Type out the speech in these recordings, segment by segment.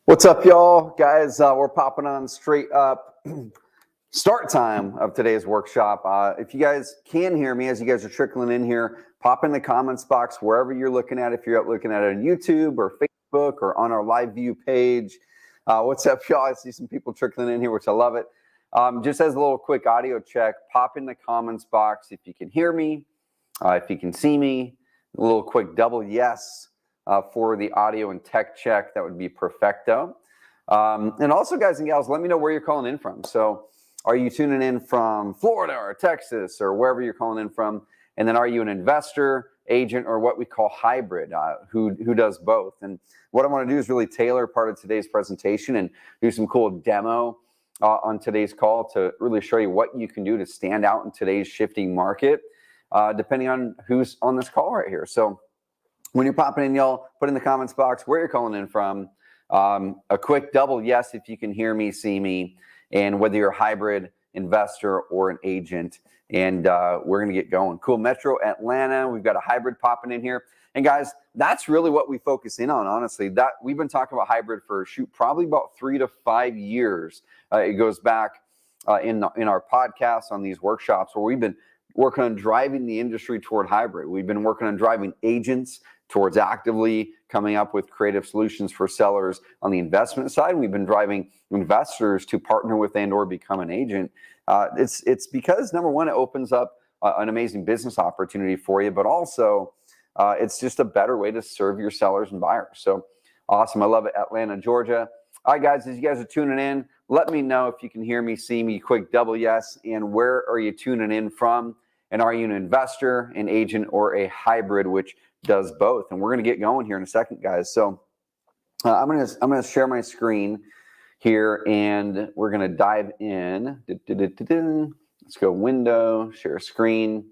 What's up, y'all? Guys, we're popping on straight up start time of today's workshop. If you guys can hear me as you guys are trickling in here, pop in the comments box wherever you're looking at. If you're looking at it on YouTube or Facebook or on our live view page. What's up, y'all? I see some people trickling in here, which I love it. Just as a little quick audio check, pop in the comments box if you can hear me, if you can see me, a little quick double yes. For the audio and tech check, that would be perfecto. And also, guys and gals, let me know where you're calling in from. So are you tuning in from Florida or Texas or wherever you're calling in from? And then are you an investor, agent, or what we call hybrid, who does both? And what I want to do is really tailor part of today's presentation and do some cool demo on today's call to really show you what you can do to stand out in today's shifting market, depending on who's on this call right here. So when you're popping in, y'all, put in the comments box where you're calling in from. A quick double yes if you can hear me, see me, and whether you're a hybrid investor or an agent. And we're going to get going. Cool. Metro Atlanta, we've got a hybrid popping in here. And guys, that's really what we focus in on, honestly. That we've been talking about hybrid for probably about 3 to 5 years. It goes back in our podcasts on these workshops where we've been working on driving the industry toward hybrid. We've been working on driving agents towards actively coming up with creative solutions for sellers on the investment side. We've been driving investors to partner with and or become an agent. It's because, number one, it opens up an amazing business opportunity for you, but also it's just a better way to serve your sellers and buyers. So awesome. I love it. Atlanta, Georgia. All right, guys, as you guys are tuning in, let me know if you can hear me, see me, quick double yes, and where are you tuning in from? And are you an investor, an agent, or a hybrid, which does both? And we're going to get going here in a second, guys. So I'm gonna share my screen here, and we're going to dive in. Let's go window, share screen.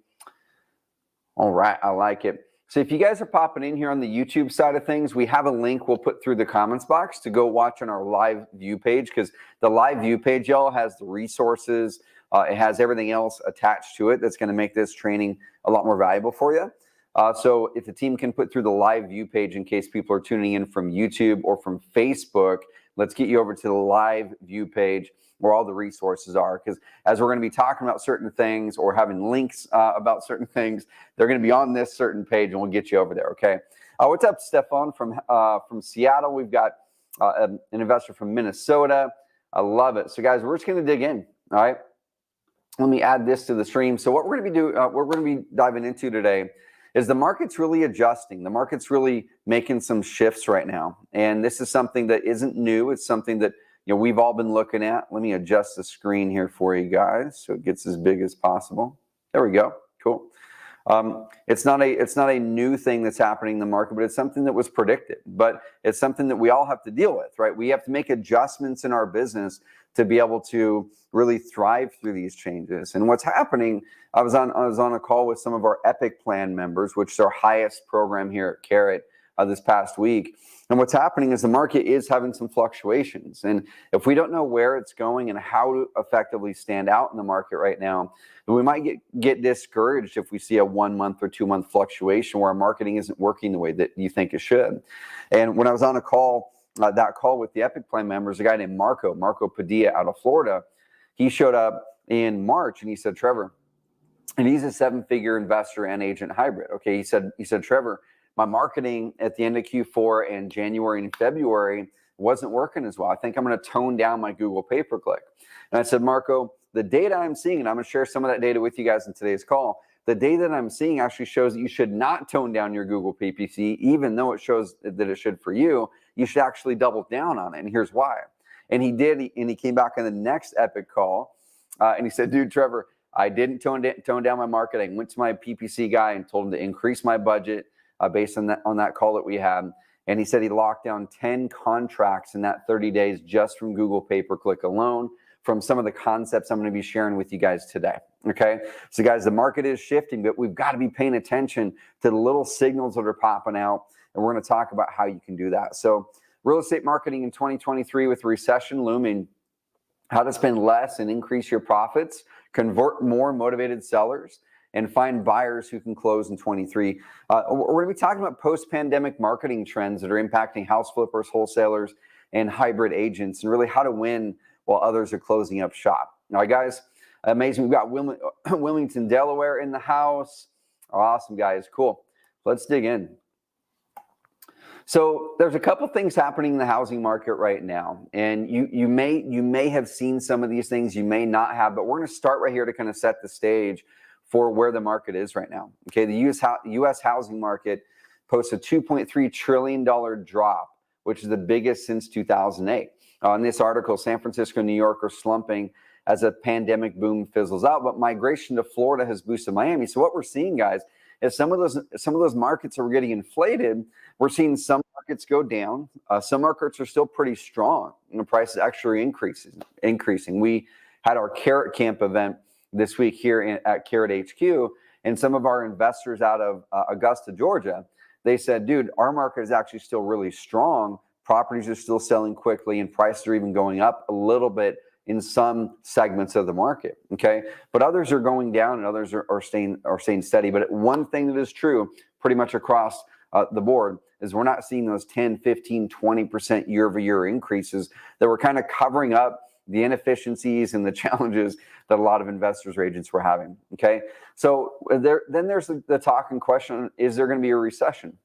All right, I like it. So if you guys are popping in here on the YouTube side of things, we have a link we'll put through the comments box to go watch on our live view page, because the live view page, y'all, has the resources. It has everything else attached to it that's going to make this training a lot more valuable for you. So if the team can put through the live view page in case people are tuning in from YouTube or from Facebook, let's get you over to the live view page where all the resources are, because as we're going to be talking about certain things or having links about certain things, they're going to be on this certain page, and we'll get you over there, okay? What's up, Stefan from Seattle? We've got an investor from Minnesota. I love it. So, guys, we're just going to dig in, all right? Let me add this to the stream. So what we're going to be diving into today is the market's really adjusting. The market's really making some shifts right now. And this is something that isn't new. It's something that we've all been looking at. Let me adjust the screen here for you guys so it gets as big as possible. There we go. Cool. It's not a new thing that's happening in the market, but it's something that was predicted. But it's something that we all have to deal with, right? We have to make adjustments in our business to be able to really thrive through these changes. And what's happening, I was on a call with some of our Epic Plan members, which is our highest program here at Carrot this past week. And what's happening is the market is having some fluctuations. And if we don't know where it's going and how to effectively stand out in the market right now, we might get discouraged if we see a 1 month or 2 month fluctuation where our marketing isn't working the way that you think it should. And when I was on a call, that call with the Epic Plan members, a guy named Marco Padilla out of Florida, he showed up in March and he said, Trevor, and he's a 7-figure investor and agent hybrid. Okay, he said, Trevor, my marketing at the end of Q4 and January and February wasn't working as well. I think I'm going to tone down my Google pay-per-click. And I said, Marco, the data I'm seeing, and I'm going to share some of that data with you guys in today's call, the data that I'm seeing actually shows that you should not tone down your Google PPC, even though it shows that it should for you. You should actually double down on it. And here's why. And he did, and he came back on the next Epic call, and he said, dude, Trevor, I didn't tone down my marketing. Went to my PPC guy and told him to increase my budget based on that call that we had. And he said he locked down 10 contracts in that 30 days just from Google pay-per-click alone, from some of the concepts I'm going to be sharing with you guys today. Okay, so guys, the market is shifting, but we've got to be paying attention to the little signals that are popping out, and we're going to talk about how you can do that. So real estate marketing in 2023 with recession looming, how to spend less and increase your profits, convert more motivated sellers, and find buyers who can close in 23. We're going to be talking about post-pandemic marketing trends that are impacting house flippers, wholesalers, and hybrid agents, and really how to win while others are closing up shop. All right, guys, amazing. We've got Wilmington, Delaware in the house. Awesome, guys. Cool. Let's dig in. So there's a couple things happening in the housing market right now, and you may have seen some of these things, you may not have, but we're going to start right here to kind of set the stage for where the market is right now. Okay, the U.S. housing market posts a $2.3 trillion drop, which is the biggest since 2008. In this article, San Francisco and New York are slumping as a pandemic boom fizzles out, but migration to Florida has boosted Miami. So what we're seeing, guys, is some of those markets are getting inflated. We're seeing some markets go down. Some markets are still pretty strong, and the price is actually increasing. We had our Carrot Camp event this week here at Carrot HQ, and some of our investors out of Augusta, Georgia, they said, dude, our market is actually still really strong. Properties are still selling quickly, and prices are even going up a little bit in some segments of the market, okay? But others are going down and others are staying steady. But one thing that is true pretty much across the board is we're not seeing those 10, 15, 20% year-over-year increases that were kind of covering up the inefficiencies and the challenges that a lot of investors or agents were having, okay? So then there's the talk and question, is there going to be a recession?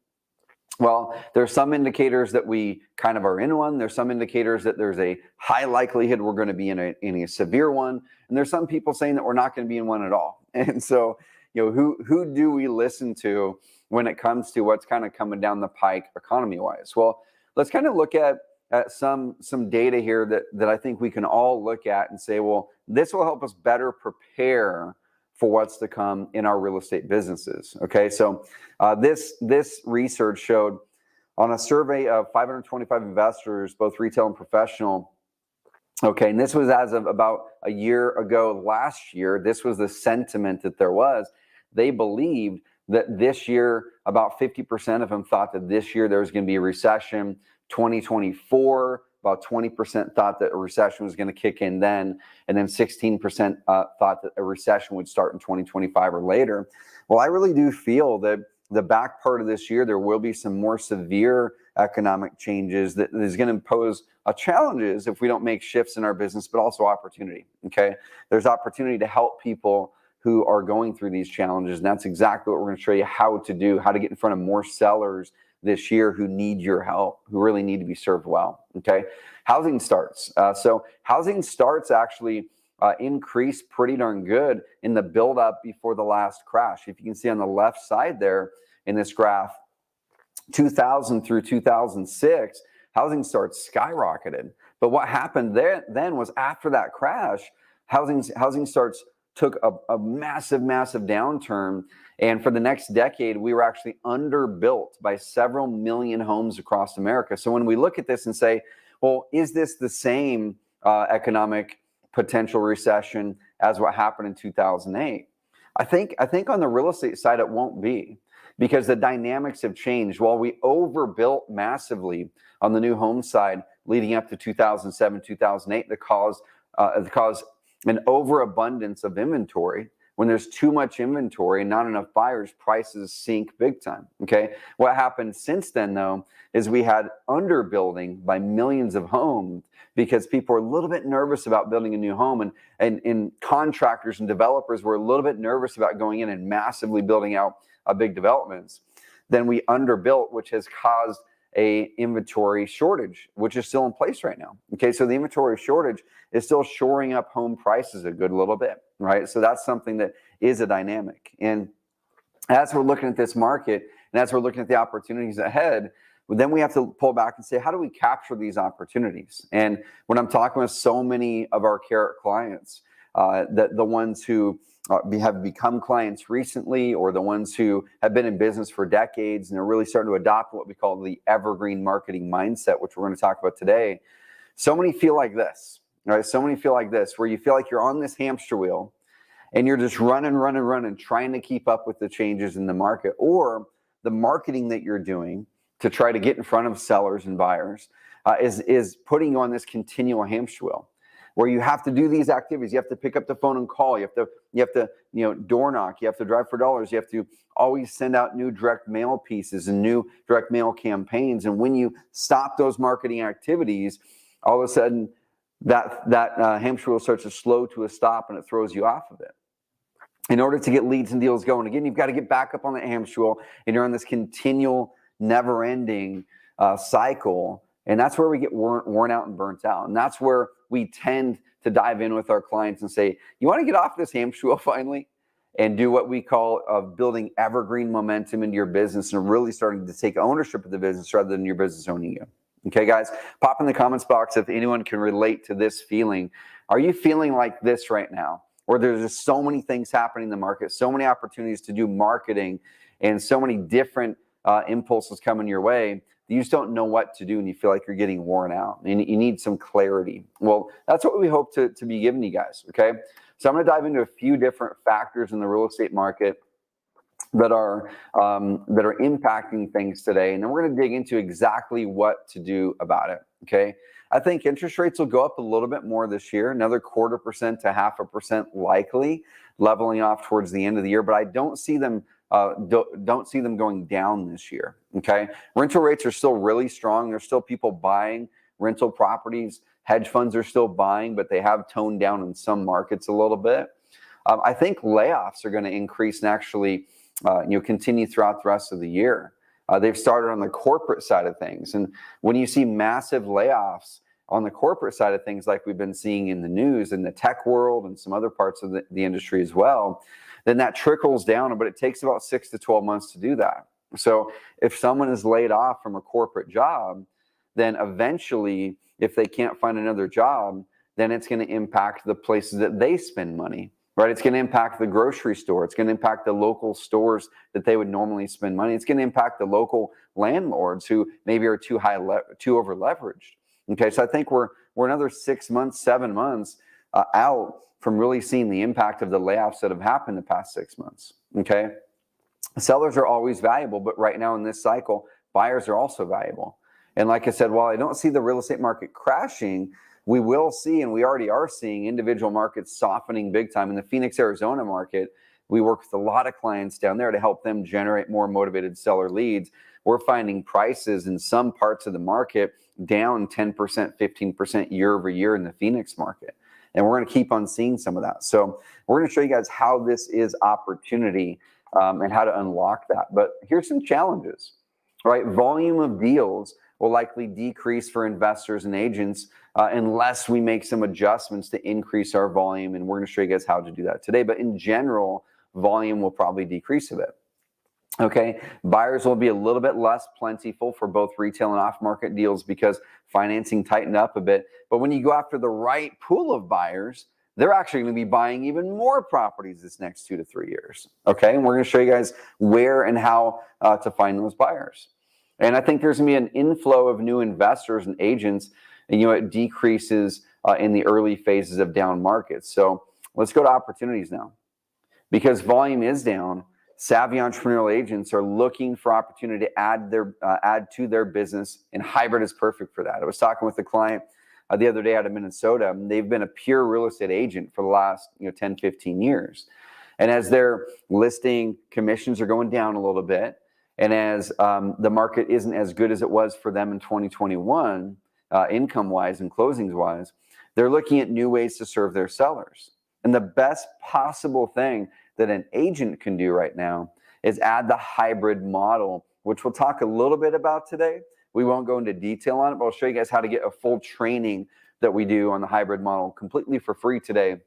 Well, there's some indicators that we kind of are in one. There's some indicators that there's a high likelihood we're going to be in a severe one. And there's some people saying that we're not going to be in one at all. And so, who do we listen to when it comes to what's kind of coming down the pike economy-wise? Well, let's kind of look at some data here that I think we can all look at and say, well, this will help us better prepare for what's to come in our real estate businesses. Okay, so this research showed on a survey of 525 investors, both retail and professional. Okay, and this was as of about a year ago last year. This was the sentiment that there was. They believed that this year, about 50% of them thought that this year there was going to be a recession. 2024, about 20% thought that a recession was going to kick in then, and then 16% thought that a recession would start in 2025 or later. Well, I really do feel that the back part of this year, there will be some more severe economic changes that is going to pose challenges if we don't make shifts in our business, but also opportunity, okay? There's opportunity to help people who are going through these challenges, and that's exactly what we're going to show you how to do, how to get in front of more sellers this year who need your help, who really need to be served well, okay? Housing starts. So housing starts actually increased pretty darn good in the buildup before the last crash. If you can see on the left side there in this graph, 2000 through 2006, housing starts skyrocketed. But what happened then was after that crash, housing starts took a massive downturn. And for the next decade, we were actually underbuilt by several million homes across America. So when we look at this and say, well, is this the same economic potential recession as what happened in 2008? I think on the real estate side, it won't be, because the dynamics have changed. While we overbuilt massively on the new home side leading up to 2007, 2008, that caused an overabundance of inventory. When there's too much inventory and not enough buyers, prices sink big time, okay? What happened since then, though, is we had underbuilding by millions of homes because people were a little bit nervous about building a new home, and contractors and developers were a little bit nervous about going in and massively building out big developments. Then we underbuilt, which has caused a inventory shortage, which is still in place right now. Okay, so the inventory shortage is still shoring up home prices a good little bit, right? So that's something that is a dynamic. And as we're looking at this market, and as we're looking at the opportunities ahead, then we have to pull back and say, how do we capture these opportunities? And when I'm talking with so many of our Carrot clients, the ones who have become clients recently, or the ones who have been in business for decades and are really starting to adopt what we call the evergreen marketing mindset, which we're going to talk about today. So many feel like this, right? So many feel like this, where you feel like you're on this hamster wheel and you're just running, trying to keep up with the changes in the market, or the marketing that you're doing to try to get in front of sellers and buyers is putting you on this continual hamster wheel. where you have to do these activities. You have to pick up the phone and call. You have to door knock. You have to drive for dollars. You have to always send out new direct mail pieces and new direct mail campaigns. And when you stop those marketing activities, all of a sudden that hamster wheel starts to slow to a stop, and it throws you off of it. In order to get leads and deals going again, you've got to get back up on that hamster wheel, and you're on this continual, never-ending cycle. And that's where we get worn out and burnt out. And that's where we tend to dive in with our clients and say, you want to get off this hamster wheel finally and do what we call building evergreen momentum into your business and really starting to take ownership of the business rather than your business owning you. Okay, guys, pop in the comments box if anyone can relate to this feeling. Are you feeling like this right now? Where there's just so many things happening in the market, so many opportunities to do marketing, and so many different impulses coming your way, you just don't know what to do, and you feel like you're getting worn out, and you need some clarity. Well, that's what we hope to be giving you guys, okay? So I'm going to dive into a few different factors in the real estate market that are impacting things today, and then we're going to dig into exactly what to do about it, okay? I think interest rates will go up a little bit more this year, another 0.25% to 0.5% likely, leveling off towards the end of the year, but I don't see them going down this year, okay? Rental rates are still really strong. There's still people buying rental properties. Hedge funds are still buying, but they have toned down in some markets a little bit. I think layoffs are going to increase and actually continue throughout the rest of the year. They've started on the corporate side of things. And when you see massive layoffs on the corporate side of things, like we've been seeing in the news, in the tech world and some other parts of the industry as well, then that trickles down, but it takes about 6 to 12 months to do that. So if someone is laid off from a corporate job, then eventually, if they can't find another job, then it's going to impact the places that they spend money. Right? It's going to impact the grocery store. It's going to impact the local stores that they would normally spend money. It's going to impact the local landlords who maybe are too over leveraged. Okay, so I think we're another 6 months, 7 months out from really seeing the impact of the layoffs that have happened the past 6 months. Okay, sellers are always valuable, but right now in this cycle, buyers are also valuable. And like I said, while I don't see the real estate market crashing, we will see, and we already are seeing, individual markets softening big time. In the Phoenix, Arizona market, we work with a lot of clients down there to help them generate more motivated seller leads. We're finding prices in some parts of the market down 10%, 15% year over year in the Phoenix market. And we're going to keep on seeing some of that. So we're going to show you guys how this is opportunity and how to unlock that. But here's some challenges, right? Volume of deals will likely decrease for investors and agents unless we make some adjustments to increase our volume. And we're going to show you guys how to do that today. But in general, volume will probably decrease a bit. Okay, buyers will be a little bit less plentiful for both retail and off-market deals because financing tightened up a bit. But when you go after the right pool of buyers, they're actually going to be buying even more properties this next 2 to 3 years. Okay, and we're going to show you guys where and how to find those buyers. And I think there's going to be an inflow of new investors and agents, and it decreases in the early phases of down markets. So let's go to opportunities now. Because volume is down, savvy entrepreneurial agents are looking for opportunity to add to their business, and hybrid is perfect for that. I was talking with a client the other day out of Minnesota, and they've been a pure real estate agent for the last 10, 15 years. And as their listing commissions are going down a little bit, and as the market isn't as good as it was for them in 2021, income-wise and closings-wise, they're looking at new ways to serve their sellers. And the best possible thing that an agent can do right now is add the hybrid model, which we'll talk a little bit about today. We won't go into detail on it, but I'll show you guys how to get a full training that we do on the hybrid model completely for free today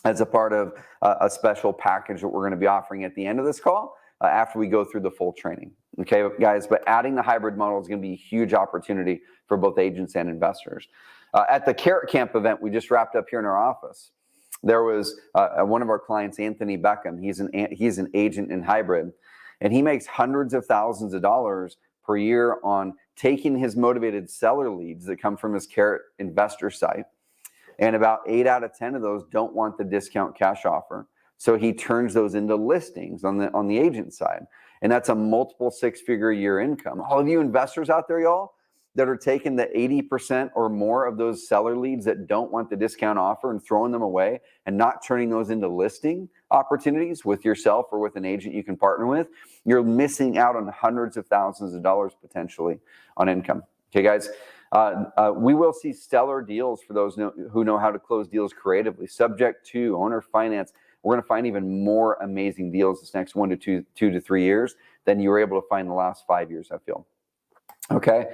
as a part of a special package that we're going to be offering at the end of this call after we go through the full training. Okay, guys, but adding the hybrid model is going to be a huge opportunity for both agents and investors. At the Carrot Camp event we just wrapped up here in our office, there was one of our clients, Anthony Beckham. He's an agent in hybrid, and he makes hundreds of thousands of dollars per year on taking his motivated seller leads that come from his Carrot investor site. And about 8 out of 10 of those don't want the discount cash offer. So he turns those into listings on the agent side. And that's a multiple 6-figure a year income. All of you investors out there, y'all, that are taking the 80% or more of those seller leads that don't want the discount offer and throwing them away and not turning those into listing opportunities with yourself or with an agent you can partner with, you're missing out on hundreds of thousands of dollars potentially on income. Okay, guys, we will see stellar deals for those who know how to close deals creatively, subject to owner finance. We're going to find even more amazing deals this next 1 to 2 to 3 years than you were able to find the last 5 years, I feel. Okay,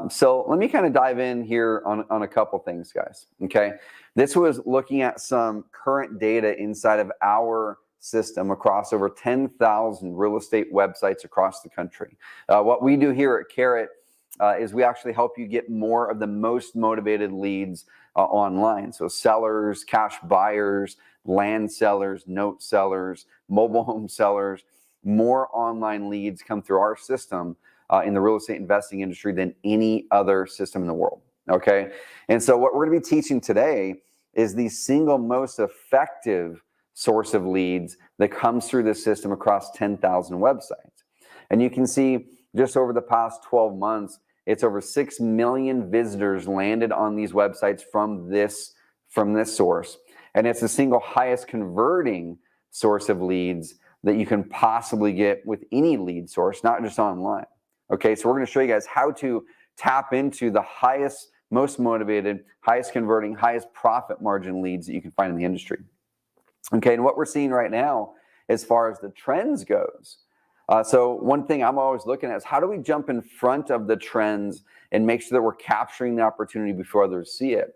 so let me kind of dive in here on a couple things, guys. Okay, this was looking at some current data inside of our system across over 10,000 real estate websites across the country. What we do here at Carrot is we actually help you get more of the most motivated leads online. So sellers, cash buyers, land sellers, note sellers, mobile home sellers, more online leads come through our system in the real estate investing industry than any other system in the world. Okay, and so what we're going to be teaching today is the single most effective source of leads that comes through this system across 10,000 websites. And you can see just over the past 12 months, it's over 6 million visitors landed on these websites from this source. And it's the single highest converting source of leads that you can possibly get with any lead source, not just online. Okay, so we're going to show you guys how to tap into the highest, most motivated, highest converting, highest profit margin leads that you can find in the industry. Okay, and what we're seeing right now as far as the trends goes. So one thing I'm always looking at is how do we jump in front of the trends and make sure that we're capturing the opportunity before others see it?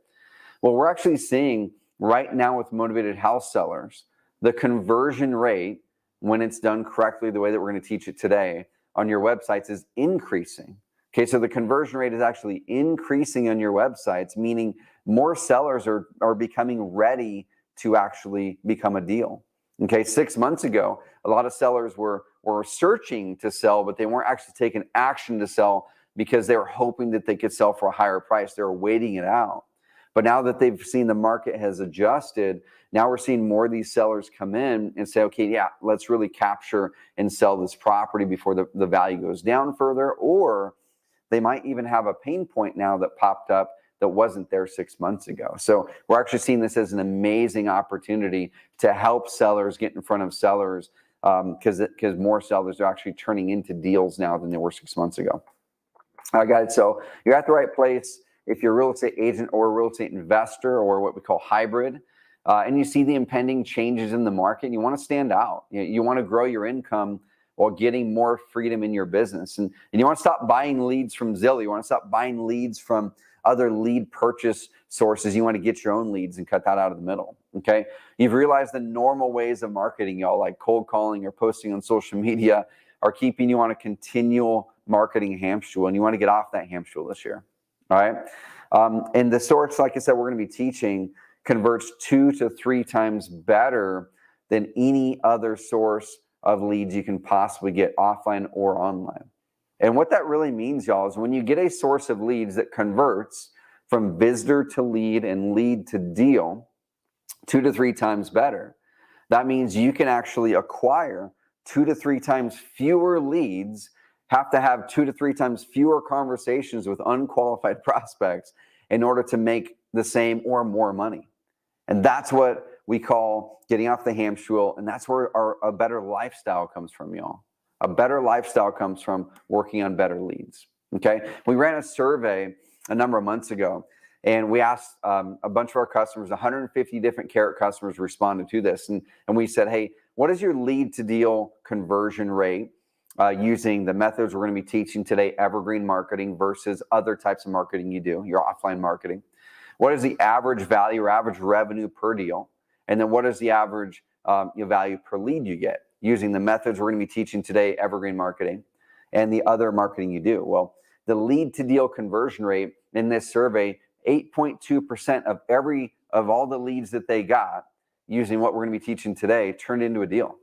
Well, we're actually seeing right now with motivated house sellers, the conversion rate, when it's done correctly, the way that we're going to teach it today on your websites, is increasing. Okay, so the conversion rate is actually increasing on your websites, meaning more sellers are becoming ready to actually become a deal. Okay, 6 months ago, a lot of sellers were searching to sell, but they weren't actually taking action to sell because they were hoping that they could sell for a higher price. They were waiting it out. But now that they've seen the market has adjusted, now we're seeing more of these sellers come in and say, okay, yeah, let's really capture and sell this property before the value goes down further. Or they might even have a pain point now that popped up that wasn't there 6 months ago. So we're actually seeing this as an amazing opportunity to help sellers get in front of sellers because more sellers are actually turning into deals now than they were 6 months ago. All right, guys, so you're at the right place. If you're a real estate agent or a real estate investor or what we call hybrid, and you see the impending changes in the market, and you want to stand out. You want to grow your income while getting more freedom in your business. And you want to stop buying leads from Zillow. You want to stop buying leads from other lead purchase sources. You want to get your own leads and cut that out of the middle, okay? You've realized the normal ways of marketing, y'all, like cold calling or posting on social media, are keeping you on a continual marketing hamster, and you want to get off that hamster this year. All right. And the source, like I said, we're going to be teaching converts 2 to 3 times better than any other source of leads you can possibly get offline or online. And what that really means, y'all, is when you get a source of leads that converts from visitor to lead and lead to deal 2 to 3 times better, that means you can actually acquire 2 to 3 times fewer leads, have to have 2 to 3 times fewer conversations with unqualified prospects in order to make the same or more money. And that's what we call getting off the hamster wheel. And that's where a better lifestyle comes from, y'all. A better lifestyle comes from working on better leads. Okay. We ran a survey a number of months ago, and we asked a bunch of our customers, 150 different Carrot customers responded to this. And we said, hey, what is your lead to deal conversion rate using the methods we're going to be teaching today, evergreen marketing versus other types of marketing you do, your offline marketing? What is the average value or average revenue per deal? And then what is the average value per lead you get using the methods we're going to be teaching today, evergreen marketing, and the other marketing you do? Well, the lead to deal conversion rate in this survey, 8.2% of all the leads that they got using what we're going to be teaching today turned into a deal.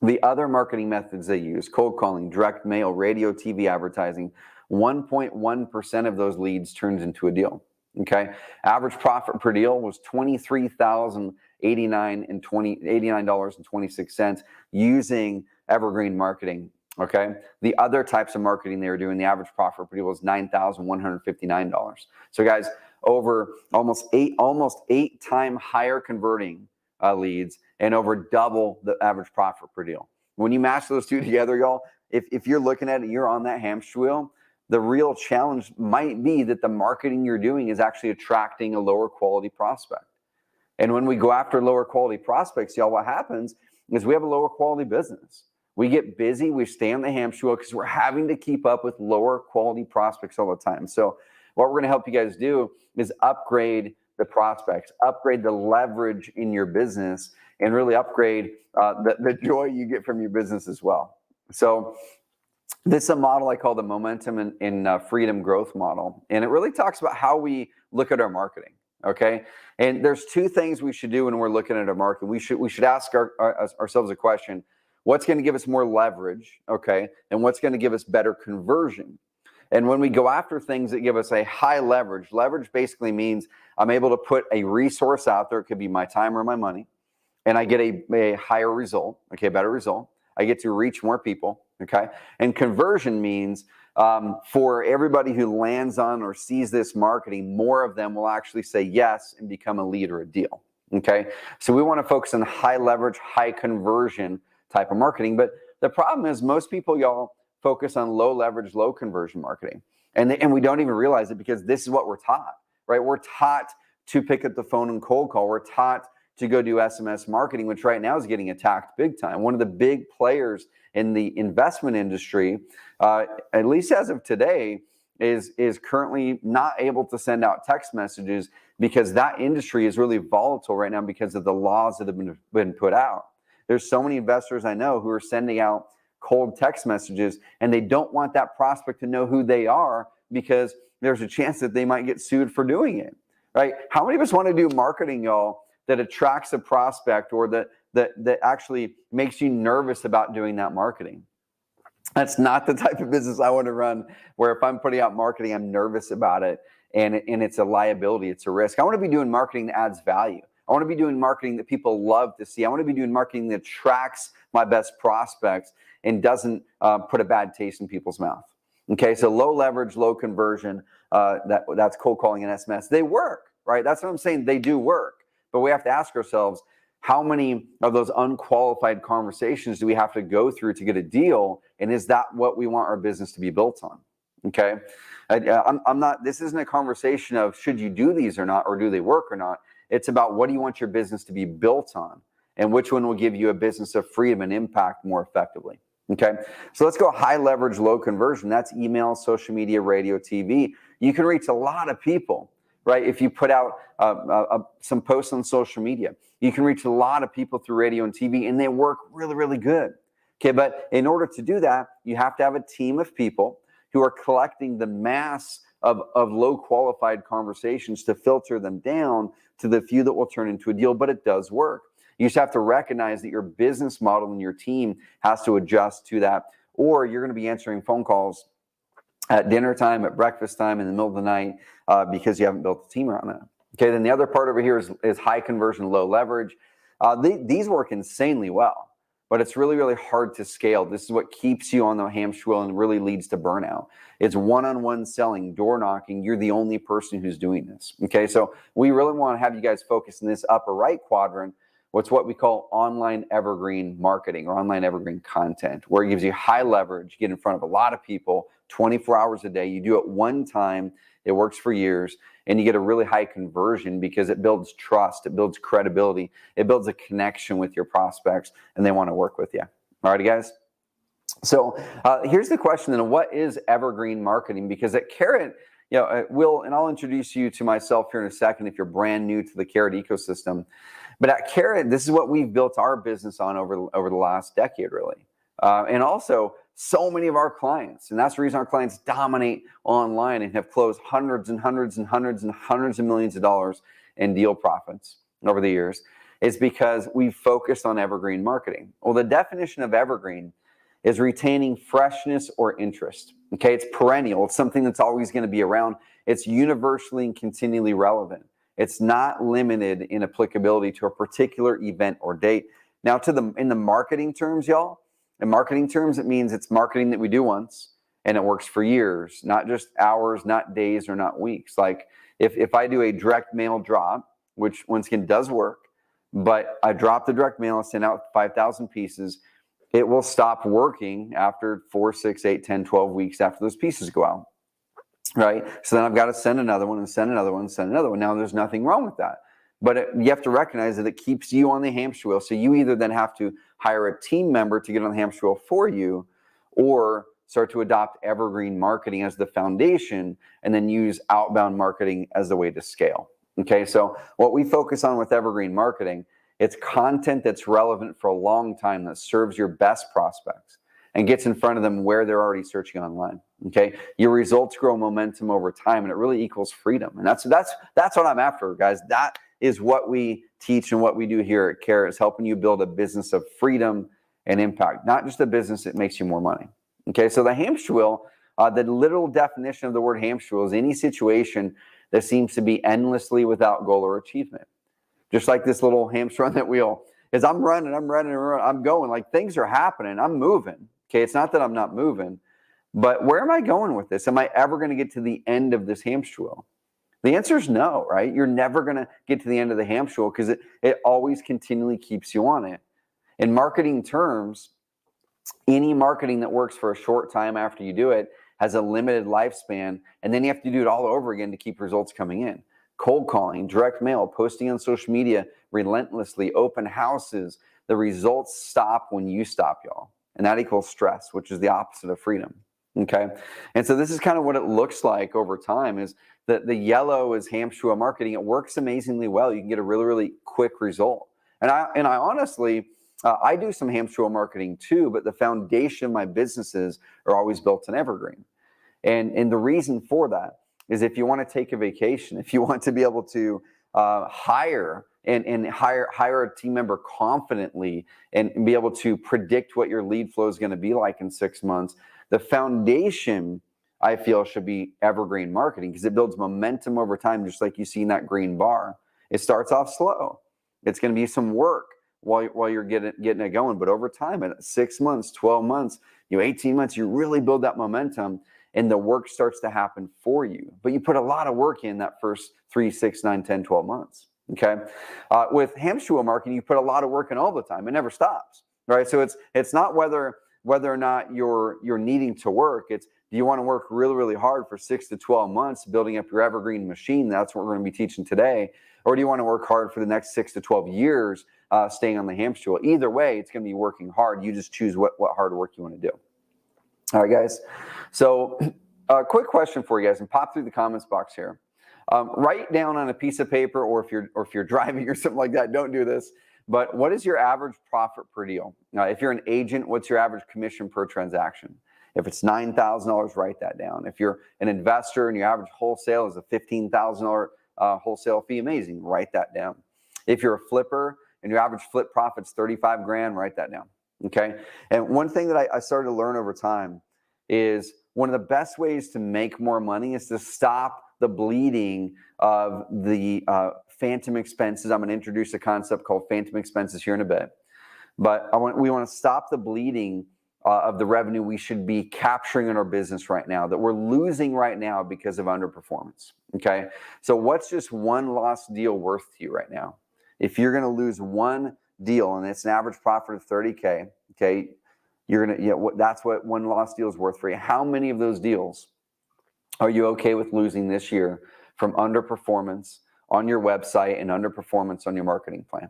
The other marketing methods they use, cold calling, direct mail, radio, TV advertising, 1.1% of those leads turns into a deal. Okay, average profit per deal was $23,089.26 using evergreen marketing Okay. The other types of marketing they were doing, the average profit per deal was $9,159. So guys, over almost eight time higher converting leads and over double the average profit per deal. When you match those two together, y'all, if you're looking at it, you're on that hamster wheel. The real challenge might be that the marketing you're doing is actually attracting a lower quality prospect. And when we go after lower quality prospects, y'all, what happens is we have a lower quality business. We get busy, we stay on the hamster wheel because we're having to keep up with lower quality prospects all the time. So what we're going to help you guys do is upgrade the prospects, upgrade the leverage in your business, and really upgrade the joy you get from your business as well. So this is a model I call the momentum and freedom growth model. And it really talks about how we look at our marketing. Okay. And there's two things we should do when we're looking at our marketing. We should ask ourselves a question: what's going to give us more leverage? Okay. And what's going to give us better conversion? And when we go after things that give us a high leverage basically means I'm able to put a resource out there. It could be my time or my money, and I get a higher result. Okay. Better result. I get to reach more people. Okay. And conversion means for everybody who lands on or sees this marketing, more of them will actually say yes and become a lead or a deal. Okay. So we want to focus on high leverage, high conversion type of marketing. But the problem is most people, y'all, focus on low leverage, low conversion marketing. And we don't even realize it because this is what we're taught, right? We're taught to pick up the phone and cold call. We're taught to go do SMS marketing, which right now is getting attacked big time. One of the big players in the investment industry, at least as of today, is currently not able to send out text messages because that industry is really volatile right now because of the laws that have been put out. There's so many investors I know who are sending out cold text messages, and they don't want that prospect to know who they are because there's a chance that they might get sued for doing it, right? How many of us want to do marketing, y'all, that attracts a prospect or that actually makes you nervous about doing that marketing? That's not the type of business I want to run, where if I'm putting out marketing, I'm nervous about it and it's a liability, it's a risk. I want to be doing marketing that adds value. I want to be doing marketing that people love to see. I want to be doing marketing that attracts my best prospects and doesn't put a bad taste in people's mouth. Okay, so low leverage, low conversion, that's cold calling and SMS. They work, right? That's what I'm saying. They do work. But we have to ask ourselves, how many of those unqualified conversations do we have to go through to get a deal? And is that what we want our business to be built on? Okay, I'm not, this isn't a conversation of should you do these or not, or do they work or not. It's about what do you want your business to be built on and which one will give you a business of freedom and impact more effectively. Okay, so let's go high leverage, low conversion. That's email, social media, radio, TV. You can reach a lot of people, right? If you put out some posts on social media, you can reach a lot of people through radio and TV, and they work really, really good. Okay, but in order to do that, you have to have a team of people who are collecting the mass of low qualified conversations to filter them down to the few that will turn into a deal, but it does work. You just have to recognize that your business model and your team has to adjust to that, or you're going to be answering phone calls at dinner time, at breakfast time, in the middle of the night because you haven't built a team around that. Okay, then the other part over here is high conversion, low leverage. These work insanely well, but it's really, really hard to scale. This is what keeps you on the hamster wheel and really leads to burnout. It's one-on-one selling, door knocking. You're the only person who's doing this. Okay, so we really want to have you guys focus in this upper right quadrant. What's what we call online evergreen marketing or online evergreen content, where it gives you high leverage, you get in front of a lot of people 24 hours a day. You do it one time, it works for years, and you get a really high conversion because it builds trust, it builds credibility, it builds a connection with your prospects, and they want to work with you. All right, guys? So here's the question then: what is evergreen marketing? Because at Carrot, I'll introduce you to myself here in a second if you're brand new to the Carrot ecosystem. But at Carrot, this is what we've built our business on over the last decade, really. And also, so many of our clients, and that's the reason our clients dominate online and have closed hundreds and hundreds and hundreds and hundreds of millions of dollars in deal profits over the years, is because we've focused on evergreen marketing. Well, the definition of evergreen is retaining freshness or interest. Okay, it's perennial. It's something that's always going to be around. It's universally and continually relevant. It's not limited in applicability to a particular event or date. Now, in the marketing terms, y'all, In marketing terms, it means it's marketing that we do once and it works for years, not just hours, not days, or not weeks. Like if I do a direct mail drop, which once again does work, but I drop the direct mail and send out 5,000 pieces, it will stop working after 4, 6, 8, 10, 12 weeks after those pieces go out, right? So then I've got to send another one and send another one and send another one. Now there's nothing wrong with that. But you have to recognize that it keeps you on the hamster wheel. So you either then have to hire a team member to get on the hamster wheel for you, or start to adopt evergreen marketing as the foundation and then use outbound marketing as the way to scale. Okay, so what we focus on with evergreen marketing, it's content that's relevant for a long time that serves your best prospects and gets in front of them where they're already searching online. Okay, your results grow momentum over time, and it really equals freedom. And that's what I'm after, guys. That is what we teach and what we do here at Carrot, is helping you build a business of freedom and impact, not just a business that makes you more money. Okay, so the hamster wheel, the literal definition of the word hamster wheel is any situation that seems to be endlessly without goal or achievement. Just like this little hamster on that wheel is I'm running, I'm going, like things are happening, I'm moving. Okay, it's not that I'm not moving, but where am I going with this? Am I ever going to get to the end of this hamster wheel? The answer is no, right? You're never going to get to the end of the hamster wheel because it always continually keeps you on it. In marketing terms, any marketing that works for a short time after you do it has a limited lifespan, and then you have to do it all over again to keep results coming in. Cold calling, direct mail, posting on social media relentlessly, open houses. The results stop when you stop, y'all. And that equals stress, which is the opposite of freedom. Okay. And so this is kind of what it looks like over time, is that the yellow is hamster wheel marketing. It works amazingly well. You can get a really, really quick result. And I honestly, I do some hamster wheel marketing too, but the foundation of my businesses are always built on evergreen. And the reason for that is if you want to take a vacation, if you want to be able to hire a team member confidently and be able to predict what your lead flow is going to be like in 6 months, the foundation, I feel, should be evergreen marketing, because it builds momentum over time, just like you see in that green bar. It starts off slow. It's going to be some work while you're getting it going, but over time, at 6 months, 12 months, 18 months, you really build that momentum, and the work starts to happen for you. But you put a lot of work in that first 3, 6, 9, 10, 12 months. Okay. With hamster wheel marketing, you put a lot of work in all the time. It never stops, right? So it's not whether or not you're needing to work. It's, do you want to work really, really hard for 6 to 12 months building up your evergreen machine? That's what we're going to be teaching today. Or do you want to work hard for the next 6 to 12 years staying on the hamster wheel? Either way, it's going to be working hard. You just choose what hard work you want to do. All right, guys. So a quick question for you guys, and pop through the comments box here. Write down on a piece of paper, or if you're driving or something like that, don't do this. But what is your average profit per deal? Now, if you're an agent, what's your average commission per transaction? If it's $9,000, write that down. If you're an investor and your average wholesale is a $15,000 wholesale fee, amazing, write that down. If you're a flipper and your average flip profit's 35 grand, write that down. Okay. And one thing that I started to learn over time is one of the best ways to make more money is to stop the bleeding of the phantom expenses. I'm going to introduce a concept called phantom expenses here in a bit. But we want to stop the bleeding of the revenue we should be capturing in our business right now, that we're losing right now because of underperformance. Okay. So what's just one lost deal worth to you right now? If you're going to lose one deal and it's an average profit of 30K, okay, that's what one lost deal is worth for you. How many of those deals are you okay with losing this year from underperformance on your website and underperformance on your marketing plan?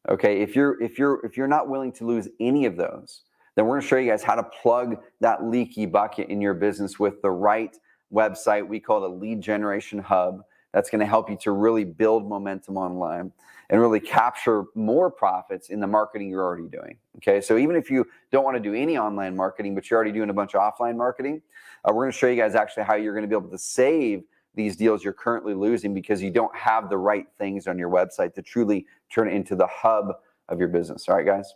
Okay, if you're not willing to lose any of those, then we're going to show you guys how to plug that leaky bucket in your business with the right website. We call it a lead generation hub. That's going to help you to really build momentum online and really capture more profits in the marketing you're already doing. Okay, so even if you don't want to do any online marketing, but you're already doing a bunch of offline marketing, we're going to show you guys actually how you're going to be able to save these deals you're currently losing because you don't have the right things on your website to truly turn it into the hub of your business. All right, guys.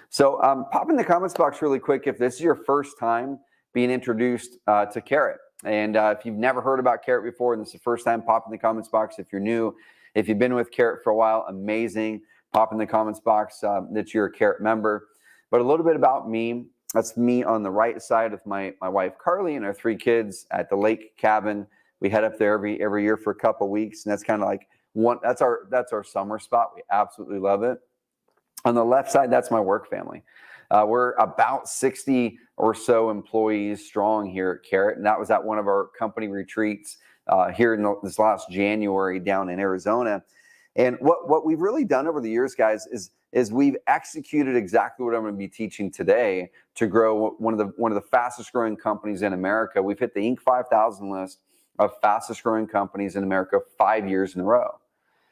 So pop in the comments box really quick if this is your first time being introduced to Carrot. And if you've never heard about Carrot before and this is the first time, pop in the comments box. If you're new, if you've been with Carrot for a while, amazing. Pop in the comments box that you're a Carrot member. But a little bit about me. That's me on the right side of my wife Carly and our 3 kids at the lake cabin. We head up there every year for a couple of weeks, and that's kind of like that's our summer spot. We absolutely love it. On the left side, that's my work family. We're about 60 or so employees strong here at Carrot, and that was at one of our company retreats here in this last January down in Arizona. And what we've really done over the years, guys, is we've executed exactly what I'm going to be teaching today to grow one of the fastest growing companies in America. We've hit the Inc. 5000 list of fastest growing companies in America 5 years in a row.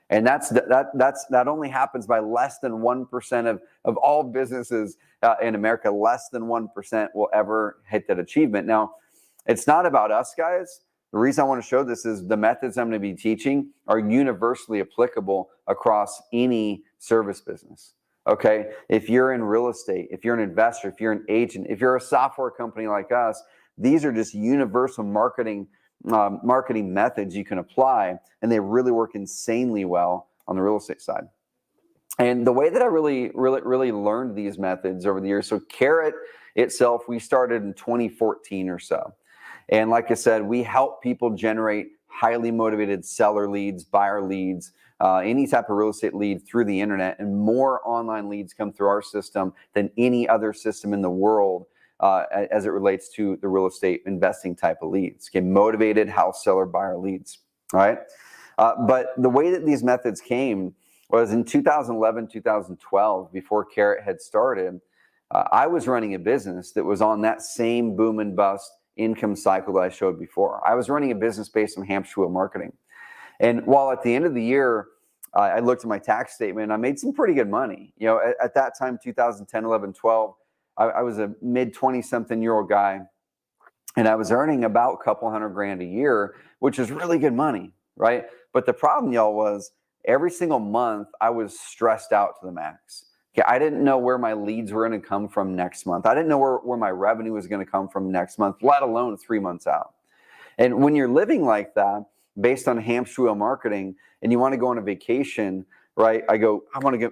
And that only happens by less than 1% of all businesses in America. Less than 1% will ever hit that achievement. Now, it's not about us, guys. The reason I want to show this is the methods I'm going to be teaching are universally applicable across any service business. Okay, if you're in real estate, if you're an investor, if you're an agent, if you're a software company like us, these are just universal marketing methods you can apply, and they really work insanely well on the real estate side. And the way that I really learned these methods over the years, so Carrot itself, we started in 2014 or so. And like I said, we help people generate highly motivated seller leads, buyer leads, any type of real estate lead through the internet, and more online leads come through our system than any other system in the world. As it relates to the real estate investing type of leads. Get motivated house seller buyer leads, all right? But the way that these methods came was in 2011, 2012, before Carrot had started, I was running a business that was on that same boom and bust income cycle that I showed before. I was running a business based on hamster wheel marketing. And while at the end of the year, I looked at my tax statement and I made some pretty good money. You know, at that time, 2010, 11, 12, I was a mid 20-something-year-old guy, and I was earning about a couple $100,000 a year, which is really good money, right? But the problem, y'all, was every single month I was stressed out to the max. Okay, I didn't know where my leads were going to come from next month. I didn't know where my revenue was going to come from next month, let alone 3 months out. And when you're living like that, based on hamster wheel marketing, and you want to go on a vacation, right? I want to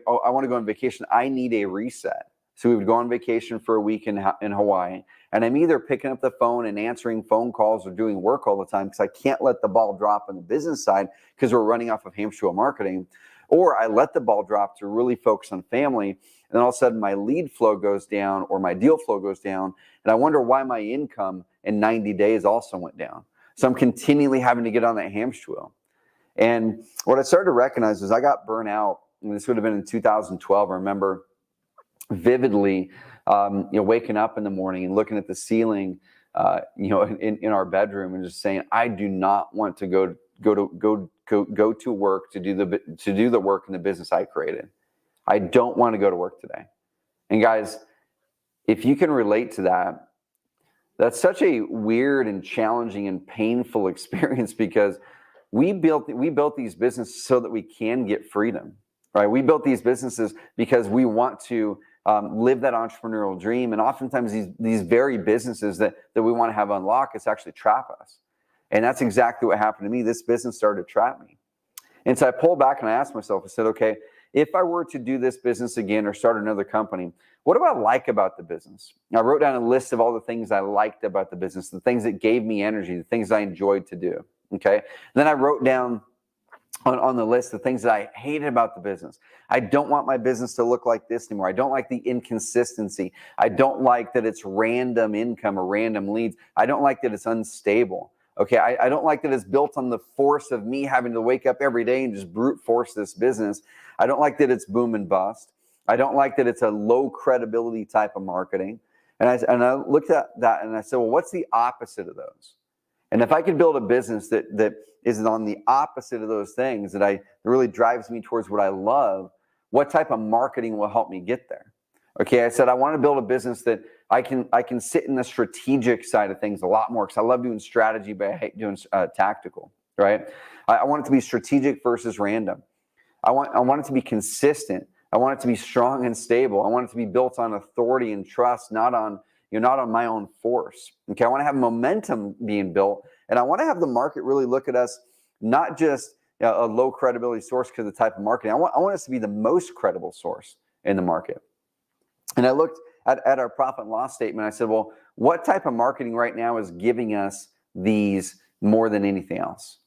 go on vacation. I need a reset. So we would go on vacation for a week in Hawaii, and I'm either picking up the phone and answering phone calls or doing work all the time because I can't let the ball drop on the business side because we're running off of hamster wheel marketing, or I let the ball drop to really focus on family, and then all of a sudden my lead flow goes down or my deal flow goes down, and I wonder why my income in 90 days also went down. So I'm continually having to get on that hamster wheel. And what I started to recognize is I got burnt out, and this would have been in 2012. I remember vividly, waking up in the morning and looking at the ceiling, in our bedroom and just saying, I do not want to go to work to do the work in the business I created. I don't want to go to work today. And guys, if you can relate to that, that's such a weird and challenging and painful experience because we built these businesses so that we can get freedom, right? We built these businesses because we want to live that entrepreneurial dream. And oftentimes these very businesses that we want to have unlock us actually trap us. And that's exactly what happened to me. This business started to trap me. And so I pulled back and I asked myself, I said, okay, if I were to do this business again or start another company, what do I like about the business? I wrote down a list of all the things I liked about the business, the things that gave me energy, the things I enjoyed to do. Okay. And then I wrote down on the list the things that I hated about the business. I don't want my business to look like this anymore. I don't like the inconsistency. I don't like that it's random income or random leads. I don't like that it's unstable. Okay, I don't like that it's built on the force of me having to wake up every day and just brute force this business. I don't like that it's boom and bust. I don't like that it's a low credibility type of marketing. And I looked at that and I said, well, what's the opposite of those? And if I could build a business that is on the opposite of those things, that really drives me towards what I love, what type of marketing will help me get there? Okay, I said I want to build a business that I can sit in the strategic side of things a lot more because I love doing strategy, but I hate doing tactical, right? I want it to be strategic versus random. I want it to be consistent. I want it to be strong and stable. I want it to be built on authority and trust, not on my own force. Okay, I want to have momentum being built, and I want to have the market really look at us not just a low credibility source because of the type of marketing. I want us to be the most credible source in the market. And I looked at our profit and loss statement, I said, well, what type of marketing right now is giving us these more than anything else?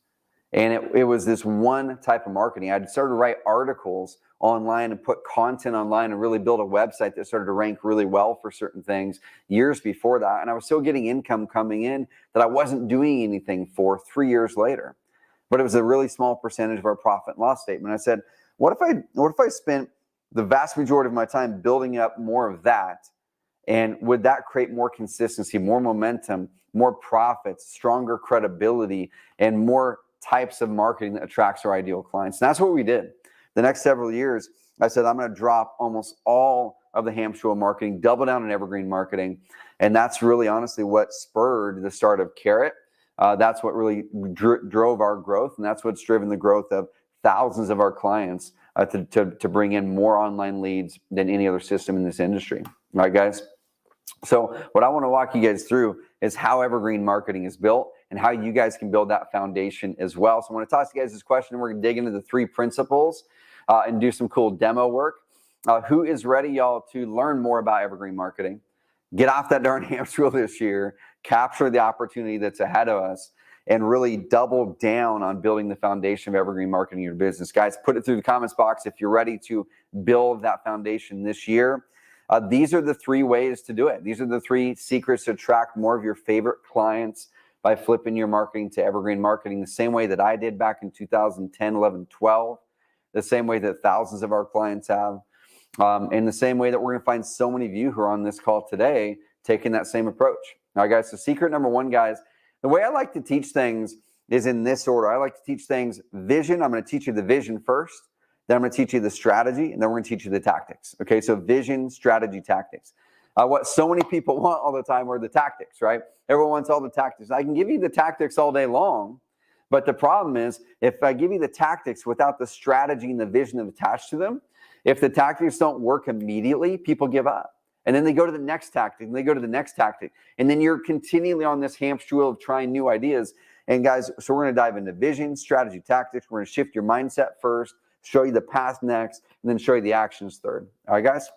And it was this one type of marketing. I'd started to write articles online and put content online and really build a website that started to rank really well for certain things years before that. And I was still getting income coming in that I wasn't doing anything for 3 years later. But it was a really small percentage of our profit and loss statement. I said, what if I spent the vast majority of my time building up more of that? And would that create more consistency, more momentum, more profits, stronger credibility, and more types of marketing that attracts our ideal clients? And that's what we did. The next several years, I said, I'm going to drop almost all of the Hamster Wheel marketing, double down on evergreen marketing. And that's really honestly what spurred the start of Carrot. That's what really drove our growth. And that's what's driven the growth of thousands of our clients to bring in more online leads than any other system in this industry. All right, guys? So what I want to walk you guys through is how evergreen marketing is built and how you guys can build that foundation as well. So I want to toss you guys this question. We're going to dig into the 3 principles and do some cool demo work. Who is ready, y'all, to learn more about evergreen marketing? Get off that darn hamster wheel this year, capture the opportunity that's ahead of us, and really double down on building the foundation of evergreen marketing in your business. Guys, put it through the comments box if you're ready to build that foundation this year. These are the 3 ways to do it. These are the 3 secrets to attract more of your favorite clients by flipping your marketing to evergreen marketing the same way that I did back in 2010, 11, 12, the same way that thousands of our clients have, and the same way that we're going to find so many of you who are on this call today taking that same approach. All right, guys, so secret number 1, guys, the way I like to teach things is in this order. I like to teach things vision. I'm going to teach you the vision first. Then I'm going to teach you the strategy, and then we're going to teach you the tactics. Okay, so vision, strategy, tactics. What so many people want all the time are the tactics, right? Everyone wants all the tactics. I can give you the tactics all day long, but the problem is if I give you the tactics without the strategy and the vision attached to them, if the tactics don't work immediately, people give up. And then they go to the next tactic, and they go to the next tactic. And then you're continually on this hamster wheel of trying new ideas. And guys, so we're going to dive into vision, strategy, tactics. We're going to shift your mindset first, show you the path next, and then show you the actions third. All right, guys?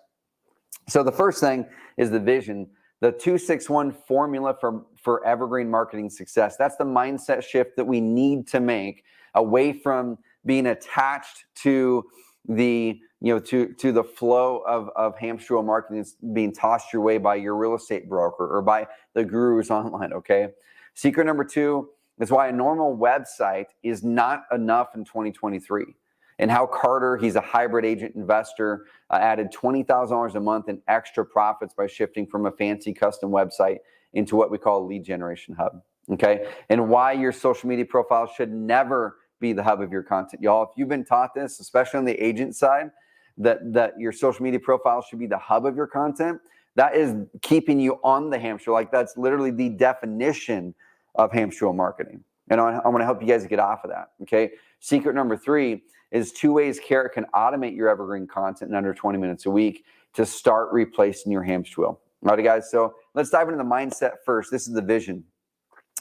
So the first thing is the vision, the 261 formula for evergreen marketing success. That's the mindset shift that we need to make away from being attached to the to the flow of hamster wheel marketing that's being tossed your way by your real estate broker or by the gurus online. Okay. Secret number 2 is why a normal website is not enough in 2023. And how Carter, he's a hybrid agent investor, added $20,000 a month in extra profits by shifting from a fancy custom website into what we call a lead generation hub. Okay. And why your social media profile should never be the hub of your content. Y'all, if you've been taught this, especially on the agent side, that your social media profile should be the hub of your content, that is keeping you on the hamster. Like that's literally the definition of hamster wheel marketing. And I want to help you guys get off of that. Okay. Secret number 3 is 2 ways Carrot can automate your evergreen content in under 20 minutes a week to start replacing your hamster wheel. All right, guys. So let's dive into the mindset first. This is the vision.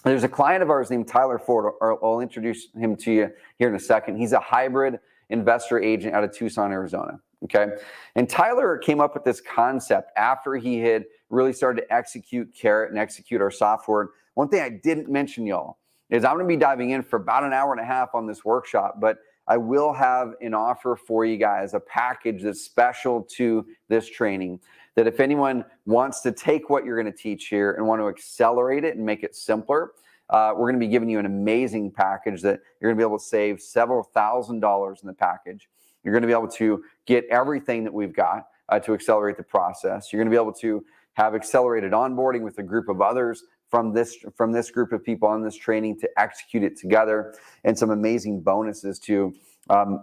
There's a client of ours named Tyler Ford. I'll introduce him to you here in a second. He's a hybrid investor agent out of Tucson, Arizona. Okay. And Tyler came up with this concept after he had really started to execute Carrot and execute our software. One thing I didn't mention, y'all, is I'm going to be diving in for about an hour and a half on this workshop, but I will have an offer for you guys, a package that's special to this training, that if anyone wants to take what you're going to teach here and want to accelerate it and make it simpler, we're going to be giving you an amazing package that you're going to be able to save several $1,000s in the package. You're going to be able to get everything that we've got to accelerate the process. You're going to be able to have accelerated onboarding with a group of others from this group of people on this training to execute it together, and some amazing bonuses to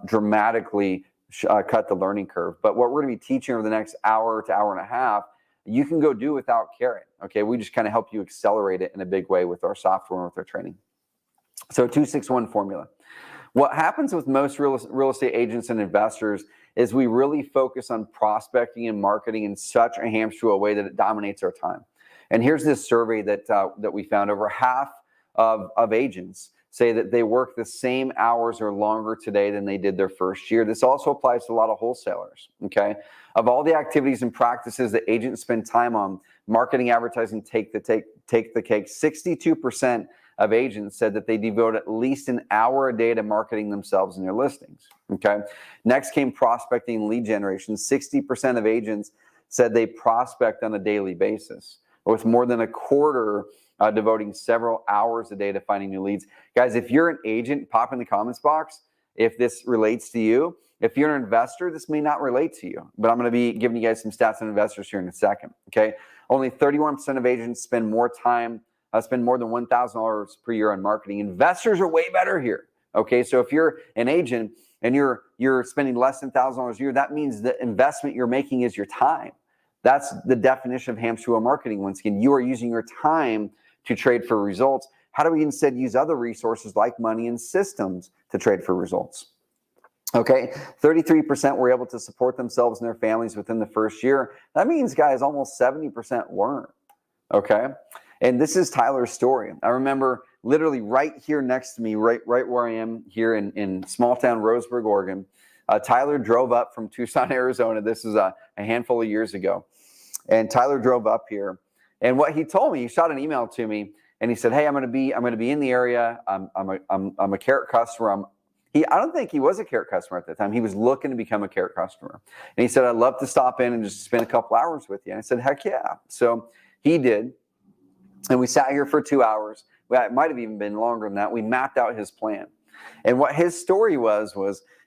dramatically cut the learning curve. But what we're going to be teaching over the next hour to hour and a half, you can go do without Carrot. Okay, we just kind of help you accelerate it in a big way with our software and with our training. So 261 formula. What happens with most real estate agents and investors is we really focus on prospecting and marketing in such a hamster wheel way that it dominates our time. And here's this survey that we found. Over half of agents say that they work the same hours or longer today than they did their first year. This also applies to a lot of wholesalers, okay? Of all the activities and practices that agents spend time on, marketing, advertising, take the cake. 62% of agents said that they devote at least an hour a day to marketing themselves and their listings, okay? Next came prospecting and lead generation. 60% of agents said they prospect on a daily basis, with more than a quarter devoting several hours a day to finding new leads. Guys, if you're an agent, pop in the comments box if this relates to you. If you're an investor, this may not relate to you, but I'm going to be giving you guys some stats on investors here in a second, okay? Only 31% of agents spend more than $1,000 per year on marketing. Investors are way better here, okay? So if you're an agent and you're spending less than $1,000 a year, that means the investment you're making is your time. That's the definition of hamster wheel marketing. Once again, you are using your time to trade for results. How do we instead use other resources like money and systems to trade for results? Okay, 33% were able to support themselves and their families within the first year. That means, guys, almost 70% weren't, okay? And this is Tyler's story. I remember literally right here next to me, right where I am here in small town Roseburg, Oregon, Tyler drove up from Tucson, Arizona. This is a handful of years ago. And Tyler drove up here. And what he told me, he shot an email to me and he said, hey, I'm going to be in the area. I'm a Carrot customer. I don't think he was a Carrot customer at the time. He was looking to become a Carrot customer. And he said, I'd love to stop in and just spend a couple hours with you. And I said, heck yeah. So he did. And we sat here for 2 hours. Well, it might have even been longer than that. We mapped out his plan. And what his story was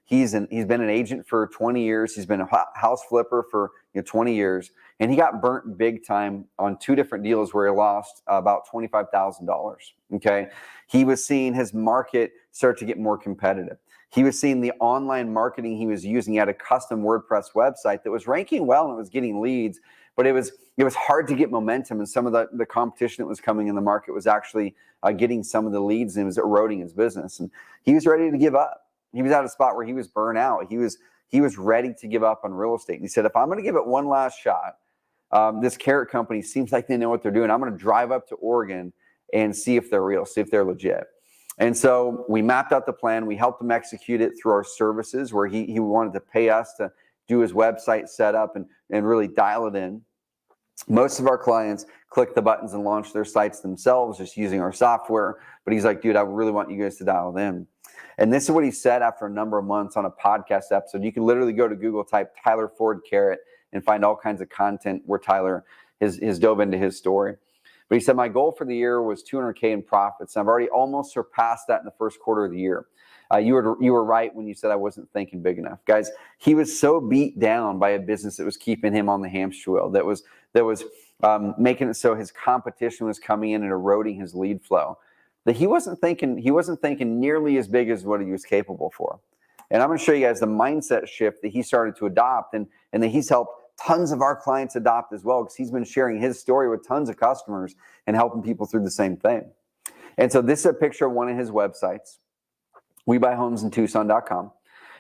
he's been an agent for 20 years. He's been a house flipper for 20 years. And he got burnt big time on 2 different deals where he lost about $25,000. Okay. He was seeing his market start to get more competitive. He was seeing the online marketing he was using. He had a custom WordPress website that was ranking well and it was getting leads, but it was hard to get momentum. And some of the competition that was coming in the market was actually getting some of the leads, and it was eroding his business. And he was ready to give up. He was at a spot where he was burnt out. He was ready to give up on real estate. And he said, if I'm going to give it one last shot, this Carrot company seems like they know what they're doing. I'm going to drive up to Oregon and see if they're real, see if they're legit. And so we mapped out the plan. We helped him execute it through our services, where he wanted to pay us to do his website setup and really dial it in. Most of our clients click the buttons and launch their sites themselves just using our software. But he's like, dude, I really want you guys to dial it in. And this is what he said after a number of months on a podcast episode. You can literally go to Google, type Tyler Ford Carrot, and find all kinds of content where Tyler has dove into his story. But he said, my goal for the year was $200K in profits. I've already almost surpassed that in the first quarter of the year. You were right when you said I wasn't thinking big enough. Guys, he was so beat down by a business that was keeping him on the hamster wheel, that was making it so his competition was coming in and eroding his lead flow, that he wasn't thinking nearly as big as what he was capable for. And I'm going to show you guys the mindset shift that he started to adopt, and that he's helped tons of our clients adopt as well, because he's been sharing his story with tons of customers and helping people through the same thing. And so this is a picture of one of his websites, WeBuyHomesInTucson.com.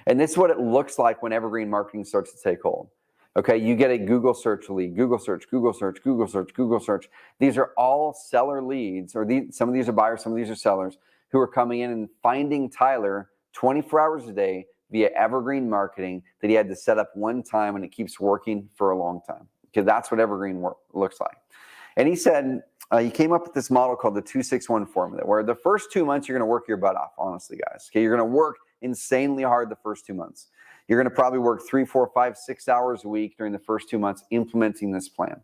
And this is what it looks like when evergreen marketing starts to take hold. Okay, you get a Google search lead, Google search, Google search, Google search, Google search. These are all seller leads, or some of these are buyers, some of these are sellers, who are coming in and finding Tyler 24 hours a day via evergreen marketing that he had to set up one time, and it keeps working for a long time. Okay, that's what evergreen looks like. And he said he came up with this model called the 2-6-1 formula, where the first 2 months you're going to work your butt off, honestly, guys. Okay, you're going to work insanely hard the first 2 months. You're going to probably work 3, 4, 5, 6 hours a week during the first 2 months implementing this plan.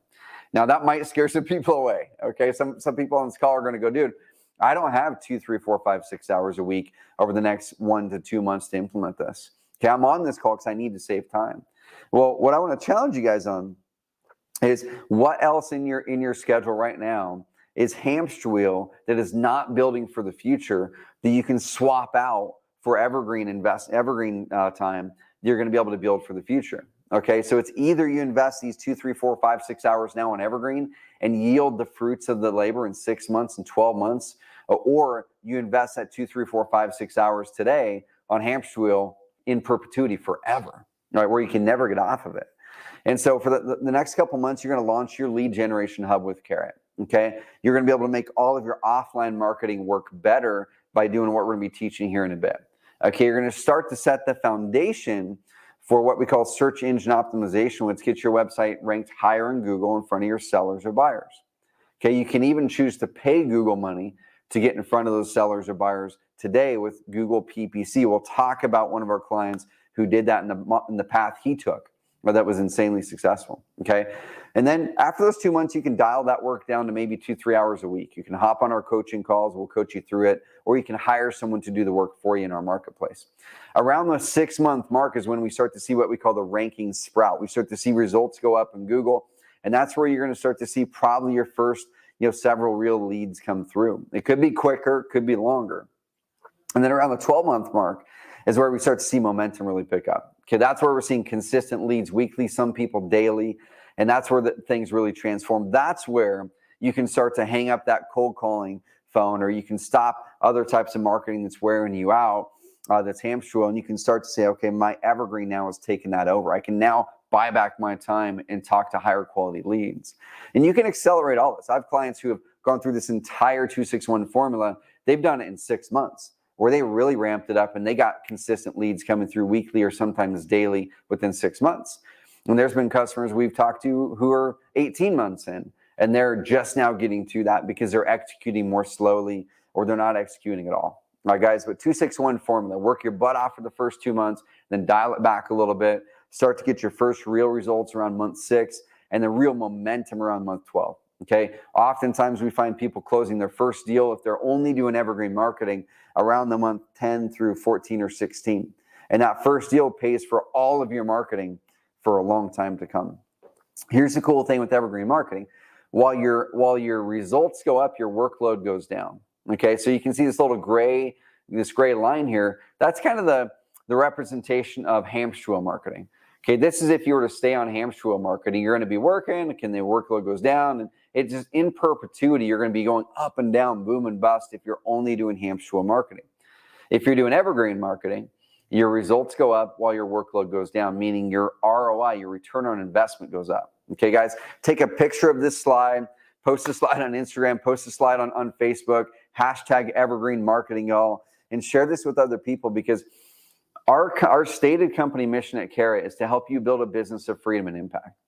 Now, that might scare some people away. Okay, some people on this call are going to go, dude, I don't have 2, 3, 4, 5, 6 hours a week over the next 1 to 2 months to implement this. Okay, I'm on this call because I need to save time. Well, what I want to challenge you guys on is, what else in your schedule right now is hamster wheel that is not building for the future, that you can swap out for evergreen time you're going to be able to build for the future. Okay, so it's either you invest these 2, 3, 4, 5, 6 hours now on evergreen and yield the fruits of the labor in 6 months and 12 months, or you invest that 2, 3, 4, 5, 6 hours today on hamster wheel in perpetuity forever, right, where you can never get off of it. And so for the next couple months, you're going to launch your lead generation hub with Carrot. Okay, you're going to be able to make all of your offline marketing work better by doing what we're going to be teaching here in a bit. Okay, you're going to start to set the foundation for what we call search engine optimization, which gets your website ranked higher in Google in front of your sellers or buyers. Okay, you can even choose to pay Google money to get in front of those sellers or buyers today with Google PPC. We'll talk about one of our clients who did that in the path he took, but that was insanely successful. Okay, and then after those 2 months, you can dial that work down to maybe 2-3 hours a week. You can hop on our coaching calls, we'll coach you through it, or you can hire someone to do the work for you in our marketplace. Around the 6-month mark is when we start to see what we call the ranking sprout. We start to see results go up in Google, and that's where you're going to start to see probably your first, several real leads come through. It could be quicker, could be longer. And then around the 12-month mark is where we start to see momentum really pick up. Okay, that's where we're seeing consistent leads weekly, some people daily, and that's where things really transform. That's where you can start to hang up that cold calling phone, or you can stop other types of marketing that's wearing you out, that's hamstring, and you can start to say, okay, my evergreen now has taken that over. I can now buy back my time and talk to higher quality leads. And you can accelerate all this. I have clients who have gone through this entire 261 formula. They've done it in 6 months, where they really ramped it up and they got consistent leads coming through weekly or sometimes daily within 6 months. And there's been customers we've talked to who are 18 months in, and they're just now getting to that because they're executing more slowly or they're not executing at all. All right, guys, but 261 formula, work your butt off for the first 2 months, then dial it back a little bit, start to get your first real results around month 6, and the real momentum around month 12. Okay, oftentimes we find people closing their first deal if they're only doing evergreen marketing around the month 10 through 14 or 16. And that first deal pays for all of your marketing for a long time to come. Here's the cool thing with evergreen marketing. While your results go up, your workload goes down. Okay, so you can see this gray line here. That's kind of the representation of hamster marketing. Okay, this is if you were to stay on hamster marketing, you're going to be working, the workload goes down, and it just in perpetuity, you're going to be going up and down, boom and bust if you're only doing hamster marketing. If you're doing evergreen marketing, your results go up while your workload goes down, meaning your ROI, your return on investment goes up. Okay, guys, take a picture of this slide, post the slide on Instagram, post the slide on Facebook, hashtag evergreen marketing, y'all, and share this with other people, because our stated company mission at Carrot is to help you build a business of freedom and impact.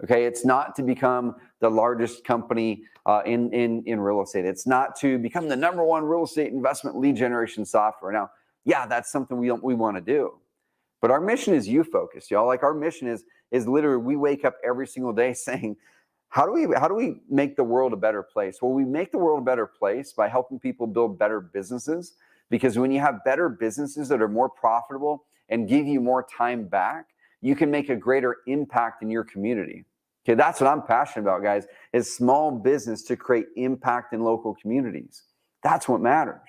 Okay, it's not to become the largest company in real estate. It's not to become the #1 real estate investment lead generation software. Now, yeah, that's something we want to do, but our mission is you focused, y'all. Like, our mission is literally, we wake up every single day saying, how do we make the world a better place? Well, we make the world a better place by helping people build better businesses. Because when you have better businesses that are more profitable and give you more time back, you can make a greater impact in your community. Okay, that's what I'm passionate about, guys, is small business to create impact in local communities. That's what matters,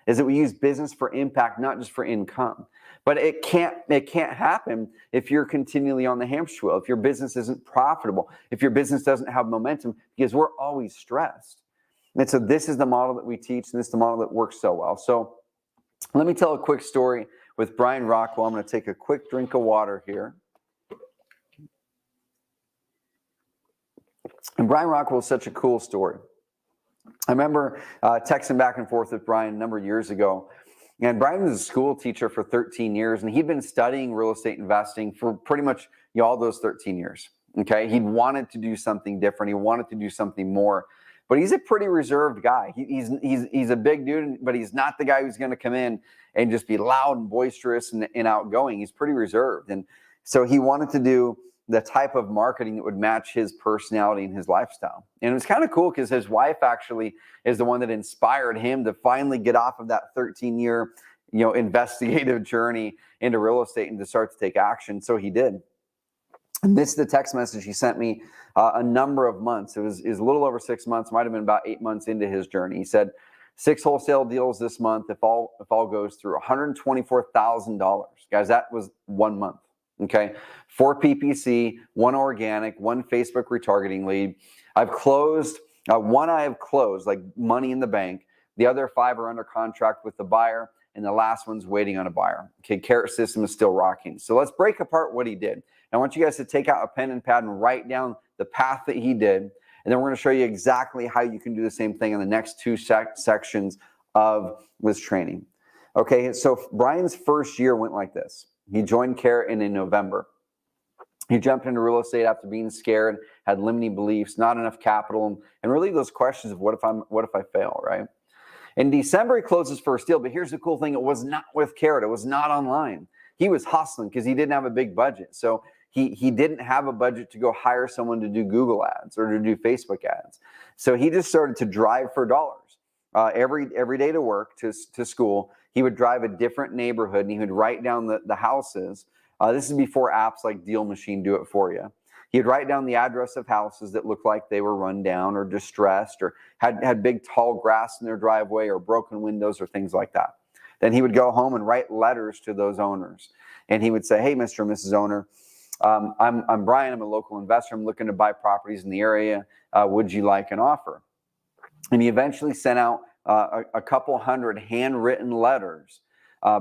is that we use business for impact, not just for income. But it can't happen if you're continually on the hamster wheel, if your business isn't profitable, if your business doesn't have momentum, because we're always stressed. And so this is the model that we teach, and this is the model that works so well. So let me tell a quick story with Brian Rockwell. I'm going to take a quick drink of water here. And Brian Rockwell is such a cool story. I remember texting back and forth with Brian a number of years ago. And Brian was a school teacher for 13 years, and he'd been studying real estate investing for pretty much all those 13 years. Okay, he wanted to do something different. He wanted to do something more. But he's a pretty reserved guy. He's a big dude, but he's not the guy who's going to come in and just be loud and boisterous and outgoing. He's pretty reserved. And so he wanted to do the type of marketing that would match his personality and his lifestyle. And it was kind of cool because his wife actually is the one that inspired him to finally get off of that 13-year, investigative journey into real estate and to start to take action. So he did. And this is the text message he sent me a number of months. It was a little over 6 months, might have been about 8 months into his journey. He said, 6 wholesale deals this month, if all goes through, $124,000. Guys, that was 1 month. Okay, 4 PPC, 1 organic, 1 Facebook retargeting lead. I've closed, one I have closed, like money in the bank. The other 5 are under contract with the buyer, and the last one's waiting on a buyer. Okay, Carrot system is still rocking. So let's break apart what he did. I want you guys to take out a pen and pad and write down the path that he did. And then we're going to show you exactly how you can do the same thing in the next 2 sections of this training. Okay, so Brian's first year went like this. He joined Carrot in November. He jumped into real estate after being scared, had limiting beliefs, not enough capital, and really those questions of what if I fail, right? In December, he closed his first deal, but here's the cool thing. It was not with Carrot. It was not online. He was hustling because he didn't have a big budget. So he didn't have a budget to go hire someone to do Google ads or to do Facebook ads. So he just started to drive for dollars. Every day to work, to school, he would drive a different neighborhood and he would write down the houses. This is before apps like Deal Machine do it for you. He'd write down the address of houses that looked like they were run down or distressed or had big tall grass in their driveway or broken windows or things like that. Then he would go home and write letters to those owners. And he would say, hey, Mr. and Mrs. Owner, I'm Brian. I'm a local investor. I'm looking to buy properties in the area. Would you like an offer? And he eventually sent out a couple hundred handwritten letters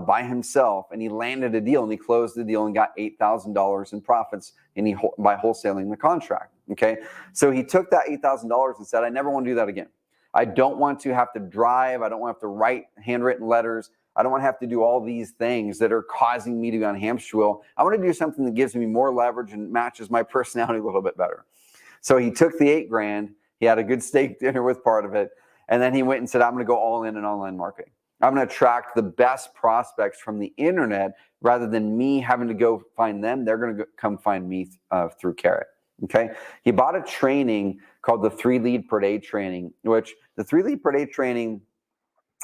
by himself, and he landed a deal, and he closed the deal and got $8,000 in profits by wholesaling the contract. Okay, so he took that $8,000 and said, I never want to do that again. I don't want to have to drive. I don't want to have to write handwritten letters. I don't want to have to do all these things that are causing me to be on hamster wheel. I want to do something that gives me more leverage and matches my personality a little bit better. So he took the $8,000. He had a good steak dinner with part of it. And then he went and said, I'm going to go all in online marketing. I'm going to attract the best prospects from the internet rather than me having to go find them. They're going to come find me through Carrot. Okay. He bought a training called the 3 lead per day training, which the 3 lead per day training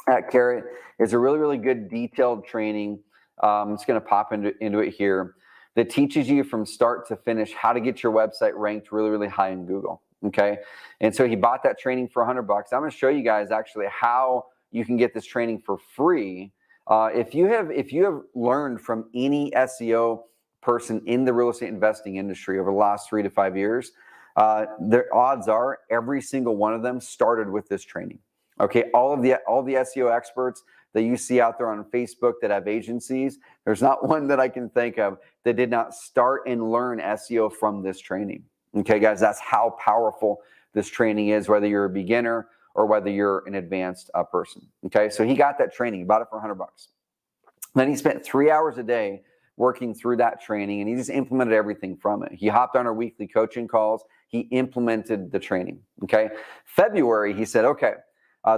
at Carrot is a really, really good detailed training. I'm just going to pop into it here that teaches you from start to finish how to get your website ranked really, really high in Google. Okay. And so he bought that training for $100. I'm going to show you guys actually how you can get this training for free. If you have learned from any SEO person in the real estate investing industry over the last 3 to 5 years, the odds are every single one of them started with this training. Okay, all the SEO experts that you see out there on Facebook that have agencies, there's not one that I can think of that did not start and learn SEO from this training. Okay, guys, that's how powerful this training is, whether you're a beginner or whether you're an advanced person. Okay, so he got that training, he bought it for $100. Then he spent 3 hours a day working through that training, and he just implemented everything from it. He hopped on our weekly coaching calls. He implemented the training. Okay, February, he said, okay,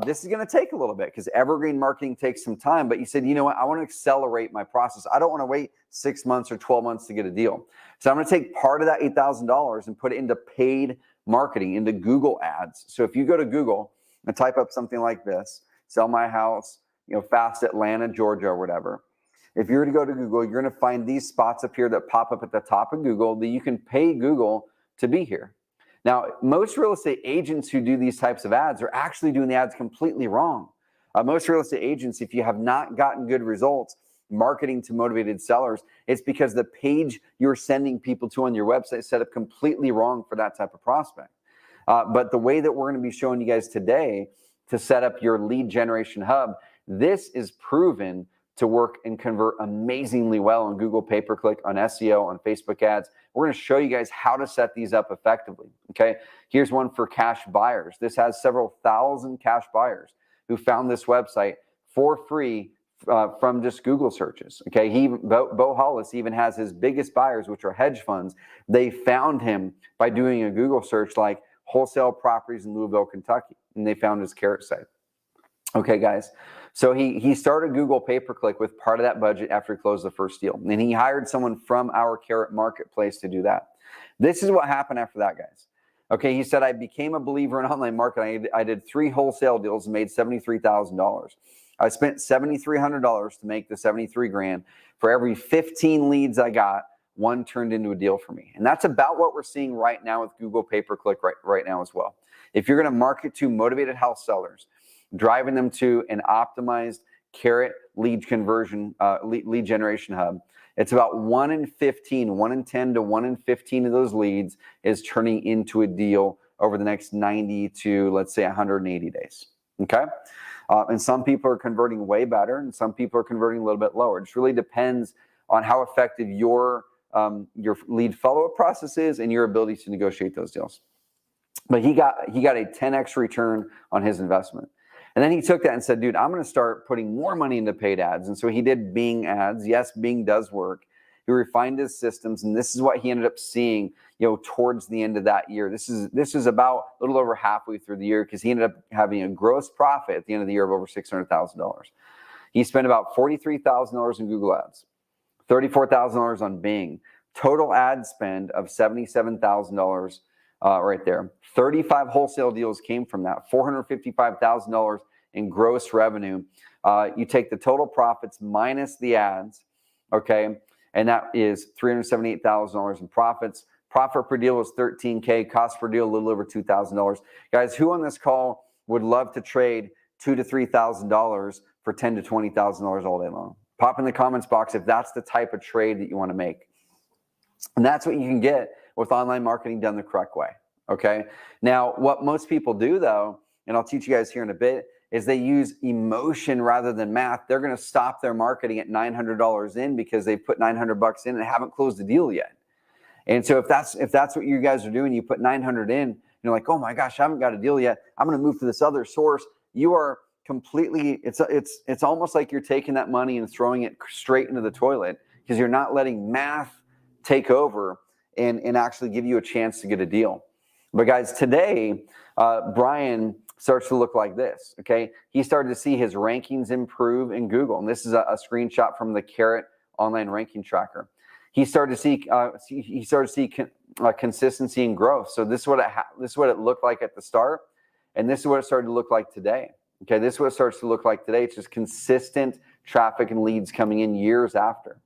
this is going to take a little bit because evergreen marketing takes some time. But you said, you know what? I want to accelerate my process. I don't want to wait 6 months or 12 months to get a deal. So I'm going to take part of that $8,000 and put it into paid marketing, into Google ads. So if you go to Google and type up something like this, sell my house, fast Atlanta, Georgia, or whatever. If you were to go to Google, you're going to find these spots up here that pop up at the top of Google that you can pay Google to be here. Now, most real estate agents who do these types of ads are actually doing the ads completely wrong. Most real estate agents, if you have not gotten good results marketing to motivated sellers, it's because the page you're sending people to on your website is set up completely wrong for that type of prospect. But the way that we're going to be showing you guys today to set up your lead generation hub, this is proven to work and convert amazingly well on Google pay-per-click, on SEO, on Facebook ads. We're going to show you guys how to set these up effectively. Okay, here's one for cash buyers. This has several thousand cash buyers who found this website for free from just Google searches. Okay, Bo Hollis even has his biggest buyers, which are hedge funds. They found him by doing a Google search like wholesale properties in Louisville, Kentucky, and they found his Carrot site. Okay, guys. So he started Google pay-per-click with part of that budget after he closed the first deal. And he hired someone from our Carrot marketplace to do that. This is what happened after that, guys. Okay, he said, I became a believer in online marketing. I did 3 wholesale deals and made $73,000. I spent $7,300 to make the $73,000. For every 15 leads I got, one turned into a deal for me. And that's about what we're seeing right now with Google pay-per-click right now as well. If you're going to market to motivated house sellers, driving them to an optimized Carrot lead conversion, lead generation hub, it's about 1 in 15, 1 in 10 to 1 in 15 of those leads is turning into a deal over the next 90 to, let's say, 180 days. Okay. And some people are converting way better and some people are converting a little bit lower. It just really depends on how effective your lead follow-up process is and your ability to negotiate those deals. But he got a 10x return on his investment. And then he took that and said, dude, I'm going to start putting more money into paid ads. And so he did Bing ads. Yes, Bing does work. He refined his systems, and this is what he ended up seeing, towards the end of that year. This is about a little over halfway through the year, because he ended up having a gross profit at the end of the year of over $600,000. He spent about $43,000 in Google ads, $34,000 on Bing, total ad spend of $77,000 right there. 35 wholesale deals came from that, $455,000 in gross revenue. You take the total profits minus the ads, okay, and that is $378,000 in profits. Profit per deal was $13K, cost per deal a little over $2,000. Guys, who on this call would love to trade $2,000 to $3,000 for $10,000 to $20,000 all day long? Pop in the comments box if that's the type of trade that you want to make. And that's what you can get with online marketing done the correct way, okay? Now, what most people do though, and I'll teach you guys here in a bit, is they use emotion rather than math. They're going to stop their marketing at $900 in because they put $900 in and haven't closed the deal yet. And so if that's what you guys are doing, you put 900 in, you're like, oh my gosh, I haven't got a deal yet. I'm going to move to this other source. You are completely, it's almost like you're taking that money and throwing it straight into the toilet, because you're not letting math take over and actually give you a chance to get a deal. But guys, today, Brian starts to look like this, okay? He started to see his rankings improve in Google. And this is a screenshot from the Carrot online ranking tracker. He started to see consistency and growth. So this is what it looked like at the start, and this is what it started to look like today. Okay, this is what it starts to look like today. It's just consistent traffic and leads coming in years after.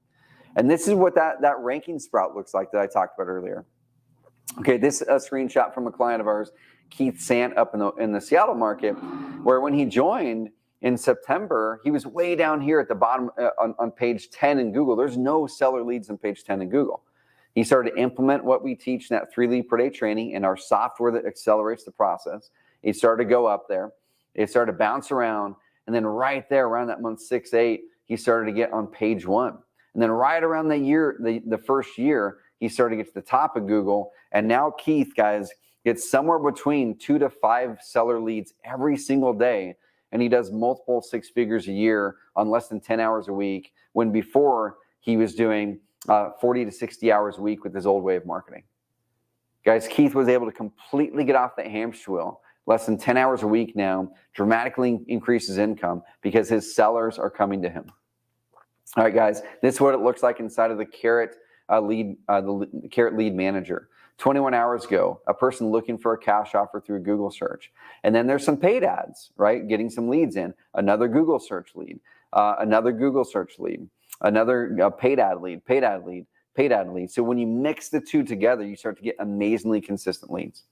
And this is what that ranking sprout looks like that I talked about earlier. Okay, this is a screenshot from a client of ours, Keith Sant, up in the Seattle market, where when he joined in September, he was way down here at the bottom on page 10 in Google. There's no seller leads on page 10 in Google. He started to implement what we teach in that 3 lead per day training and our software that accelerates the process. He started to go up there. It started to bounce around. And then right there around that month 6, 8, he started to get on page 1. And then right around the year, the first year, he started to get to the top of Google. And now Keith, guys, gets somewhere between 2 to 5 seller leads every single day. And he does multiple 6 figures a year on less than 10 hours a week, when before he was doing 40 to 60 hours a week with his old way of marketing. Guys, Keith was able to completely get off that hamster wheel, less than 10 hours a week now, dramatically increase his income because his sellers are coming to him. All right, guys, this is what it looks like inside of the Carrot the Carrot Lead Manager. 21 hours ago, a person looking for a cash offer through Google search. And then there's some paid ads, right? Getting some leads in. Another Google search lead, another Google search lead, another paid ad lead, paid ad lead, paid ad lead. So when you mix the two together, you start to get amazingly consistent leads.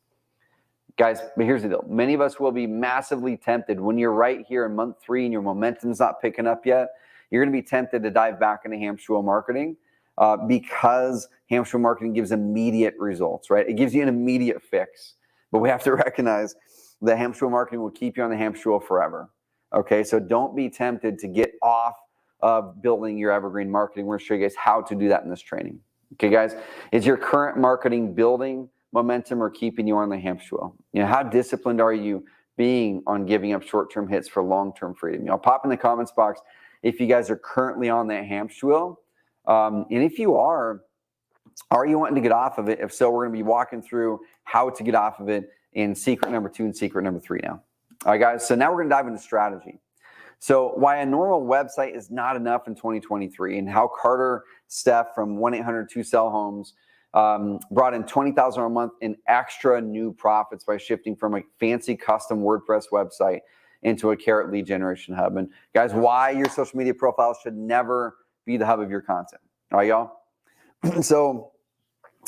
Guys, but here's the deal. Many of us will be massively tempted when you're right here in month 3 and your momentum's not picking up yet. You're going to be tempted to dive back into hamster wheel marketing. Because hamster marketing gives immediate results, right? It gives you an immediate fix. But we have to recognize that hamster marketing will keep you on the hamster wheel forever. Okay, so don't be tempted to get off of building your evergreen marketing. We're going to show you guys how to do that in this training. Okay, guys, is your current marketing building momentum or keeping you on the hamster wheel? How disciplined are you being on giving up short-term hits for long-term freedom? Pop in the comments box if you guys are currently on that hamster wheel. And if you are you wanting to get off of it? If so, we're going to be walking through how to get off of it in secret number 2 and secret number 3 now. All right, guys. So now we're going to dive into strategy. So why a normal website is not enough in 2023, and how Carter Steph from 1-800-2-SELL-HOMES brought in $20,000 a month in extra new profits by shifting from a fancy custom WordPress website into a Carrot lead generation hub. And guys, why your social media profile should never be the hub of your content. All right, y'all? So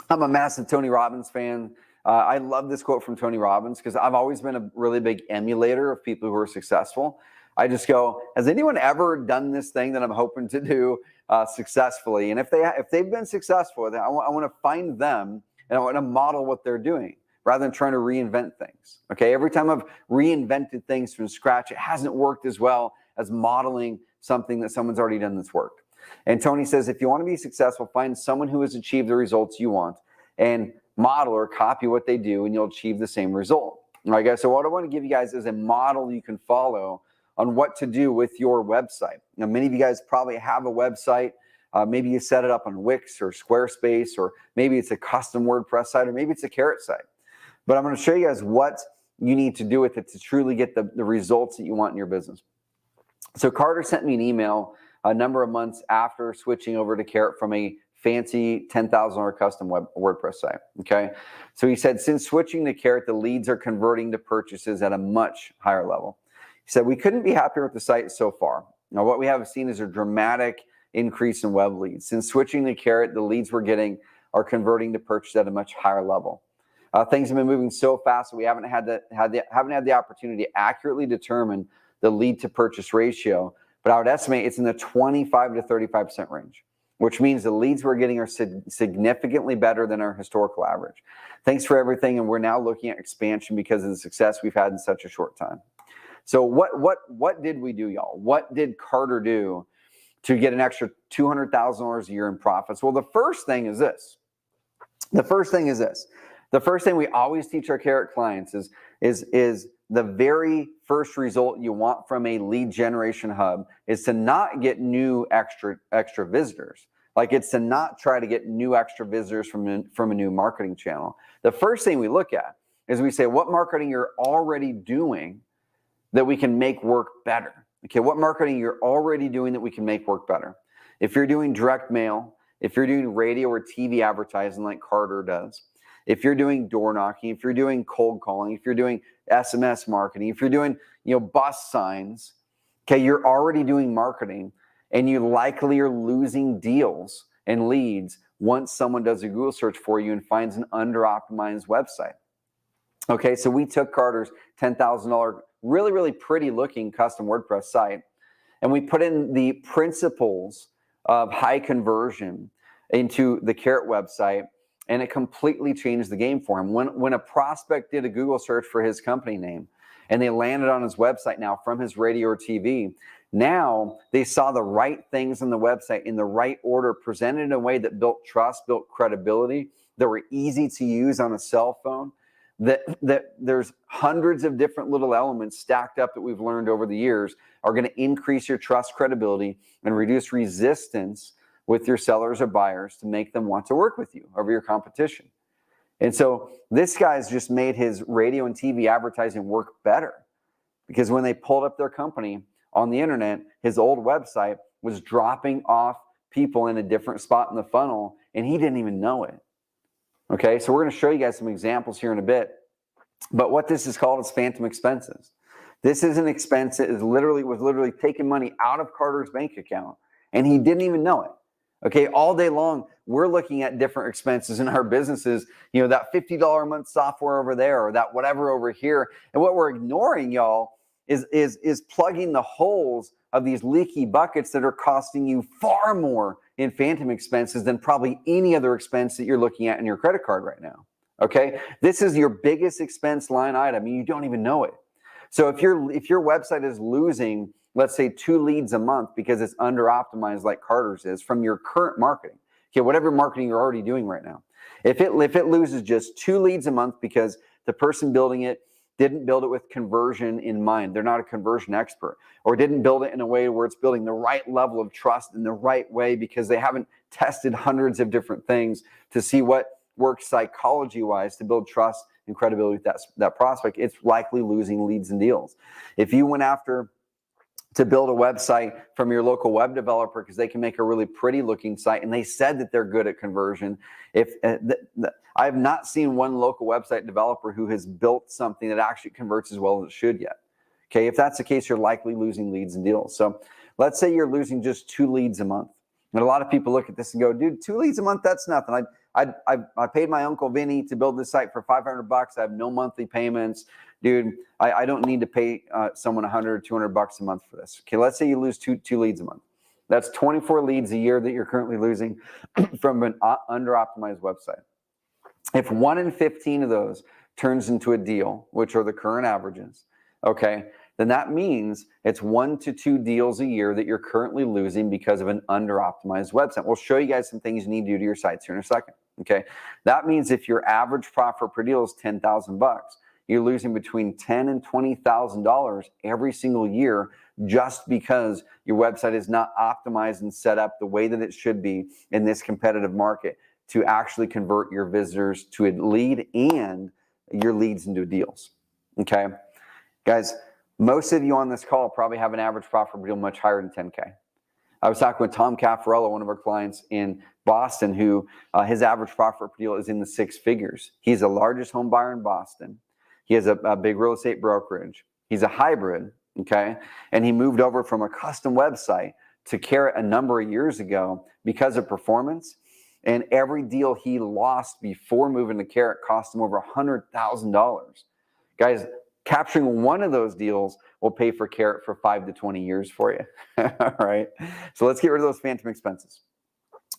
I'm a massive Tony Robbins fan. I love this quote from Tony Robbins because I've always been a really big emulator of people who are successful. I just go, has anyone ever done this thing that I'm hoping to do successfully? And if they've been successful, then I want to find them and I want to model what they're doing rather than trying to reinvent things. Okay, every time I've reinvented things from scratch, it hasn't worked as well as modeling something that someone's already done that's worked. And Tony says, if you want to be successful, find someone who has achieved the results you want and model or copy what they do, and you'll achieve the same result. All right, guys, so what I want to give you guys is a model you can follow on what to do with your website. Now, many of you guys probably have a website. Maybe you set it up on Wix or Squarespace, or maybe it's a custom WordPress site, or maybe it's a Carrot site. But I'm going to show you guys what you need to do with it to truly get the results that you want in your business. So Carter sent me an email a number of months after switching over to Carrot from a fancy $10,000 custom WordPress site, okay? So he said, since switching to Carrot, the leads are converting to purchases at a much higher level. He said, we couldn't be happier with the site so far. Now, what we have seen is a dramatic increase in web leads. Since switching to Carrot, the leads we're getting are converting to purchase at a much higher level. Things have been moving so fast that we haven't had the opportunity to accurately determine the lead to purchase ratio, but I would estimate it's in the 25 to 35% range, which means the leads we're getting are significantly better than our historical average. Thanks for everything, and we're now looking at expansion because of the success we've had in such a short time. So what did we do, y'all? What did Carter do to get an extra $200,000 a year in profits? Well, the first thing is this. The first thing we always teach our Carrot clients is the very first result you want from a lead generation hub is to not get new extra visitors. Like, it's to not try to get new extra visitors from a new marketing channel. The first thing we look at is we say, what marketing you're already doing that we can make work better? Okay, what marketing you're already doing that we can make work better? If you're doing direct mail, if you're doing radio or TV advertising like Carter does, if you're doing door knocking, if you're doing cold calling, if you're doing SMS marketing, if you're doing, bus signs, okay, you're already doing marketing, and you likely are losing deals and leads once someone does a Google search for you and finds an under-optimized website. Okay, so we took Carter's $10,000, really, really pretty looking custom WordPress site, and we put in the principles of high conversion into the Carrot website, and it completely changed the game for him. When a prospect did a Google search for his company name and they landed on his website now from his radio or TV, now they saw the right things on the website in the right order, presented in a way that built trust, built credibility, that were easy to use on a cell phone, that there's hundreds of different little elements stacked up that we've learned over the years are going to increase your trust, credibility, and reduce resistance with your sellers or buyers to make them want to work with you over your competition. And so this guy's just made his radio and TV advertising work better, because when they pulled up their company on the internet, his old website was dropping off people in a different spot in the funnel, and he didn't even know it. Okay, so we're going to show you guys some examples here in a bit. But what this is called is phantom expenses. This is an expense that was literally taking money out of Carter's bank account, and he didn't even know it. Okay, all day long, we're looking at different expenses in our businesses, that $50 a month software over there, or that whatever over here. And what we're ignoring, y'all, is plugging the holes of these leaky buckets that are costing you far more in phantom expenses than probably any other expense that you're looking at in your credit card right now. Okay, this is your biggest expense line item, and you don't even know it. So if your website is losing, let's say, 2 leads a month because it's under optimized like Carter's is from your current marketing, okay, whatever marketing you're already doing right now, if it loses just 2 leads a month because the person building it didn't build it with conversion in mind, they're not a conversion expert, or didn't build it in a way where it's building the right level of trust in the right way because they haven't tested hundreds of different things to see what works psychology-wise to build trust and credibility with that prospect, it's likely losing leads and deals. If you went after to build a website from your local web developer because they can make a really pretty looking site and they said that they're good at conversion, I have not seen one local website developer who has built something that actually converts as well as it should yet. Okay, if that's the case, you're likely losing leads and deals. So let's say you're losing just 2 leads a month. And a lot of people look at this and go, dude, 2 leads a month, that's nothing. I paid my Uncle Vinny to build this site for $500. I have no monthly payments. Dude, I don't need to pay someone $100, $200 a month for this. Okay, let's say you lose two leads a month. That's 24 leads a year that you're currently losing from an under-optimized website. If 1 in 15 of those turns into a deal, which are the current averages, okay, then that means it's 1 to 2 deals a year that you're currently losing because of an under-optimized website. We'll show you guys some things you need to do to your sites here in a second. Okay, that means if your average profit per deal is $10,000, you're losing between $10,000 and $20,000 every single year just because your website is not optimized and set up the way that it should be in this competitive market to actually convert your visitors to a lead and your leads into deals. Okay, guys, most of you on this call probably have an average profit per deal much higher than 10K. I was talking with Tom Caffarello, one of our clients in Boston, who his average profit per deal is in the 6 figures. He's the largest home buyer in Boston. He has a big real estate brokerage. He's a hybrid, okay? And he moved over from a custom website to Carrot a number of years ago because of performance. And every deal he lost before moving to Carrot cost him over $100,000. Guys, capturing one of those deals will pay for Carrot for 5 to 20 years for you. All right. So let's get rid of those phantom expenses.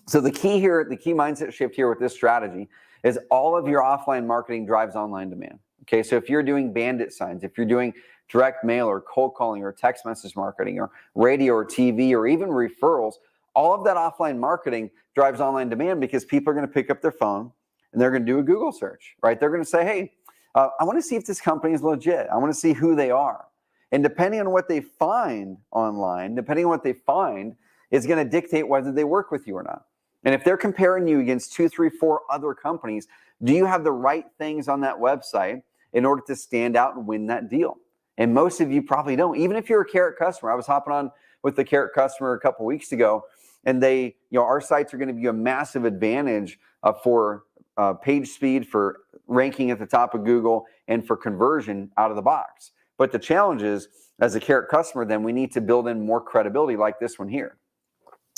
So the key here, the key mindset shift here with this strategy is all of your offline marketing drives online demand. Okay. So if you're doing bandit signs, if you're doing direct mail or cold calling or text message marketing or radio or TV or even referrals, all of that offline marketing drives online demand because people are going to pick up their phone and they're going to do a Google search, right? They're going to say, hey, I want to see if this company is legit. I want to see who they are. And depending on what they find online, depending on what they find, is going to dictate whether they work with you or not. And if they're comparing you against 2, 3, 4 other companies, do you have the right things on that website in order to stand out and win that deal? And most of you probably don't. Even if you're a Carrot customer, I was hopping on with the Carrot customer a couple weeks ago, and they, our sites are going to be a massive advantage for page speed, for ranking at the top of Google, and for conversion out of the box. But the challenge is, as a Carrot customer, then we need to build in more credibility like this one here.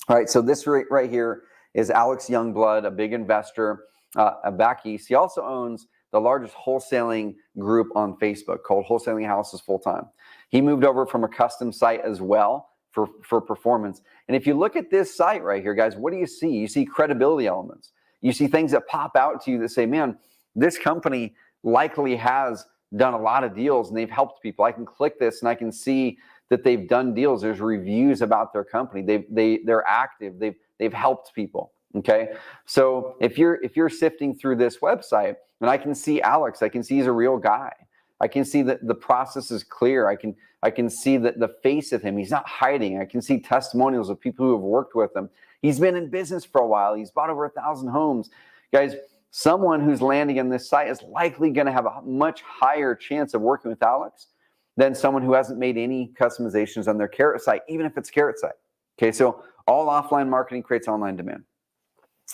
All right, so this right here is Alex Youngblood, a big investor back east. He also owns the largest wholesaling group on Facebook called Wholesaling Houses Full Time. He moved over from a custom site as well for performance. And if you look at this site right here, guys, what do you see? You see credibility elements. You see things that pop out to you that say, man, this company likely has done a lot of deals and they've helped people. I can click this and I can see that they've done deals. There's reviews about their company. They're active. They've helped people. Okay. So if you're sifting through this website, and I can see Alex, I can see he's a real guy. I can see that the process is clear. I can see that the face of him. He's not hiding. I can see testimonials of people who have worked with him. He's been in business for a while. He's bought over 1,000 homes. Guys, someone who's landing on this site is likely going to have a much higher chance of working with Alex than someone who hasn't made any customizations on their Carrot site, even if it's Carrot site. Okay, so all offline marketing creates online demand.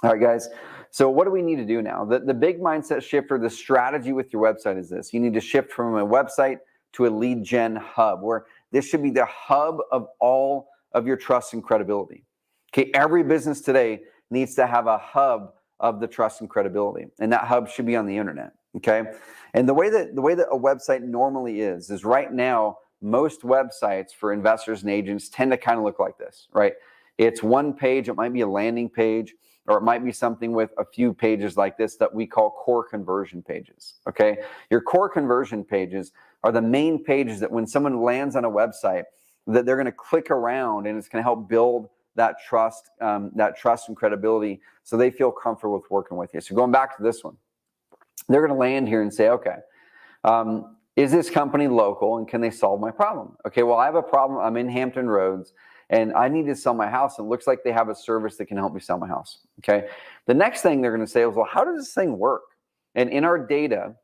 All right, guys. So what do we need to do now? The big mindset shift or the strategy with your website is this. You need to shift from a website to a lead gen hub, where this should be the hub of all of your trust and credibility. Okay, every business today needs to have a hub of the trust and credibility, and that hub should be on the internet. Okay, and the way that a website normally is right now, most websites for investors and agents tend to kind of look like this, right? It's one page. It might be a landing page, or it might be something with a few pages like this that we call core conversion pages. Okay, your core conversion pages are the main pages that when someone lands on a website, that they're going to click around, and it's going to help build that trust and credibility, so they feel comfortable with working with you. So going back to this one, they're going to land here and say, okay, is this company local, and can they solve my problem? Okay, well, I have a problem. I'm in Hampton Roads, and I need to sell my house. And it looks like they have a service that can help me sell my house. Okay, the next thing they're going to say is, well, how does this thing work? And in our data,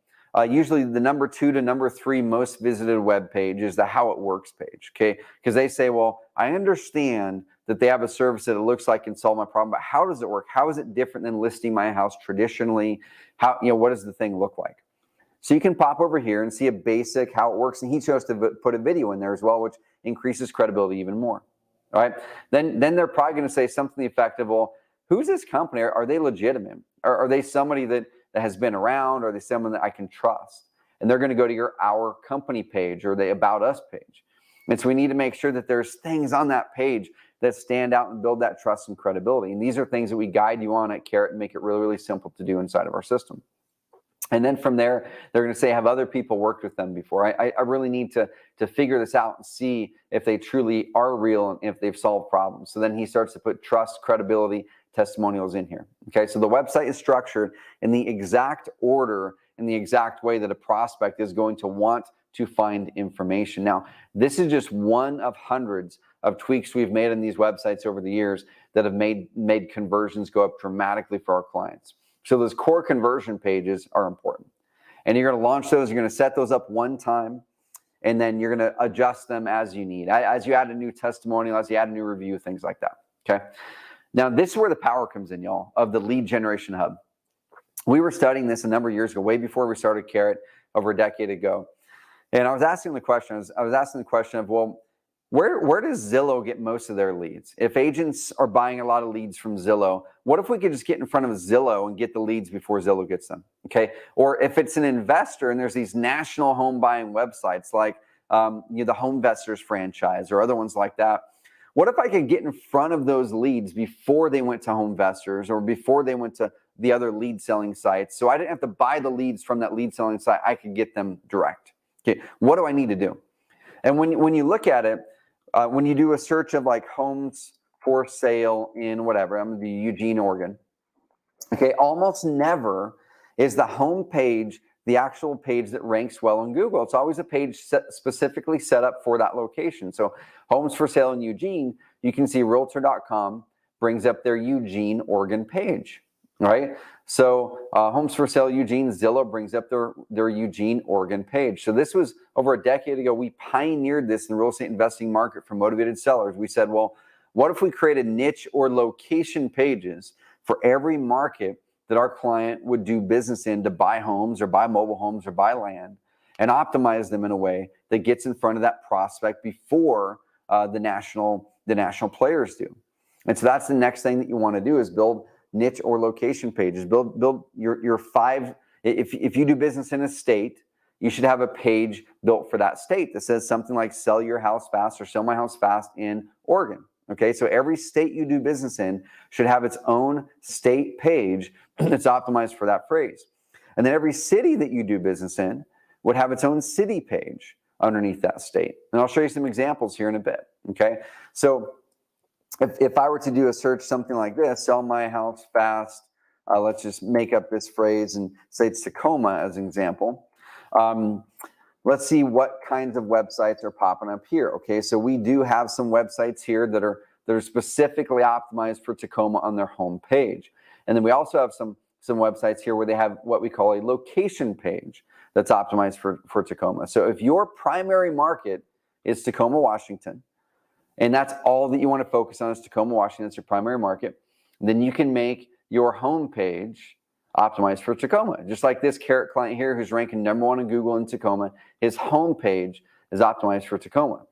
usually the number 2 to number 3 most visited web page is the how it works page. Okay, because they say, well, I understand that they have a service that it looks like can solve my problem, but how does it work? How is it different than listing my house traditionally? How, what does the thing look like? So you can pop over here and see a basic how it works. And he chose to put a video in there as well, which increases credibility even more. All right. Then they're probably going to say something effective. Well, who's this company? Are they legitimate? Are they somebody that has been around? Are they someone that I can trust? And they're going to go to your Our Company page or the About Us page. And so we need to make sure that there's things on that page that stand out and build that trust and credibility. And these are things that we guide you on at Carrot and make it really, really simple to do inside of our system. And then from there, they're going to say, have other people worked with them before? I really need to figure this out and see if they truly are real and if they've solved problems. So then he starts to put trust, credibility, testimonials in here. Okay, so the website is structured in the exact order in the exact way that a prospect is going to want to find information. Now, this is just one of hundreds of tweaks we've made on these websites over the years that have made conversions go up dramatically for our clients. So those core conversion pages are important. And you're going to launch those, you're going to set those up one time, and then you're going to adjust them as you need, as you add a new testimonial, as you add a new review, things like that, okay? Now, this is where the power comes in, y'all, of the lead generation hub. We were studying this a number of years ago, way before we started Carrot, over a decade ago. And I was asking the question of, well, where does Zillow get most of their leads? If agents are buying a lot of leads from Zillow, what if we could just get in front of Zillow and get the leads before Zillow gets them, okay? Or if it's an investor and there's these national home buying websites like the Home Investors franchise or other ones like that, what if I could get in front of those leads before they went to Home Investors or before they went to the other lead selling sites? So I didn't have to buy the leads from that lead selling site. I could get them direct. Okay, what do I need to do? And when you look at it, when you do a search of like homes for sale in whatever, I'm going to be Eugene, Oregon. Okay, almost never is the home page the actual page that ranks well in Google. It's always a page specifically set up for that location. So homes for sale in Eugene, you can see realtor.com brings up their Eugene, Oregon page, right? So homes for sale Eugene, Zillow brings up their Eugene, Oregon page. So this was over a decade ago. We pioneered this in the real estate investing market for motivated sellers. We said, well, what if we created niche or location pages for every market that our client would do business in to buy homes or buy mobile homes or buy land, and optimize them in a way that gets in front of that prospect before the national players do. And so that's the next thing that you want to do, is build niche or location pages. Build your five. If you do business in a state, you should have a page built for that state that says something like "Sell your house fast" or "Sell my house fast in Oregon." Okay, so every state you do business in should have its own state page that's optimized for that phrase. And then every city that you do business in would have its own city page underneath that state. And I'll show you some examples here in a bit, okay? So if I were to do a search something like this, "Sell my house fast," let's just make up this phrase and say it's Tacoma as an example. Let's see what kinds of websites are popping up here. Okay, so we do have some websites here that are specifically optimized for Tacoma on their home page. And then we also have some websites here where they have what we call a location page that's optimized for Tacoma. So if your primary market is Tacoma, Washington, and that's all that you want to focus on is Tacoma, Washington, that's your primary market, then you can make your home page optimized for Tacoma. Just like this Carrot client here who's ranking #1 in Google in Tacoma, his home page is optimized for Tacoma.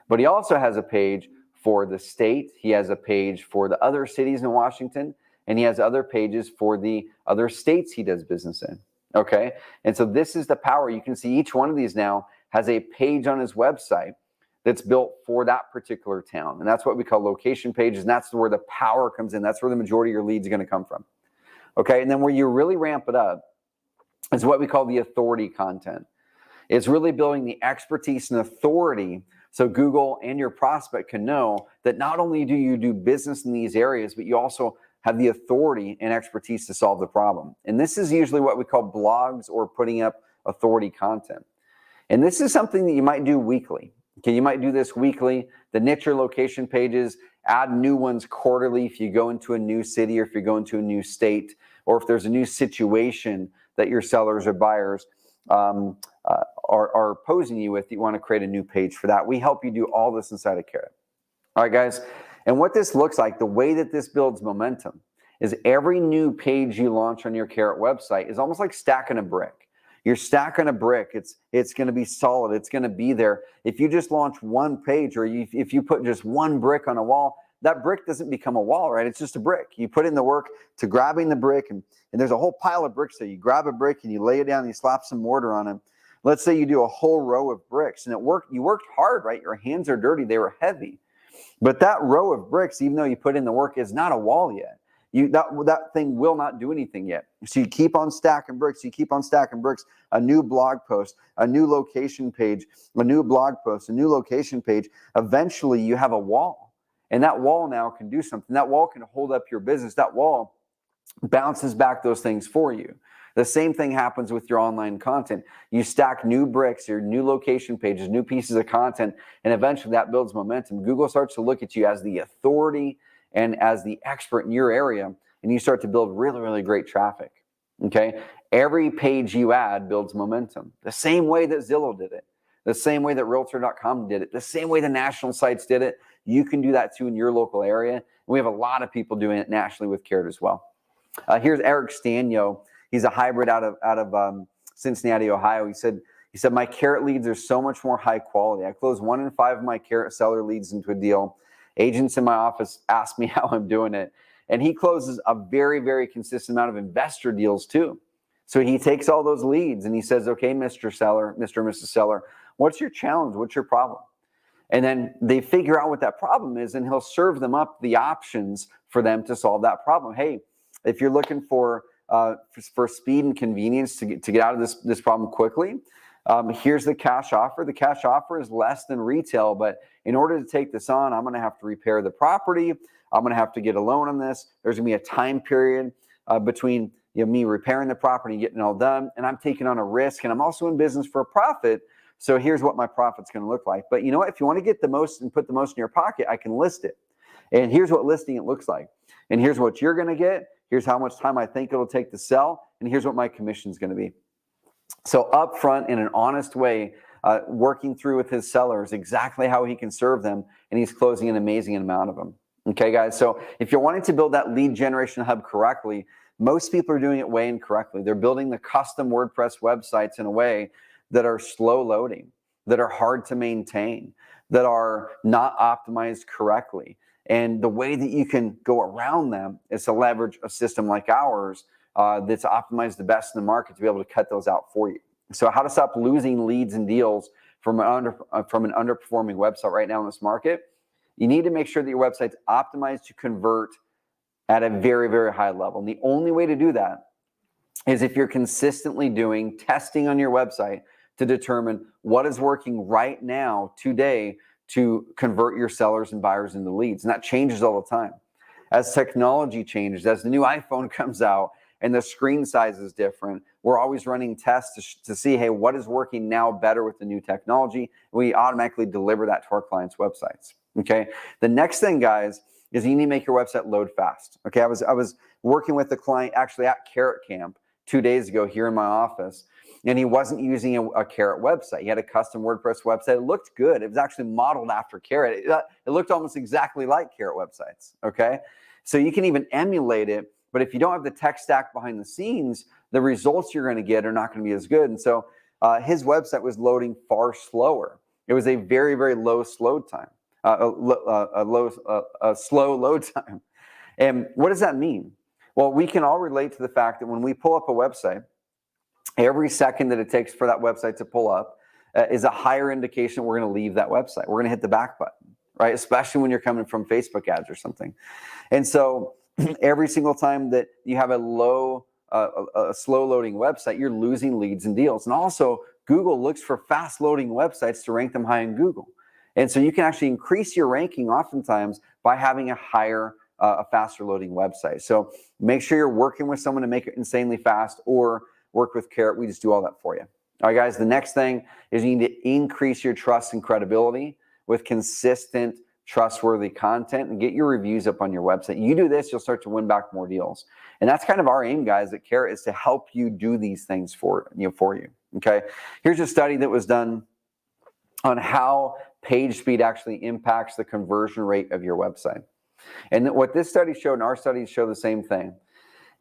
But he also has a page for the state, he has a page for the other cities in Washington, and he has other pages for the other states he does business in, okay? And so this is the power. You can see each one of these now has a page on his website that's built for that particular town. And that's what we call location pages, and that's where the power comes in. That's where the majority of your leads are gonna come from. Okay, and then where you really ramp it up is what we call the authority content. It's really building the expertise and authority so Google and your prospect can know that not only do you do business in these areas, but you also have the authority and expertise to solve the problem. And this is usually what we call blogs or putting up authority content. And this is something that you might do weekly. Okay, you might do this weekly. The niche or location pages, add new ones quarterly if you go into a new city or if you go into a new state, or if there's a new situation that your sellers or buyers are posing you with, you want to create a new page for that. We help you do all this inside of Carrot. All right, guys. And what this looks like, the way that this builds momentum, is every new page you launch on your Carrot website is almost like stacking a brick. You're stacking a brick. It's going to be solid. It's going to be there. If you just launch one page, or if you put just one brick on a wall, that brick doesn't become a wall, right? It's just a brick. You put in the work to grabbing the brick, and there's a whole pile of bricks there. You grab a brick and you lay it down and you slap some mortar on it. Let's say you do a whole row of bricks, and you worked hard, right? Your hands are dirty. They were heavy. But that row of bricks, even though you put in the work, is not a wall yet. That thing will not do anything yet. So you keep on stacking bricks. You keep on stacking bricks. A new blog post, a new location page, a new blog post, a new location page. Eventually, you have a wall. And that wall now can do something. That wall can hold up your business. That wall bounces back those things for you. The same thing happens with your online content. You stack new bricks, your new location pages, new pieces of content, and eventually that builds momentum. Google starts to look at you as the authority and as the expert in your area, and you start to build really, really great traffic. Okay? Every page you add builds momentum. The same way that Zillow did it, the same way that Realtor.com did it, the same way the national sites did it. You can do that too in your local area. And we have a lot of people doing it nationally with Carrot as well. Here's Eric Stanyo. He's a hybrid out of Cincinnati, Ohio. He said, my Carrot leads are so much more high quality. I close 1 in 5 of my Carrot seller leads into a deal. Agents in my office ask me how I'm doing it. And he closes a very, very consistent amount of investor deals too. So he takes all those leads and he says, okay, Mr. Seller, Mr. and Mrs. Seller, what's your challenge? What's your problem? And then they figure out what that problem is, and he'll serve them up the options for them to solve that problem. Hey, if you're looking for speed and convenience to get out of this problem quickly, here's the cash offer. The cash offer is less than retail, but in order to take this on, I'm going to have to repair the property. I'm going to have to get a loan on this. There's going to be a time period between me repairing the property and getting it all done, and I'm taking on a risk, and I'm also in business for a profit. So here's what my profit's going to look like. But you know what? If you want to get the most and put the most in your pocket, I can list it. And here's what listing it looks like. And here's what you're going to get. Here's how much time I think it'll take to sell. And here's what my commission is going to be. So upfront, in an honest way, working through with his sellers exactly how he can serve them. And he's closing an amazing amount of them. Okay, guys. So if you're wanting to build that lead generation hub correctly, most people are doing it way incorrectly. They're building the custom WordPress websites in a way that are slow loading, that are hard to maintain, that are not optimized correctly. And the way that you can go around them is to leverage a system like ours that's optimized the best in the market to be able to cut those out for you. So how to stop losing leads and deals from an underperforming website right now in this market? You need to make sure that your website's optimized to convert at a very, very high level. And the only way to do that is if you're consistently doing testing on your website to determine what is working right now, today, to convert your sellers and buyers into leads. And that changes all the time. As technology changes, as the new iPhone comes out and the screen size is different, we're always running tests to see, hey, what is working now better with the new technology? We automatically deliver that to our clients' websites. Okay. The next thing, guys, is you need to make your website load fast. Okay. I was working with a client actually at Carrot Camp 2 days ago here in my office, and he wasn't using a Carrot website. He had a custom WordPress website. It looked good. It was actually modeled after Carrot. It looked almost exactly like Carrot websites. Okay. So you can even emulate it, but if you don't have the tech stack behind the scenes, the results you're going to get are not going to be as good. And so his website was loading far slower. It was a very, very low slow time. A slow load time. And what does that mean? Well, we can all relate to the fact that when we pull up a website, every second that it takes for that website to pull up is a higher indication we're going to leave that website. We're going to hit the back button, right? Especially when you're coming from Facebook ads or something. And so every single time that you have a slow loading website, you're losing leads and deals. And also, Google looks for fast loading websites to rank them high in Google. And so you can actually increase your ranking oftentimes by having a faster loading website. So make sure you're working with someone to make it insanely fast, or work with Carrot. We just do all that for you. All right, guys, the next thing is you need to increase your trust and credibility with consistent, trustworthy content and get your reviews up on your website. You do this, you'll start to win back more deals. And that's kind of our aim, guys, at Carrot, is to help you do these things for you. Okay. Here's a study that was done on how page speed actually impacts the conversion rate of your website. And what this study showed, and our studies show the same thing,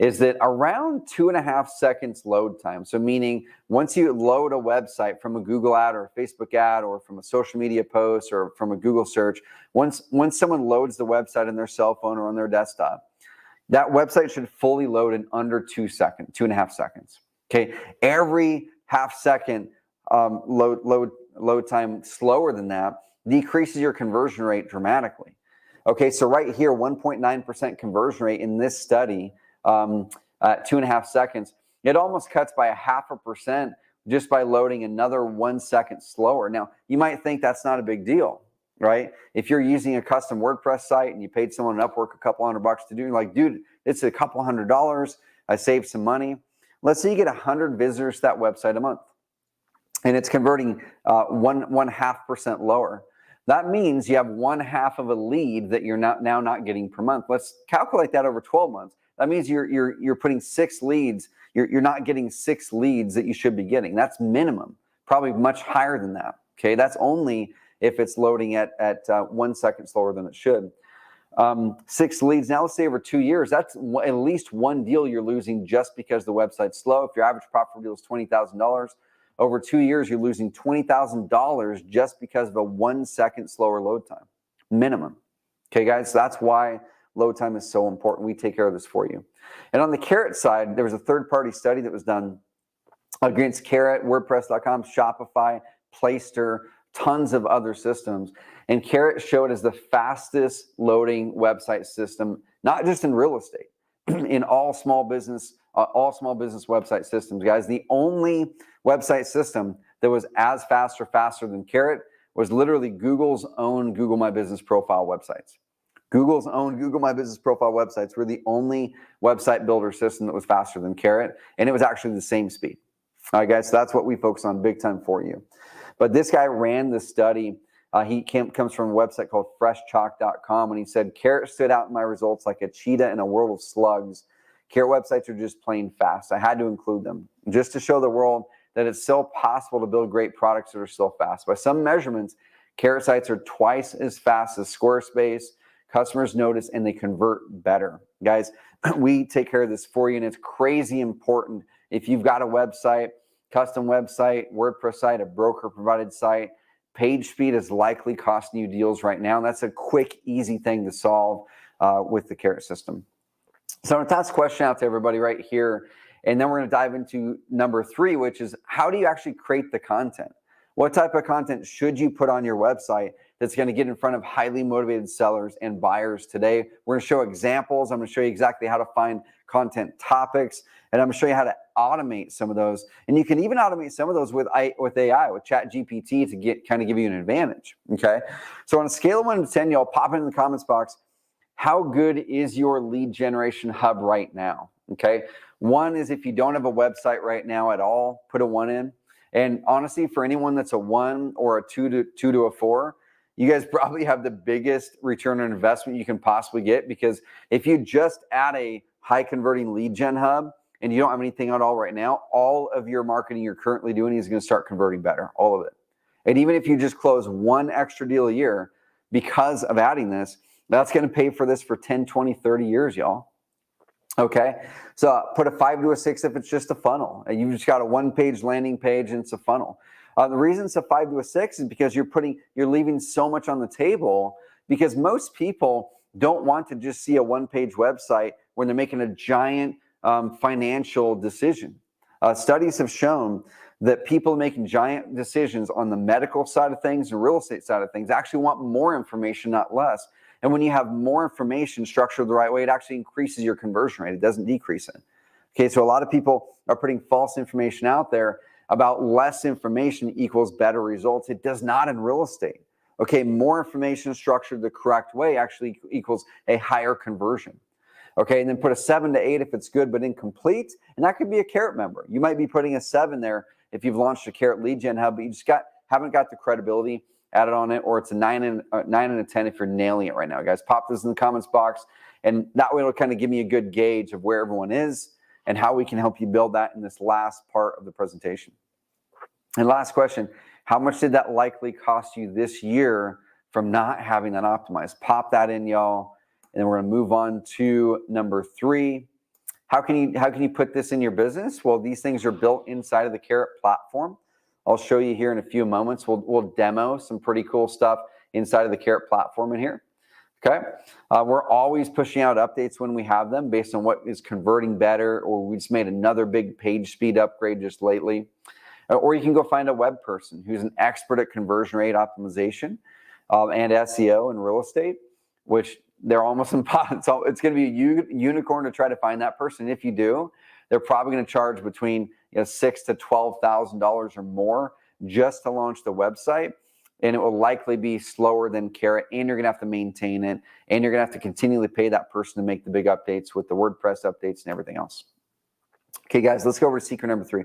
is that around 2.5 seconds load time. So meaning once you load a website from a Google ad or a Facebook ad or from a social media post or from a Google search, once someone loads the website on their cell phone or on their desktop, that website should fully load in under 2.5 seconds. Okay, every half second load time slower than that decreases your conversion rate dramatically. Okay, so right here, 1.9% conversion rate in this study. 2.5 seconds, it almost cuts by 0.5% just by loading another 1 second slower. Now, you might think that's not a big deal, right? If you're using a custom WordPress site and you paid someone on Upwork a couple $100 to do, you're like, dude, it's a couple $100. I saved some money. Let's say you get 100 visitors to that website a month, and it's converting 1.5% lower. That means you have 1/2 of a lead that you're now not getting per month. Let's calculate that over 12 months. That means you're putting 6 leads. You're not getting 6 leads that you should be getting. That's minimum. Probably much higher than that. Okay, that's only if it's loading at 1 second slower than it should. 6 leads. Now let's say over 2 years, that's at least one deal you're losing just because the website's slow. If your average profit deal is $20,000, over 2 years, you're losing $20,000 just because of a 1 second slower load time, minimum. Okay, guys, that's why load time is so important. We take care of this for you. And on the Carrot side, there was a third-party study that was done against Carrot, WordPress.com, Shopify, Playster, tons of other systems. And Carrot showed as the fastest loading website system, not just in real estate, in all small business website systems, guys. The only website system that was as fast or faster than Carrot was literally Google's own Google My Business Profile websites. Google's own Google My Business Profile websites were the only website builder system that was faster than Carrot, and it was actually the same speed. All right, guys, so that's what we focus on big time for you. But this guy ran the study. He comes from a website called freshchalk.com, and he said, Carrot stood out in my results like a cheetah in a world of slugs. Carrot websites are just plain fast. I had to include them just to show the world that it's still possible to build great products that are still fast. By some measurements, Carrot sites are twice as fast as Squarespace. Customers notice and they convert better. Guys, we take care of this for you, and it's crazy important. If you've got a website, custom website, WordPress site, a broker-provided site, page speed is likely costing you deals right now. And that's a quick, easy thing to solve with the Carrot system. So I'm going to toss a question out to everybody right here, and then we're going to dive into number 3, which is how do you actually create the content? What type of content should you put on your website that's going to get in front of highly motivated sellers and buyers today? We're going to show examples. I'm going to show you exactly how to find content topics, and I'm going to show you how to automate some of those. And you can even automate some of those with AI, with ChatGPT to give you an advantage. Okay. So on a scale of 1 to 10, y'all pop it in the comments box. How good is your lead generation hub right now? Okay. 1 is if you don't have a website right now at all, put a 1 in. And honestly, for anyone that's a 1 or a 2 to a 4, you guys probably have the biggest return on investment you can possibly get, because if you just add a high converting lead gen hub and you don't have anything at all right now, all of your marketing you're currently doing is going to start converting better, all of it. And even if you just close 1 extra deal a year because of adding this, that's going to pay for this for 10, 20, 30 years, y'all. Okay, so put a 5 to a 6 if it's just a funnel. And you've just got a 1-page landing page and it's a funnel. The reason it's a 5 to a 6 is because you're leaving so much on the table, because most people don't want to just see a 1-page website when they're making a giant financial decision. Studies have shown that people making giant decisions on the medical side of things and real estate side of things actually want more information, not less. And when you have more information structured the right way, it actually increases your conversion rate. It doesn't decrease it. Okay, so a lot of people are putting false information out there about less information equals better results. It does not in real estate. Okay, more information structured the correct way actually equals a higher conversion. Okay, and then put a 7 to 8 if it's good but incomplete, and that could be a Carrot member. You might be putting a 7 there if you've launched a Carrot lead gen hub, but you just haven't got the credibility added on it, or it's a 9 and a 10 if you're nailing it right now. Guys, pop this in the comments box, and that way it'll kind of give me a good gauge of where everyone is and how we can help you build that in this last part of the presentation. And last question, how much did that likely cost you this year from not having that optimized? Pop that in, y'all, and then we're going to move on to number 3. How can you put this in your business? Well, these things are built inside of the Carrot platform. I'll show you here in a few moments. We'll demo some pretty cool stuff inside of the Carrot platform in here. Okay, we're always pushing out updates when we have them based on what is converting better, or we just made another big page speed upgrade just lately. Or you can go find a web person who's an expert at conversion rate optimization and SEO and real estate, which they're almost impossible. It's going to be a unicorn to try to find that person. If you do, they're probably going to charge between $6,000 to $12,000 or more just to launch the website, and it will likely be slower than Carrot, and you're going to have to maintain it, and you're going to have to continually pay that person to make the big updates with the WordPress updates and everything else. Okay, guys, let's go over to secret number 3.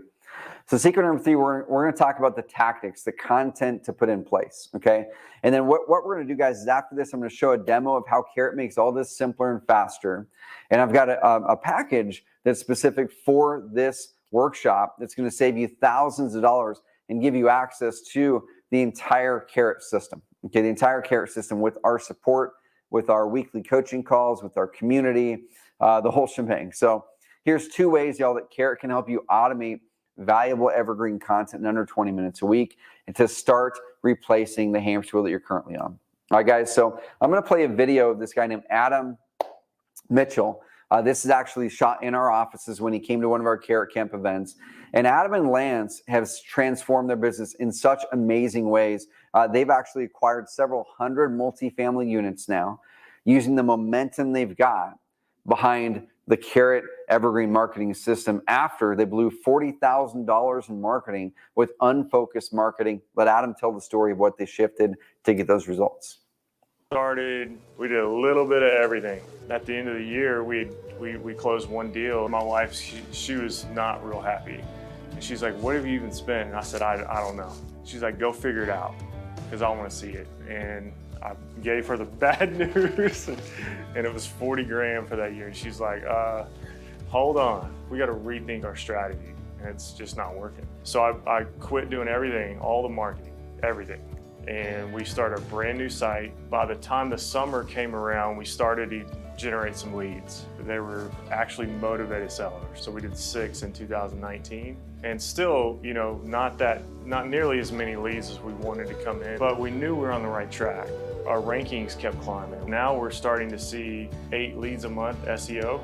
So secret number 3, we're going to talk about the tactics, the content to put in place, okay? And then what we're going to do, guys, is after this, I'm going to show a demo of how Carrot makes all this simpler and faster. And I've got a package that's specific for this workshop that's going to save you thousands of dollars and give you access to the entire Carrot system, okay? The entire Carrot system with our support, with our weekly coaching calls, with our community, the whole shebang. So here's 2 ways, y'all, that Carrot can help you automate valuable evergreen content in under 20 minutes a week and to start replacing the hamster wheel that you're currently on. All right, guys, so I'm going to play a video of this guy named Adam Mitchell. This is actually shot in our offices when he came to one of our Carrot Camp events. And Adam and Lance have transformed their business in such amazing ways. They've actually acquired several hundred multifamily units now using the momentum they've got behind the Carrot Evergreen marketing system after they blew $40,000 in marketing with unfocused marketing. Let Adam tell the story of what they shifted to get those results. We did a little bit of everything. At the end of the year, we closed one deal. My wife, she was not real happy. And she's like, what have you even spent? And I said, I don't know. She's like, go figure it out, because I want to see it. And I gave her the bad news, and it was 40 grand for that year. And she's like, hold on, we got to rethink our strategy, and it's just not working. So I quit doing everything, all the marketing, everything. And we started a brand new site. By the time the summer came around, we started to generate some leads. They were actually motivated sellers. So we did 6 in 2019, and still, you know, not nearly as many leads as we wanted to come in, but we knew we were on the right track. Our rankings kept climbing. Now we're starting to see 8 leads a month SEO,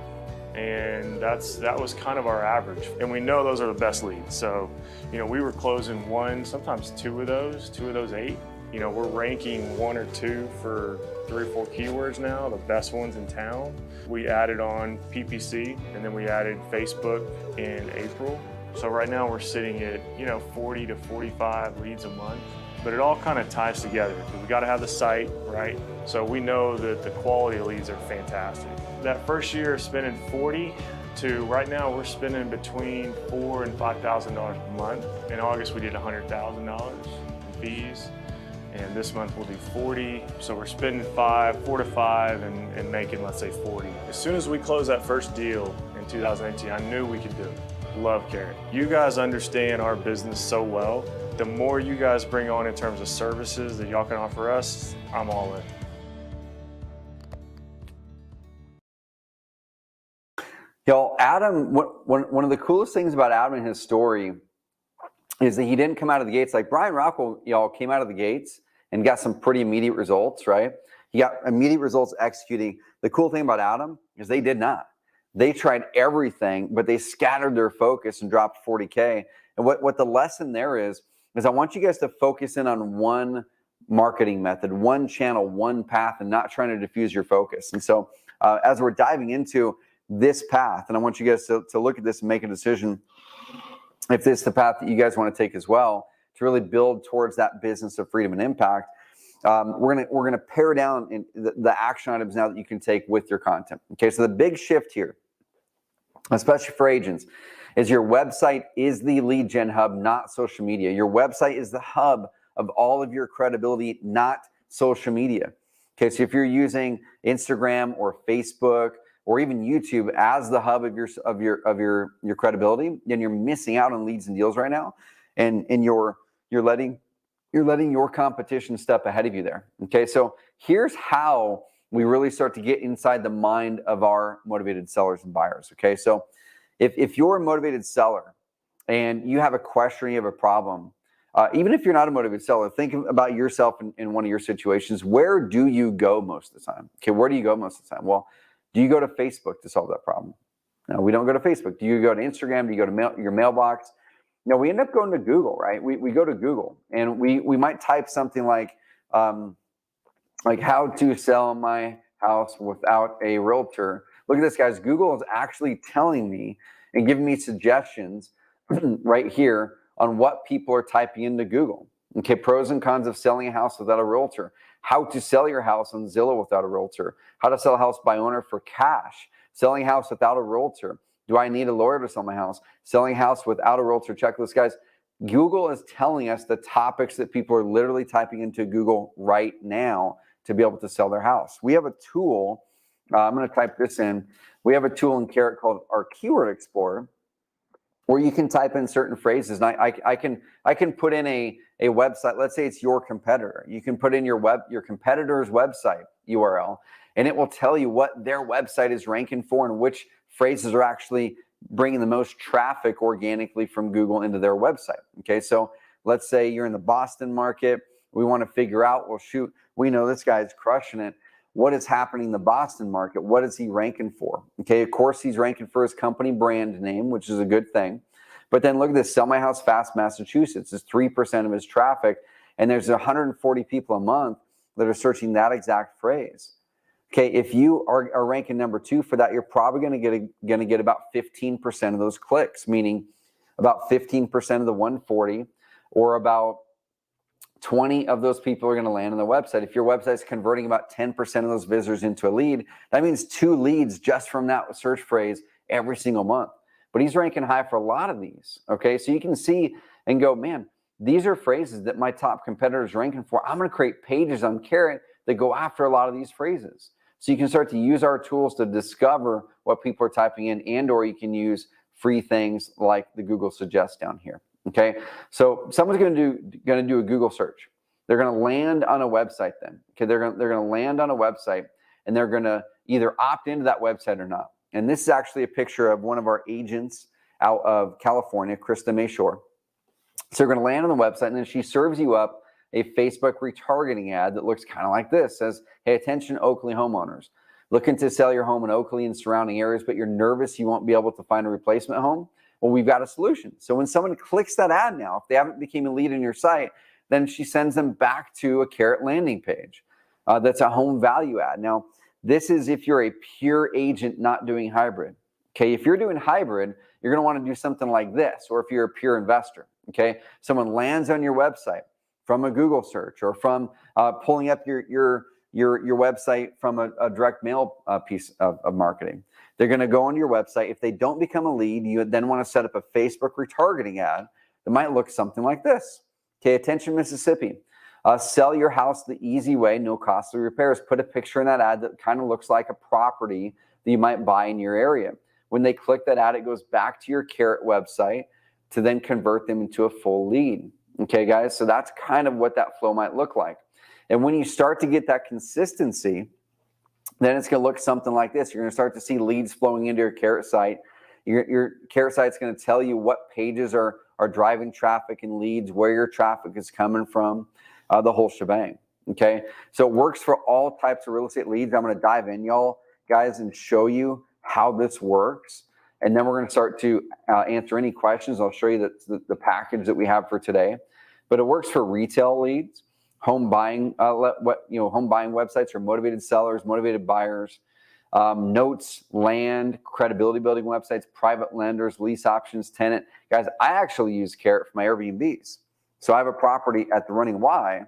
and that was kind of our average. And we know those are the best leads. So, you know, we were closing 1, sometimes 2 of those 8. You know, we're ranking 1 or 2 for 3 or 4 keywords now, the best ones in town. We added on PPC, and then we added Facebook in April. So right now we're sitting at, you know, 40 to 45 leads a month. But it all kind of ties together, because we got to have the site, right? So we know that the quality of leads are fantastic. That first year spending 40 to right now we're spending between $4,000 and $5,000 a month. In August we did $100,000 in fees, and this month we'll do 40. So we're spending 4 to 5 and making, let's say, 40. As soon as we closed that first deal in 2018, I knew we could do it. Love Carrot. You guys understand our business so well. The more you guys bring on in terms of services that y'all can offer us, I'm all in. Y'all, Adam, one of the coolest things about Adam and his story is that he didn't come out of the gates like Brian Rockwell. Y'all came out of the gates and got some pretty immediate results, right? He got immediate results executing. The cool thing about Adam is they did not. They tried everything, but they scattered their focus and dropped 40K. And what the lesson there is I want you guys to focus in on one marketing method, one channel, one path, and not trying to diffuse your focus. And so as we're diving into this path, and I want you guys to look at this and make a decision if this is the path that you guys want to take as well to really build towards that business of freedom and impact. We're gonna pare down in the action items now that you can take with your content. Okay, so the big shift here, especially for agents, is your website is the lead gen hub, not social media. Your website is the hub of all of your credibility, not social media. Okay, so if you're using Instagram or Facebook or even YouTube as the hub of your credibility, then you're missing out on leads and deals right now, and you're letting your competition step ahead of you there. Okay, so here's how we really start to get inside the mind of our motivated sellers and buyers. Okay, so if you're a motivated seller and you have a question, you have a problem, even if you're not a motivated seller, think about yourself in one of your situations. Where do you go most of the time? Okay, where do you go most of the time? Well, do you go to Facebook to solve that problem? No, we don't go to Facebook. Do you go to Instagram? Do you go to your mailbox? No, we end up going to Google, right? We go to Google, and we might type something like how to sell my house without a realtor. Look at this, guys. Google is actually telling me and giving me suggestions right here on what people are typing into Google. Okay, pros and cons of selling a house without a realtor. How to sell your house on Zillow without a realtor. How to sell a house by owner for cash. Selling a house without a realtor. Do I need a lawyer to sell my house? Selling a house without a realtor checklist. Guys, Google is telling us the topics that people are literally typing into Google right now to be able to sell their house. We have a tool. I'm going to type this in. We have a tool in Carrot called our Keyword Explorer, where you can type in certain phrases. And I can put in a website. Let's say it's your competitor. You can put in your competitor's website URL, and it will tell you what their website is ranking for and which phrases are actually bringing the most traffic organically from Google into their website. Okay, so let's say you're in the Boston market. We want to figure out, well, shoot, we know this guy's crushing it. What is happening in the Boston market? What is he ranking for? Okay, of course, he's ranking for his company brand name, which is a good thing. But then look at this, Sell My House Fast Massachusetts is 3% of his traffic, and there's 140 people a month that are searching that exact phrase. Okay, if you are ranking number 2 for that, you're probably going to get about 15% of those clicks, meaning about 15% of the 140, or about 20 of those people are going to land on the website. If your website is converting about 10% of those visitors into a lead, that means 2 leads just from that search phrase every single month. But he's ranking high for a lot of these. Okay, so you can see and go, man, these are phrases that my top competitor is ranking for. I'm going to create pages on Carrot that go after a lot of these phrases. So you can start to use our tools to discover what people are typing in, and or you can use free things like the Google Suggest down here. Okay, so someone's going to do a Google search. They're going to land on a website then. Okay, they're going to land on a website, and they're going to either opt into that website or not. And this is actually a picture of one of our agents out of California, Krista Mayshore. So they're going to land on the website, and then she serves you up a Facebook retargeting ad that looks kind of like this. It says, hey, attention Oakley homeowners. Looking to sell your home in Oakley and surrounding areas, but you're nervous you won't be able to find a replacement home? Well, we've got a solution. So when someone clicks that ad now, if they haven't become a lead in your site, then she sends them back to a Carrot landing page. That's a home value ad. Now, this is if you're a pure agent not doing hybrid. Okay, if you're doing hybrid, you're going to want to do something like this, or if you're a pure investor. Okay, someone lands on your website from a Google search, or from pulling up your website from a direct mail piece of marketing. They're going to go onto your website. If they don't become a lead, you then want to set up a Facebook retargeting ad that might look something like this. Okay, attention Mississippi. Sell your house the easy way, no costly repairs. Put a picture in that ad that kind of looks like a property that you might buy in your area. When they click that ad, it goes back to your Carrot website to then convert them into a full lead. Okay, guys, so that's kind of what that flow might look like. And when you start to get that consistency, then it's going to look something like this. You're going to start to see leads flowing into your Carrot site. Your Carrot site's going to tell you what pages are driving traffic and leads, where your traffic is coming from, the whole shebang. Okay, so it works for all types of real estate leads. I'm going to dive in, y'all, guys, and show you how this works. And then we're going to start to answer any questions. I'll show you the package that we have for today. But it works for retail leads, home buying websites or motivated sellers, motivated buyers, notes, land, credibility building websites, private lenders, lease options, tenant. Guys, I actually use Carrot for my Airbnbs. So I have a property at the Running Y.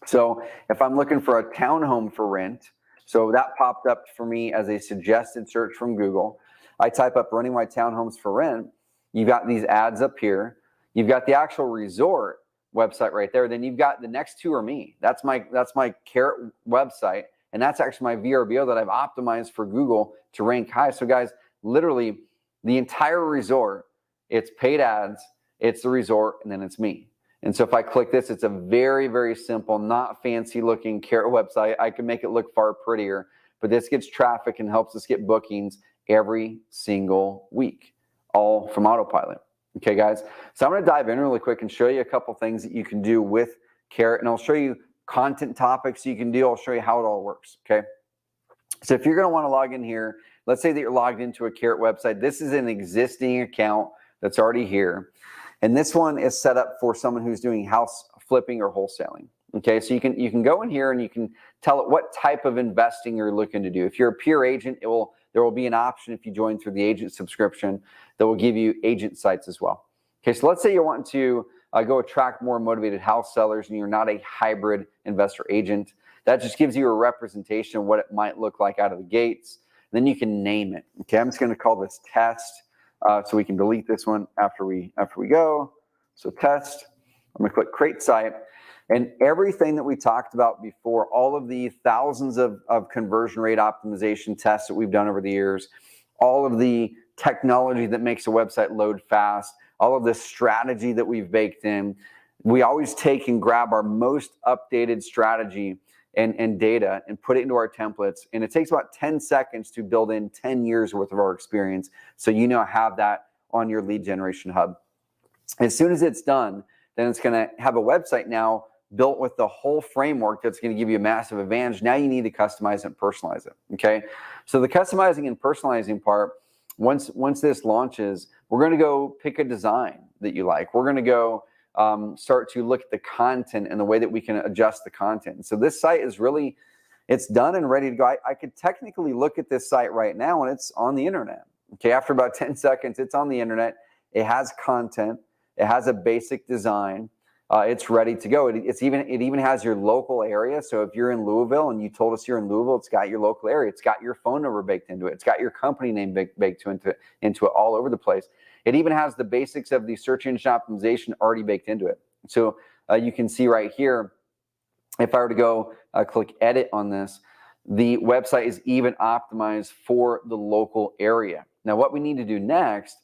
So if I'm looking for a townhome for rent, so that popped up for me as a suggested search from Google. I type up Running Y townhomes for rent. You've got these ads up here. You've got the actual resort website right there. Then you've got the next 2 are me. That's my Carrot website. And that's actually my VRBO that I've optimized for Google to rank high. So guys, literally the entire resort, it's paid ads, it's the resort, and then it's me. And so if I click this, it's a very, very simple, not fancy looking Carrot website. I can make it look far prettier, but this gets traffic and helps us get bookings every single week, all from autopilot. Okay, guys. So I'm going to dive in really quick and show you a couple things that you can do with Carrot, and I'll show you content topics you can do. I'll show you how it all works. Okay. So if you're going to want to log in here, let's say that you're logged into a Carrot website. This is an existing account that's already here. And this one is set up for someone who's doing house flipping or wholesaling. Okay, so you can go in here and you can tell it what type of investing you're looking to do. If you're a pure agent, there will be an option if you join through the agent subscription that will give you agent sites as well. Okay, so let's say you're wanting to go attract more motivated house sellers and you're not a hybrid investor agent. That just gives you a representation of what it might look like out of the gates. Then you can name it. Okay, I'm just going to call this test, so we can delete this one after we go. So test. I'm going to click create site, and everything that we talked about before, all of the thousands of conversion rate optimization tests that we've done over the years, all of the technology that makes a website load fast, all of the strategy that we've baked in. We always take and grab our most updated strategy and data and put it into our templates. And it takes about 10 seconds to build in 10 years worth of our experience. So have that on your lead generation hub. As soon as it's done, then it's going to have a website now built with the whole framework that's going to give you a massive advantage. Now you need to customize it and personalize it. Okay. So the customizing and personalizing part, once this launches, we're going to go pick a design that you like. We're going to go start to look at the content and the way that we can adjust the content. So this site is really, it's done and ready to go. I could technically look at this site right now and it's on the internet. Okay, after about 10 seconds, it's on the internet. It has content. It has a basic design. It's ready to go. It even has your local area. So if you're in Louisville and you told us you're in Louisville, it's got your local area. It's got your phone number baked into it. It's got your company name baked into it all over the place. It even has the basics of the search engine optimization already baked into it. So you can see right here, if I were to go click edit on this, the website is even optimized for the local area. Now, what we need to do next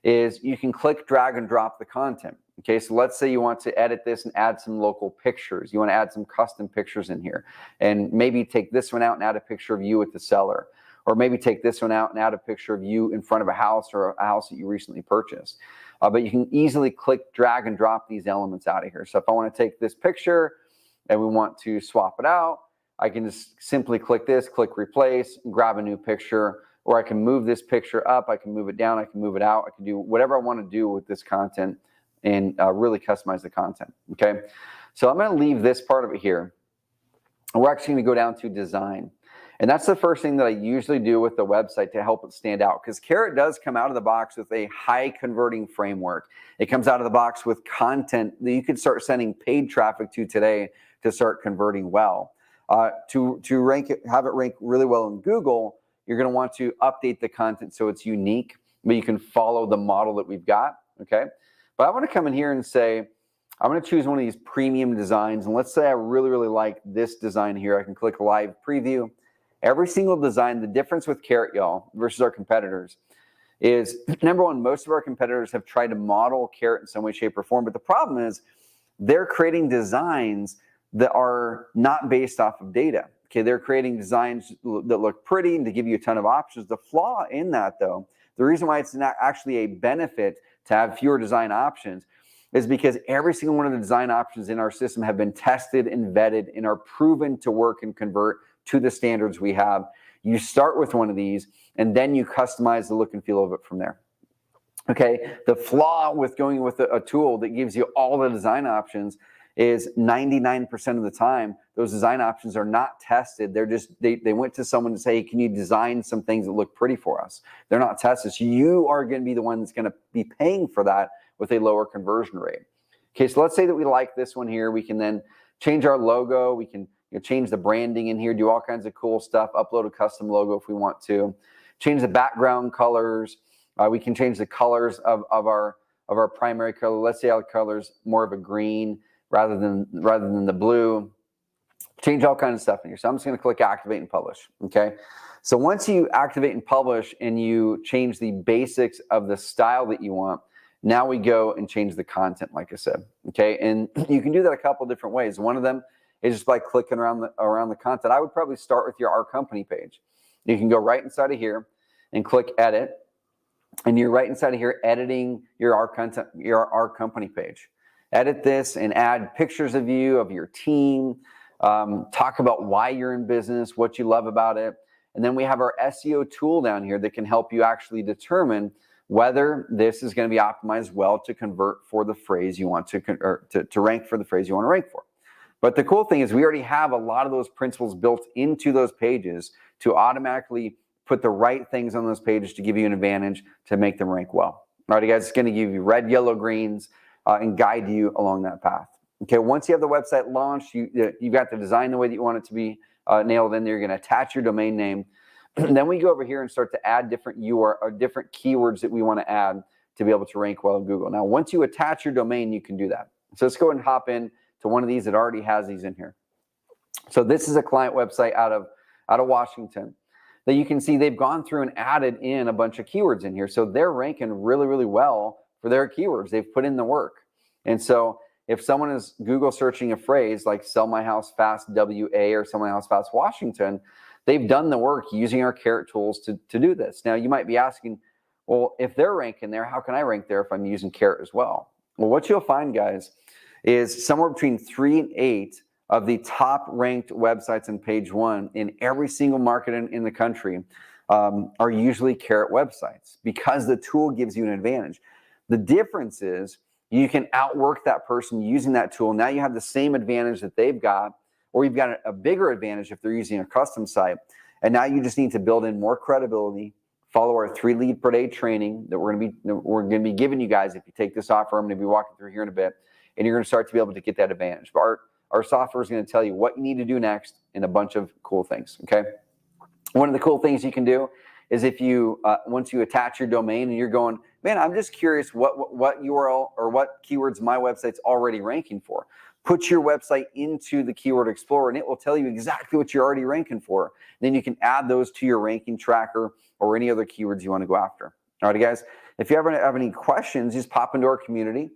is you can click, drag, and drop the content. Okay, so let's say you want to edit this and add some local pictures. You want to add some custom pictures in here. And maybe take this one out and add a picture of you with the seller. Or maybe take this one out and add a picture of you in front of a house or a house that you recently purchased. But you can easily click, drag, and drop these elements out of here. So if I want to take this picture and we want to swap it out, I can just simply click this, click replace, and grab a new picture. Or I can move this picture up, I can move it down, I can move it out. I can do whatever I want to do with this content and really customize the content, okay? So I'm going to leave this part of it here. And we're actually going to go down to design. And that's the first thing that I usually do with the website to help it stand out, because Carrot does come out of the box with a high converting framework. It comes out of the box with content that you could start sending paid traffic to today to start converting well. To have it rank really well in Google, you're going to want to update the content so it's unique, but you can follow the model that we've got, okay? But I want to come in here and say, I'm going to choose one of these premium designs. And let's say I really, really like this design here. I can click live preview. Every single design, the difference with Carrot, y'all, versus our competitors is, number one, most of our competitors have tried to model Carrot in some way, shape, or form. But the problem is they're creating designs that are not based off of data. Okay, they're creating designs that look pretty and to give you a ton of options. The flaw in that, though, the reason why it's not actually a benefit to have fewer design options is because every single one of the design options in our system have been tested and vetted and are proven to work and convert to the standards we have. You start with one of these and then you customize the look and feel of it from there. Okay, the flaw with going with a tool that gives you all the design options is 99% of the time, those design options are not tested. They're just, they went to someone to say, hey, can you design some things that look pretty for us? They're not tested. So you are going to be the one that's going to be paying for that with a lower conversion rate. Okay, so let's say that we like this one here. We can then change our logo. We can change the branding in here, do all kinds of cool stuff, upload a custom logo if we want to, change the background colors. We can change the colors of our primary color. Let's say our color's more of a green rather than the blue. Change all kinds of stuff in here. So I'm just going to click activate and publish. Okay. So once you activate and publish and you change the basics of the style that you want, now we go and change the content, like I said. Okay. And you can do that a couple different ways. One of them is just by clicking around the content. I would probably start with your Our Company page. You can go right inside of here and click edit. And you're right inside of here editing your Our Company page. Edit this and add pictures of you, of your team. Talk about why you're in business, what you love about it. And then we have our SEO tool down here that can help you actually determine whether this is going to be optimized well to convert for the phrase you want to rank for the phrase you want to rank for. But the cool thing is we already have a lot of those principles built into those pages to automatically put the right things on those pages to give you an advantage to make them rank well. All right, guys, it's going to give you red, yellow, greens, and guide you along that path. Okay, once you have the website launched, you've got the design the way that you want it to be nailed in there. You're going to attach your domain name. Then we go over here and start to add different URL or different keywords that we want to add to be able to rank well in Google. Now, once you attach your domain, you can do that. So let's go ahead and hop in to one of these that already has these in here. So this is a client website out of Washington that you can see they've gone through and added in a bunch of keywords in here. So they're ranking really, really well for their keywords. They've put in the work. And so if someone is Google searching a phrase like sell my house fast WA or sell my house fast Washington, they've done the work using our carrot tools to do this. Now you might be asking, well, if they're ranking there, how can I rank there if I'm using carrot as well? Well, what you'll find, guys, is somewhere between 3 and 8 of the top ranked websites on page 1 in every single market in the country are usually carrot websites because the tool gives you an advantage. The difference is you can outwork that person using that tool. Now you have the same advantage that they've got, or you've got a bigger advantage if they're using a custom site. And now you just need to build in more credibility, follow our 3 lead per day training that we're going to be giving you guys if you take this offer. I'm going to be walking through here in a bit, and you're going to start to be able to get that advantage. But our software is going to tell you what you need to do next and a bunch of cool things. Okay. One of the cool things you can do is if you once you attach your domain and you're going, man, I'm just curious what URL or what keywords my website's already ranking for. Put your website into the Keyword Explorer and it will tell you exactly what you're already ranking for. Then you can add those to your ranking tracker or any other keywords you want to go after. All right, guys, if you ever have any questions, just pop into our community,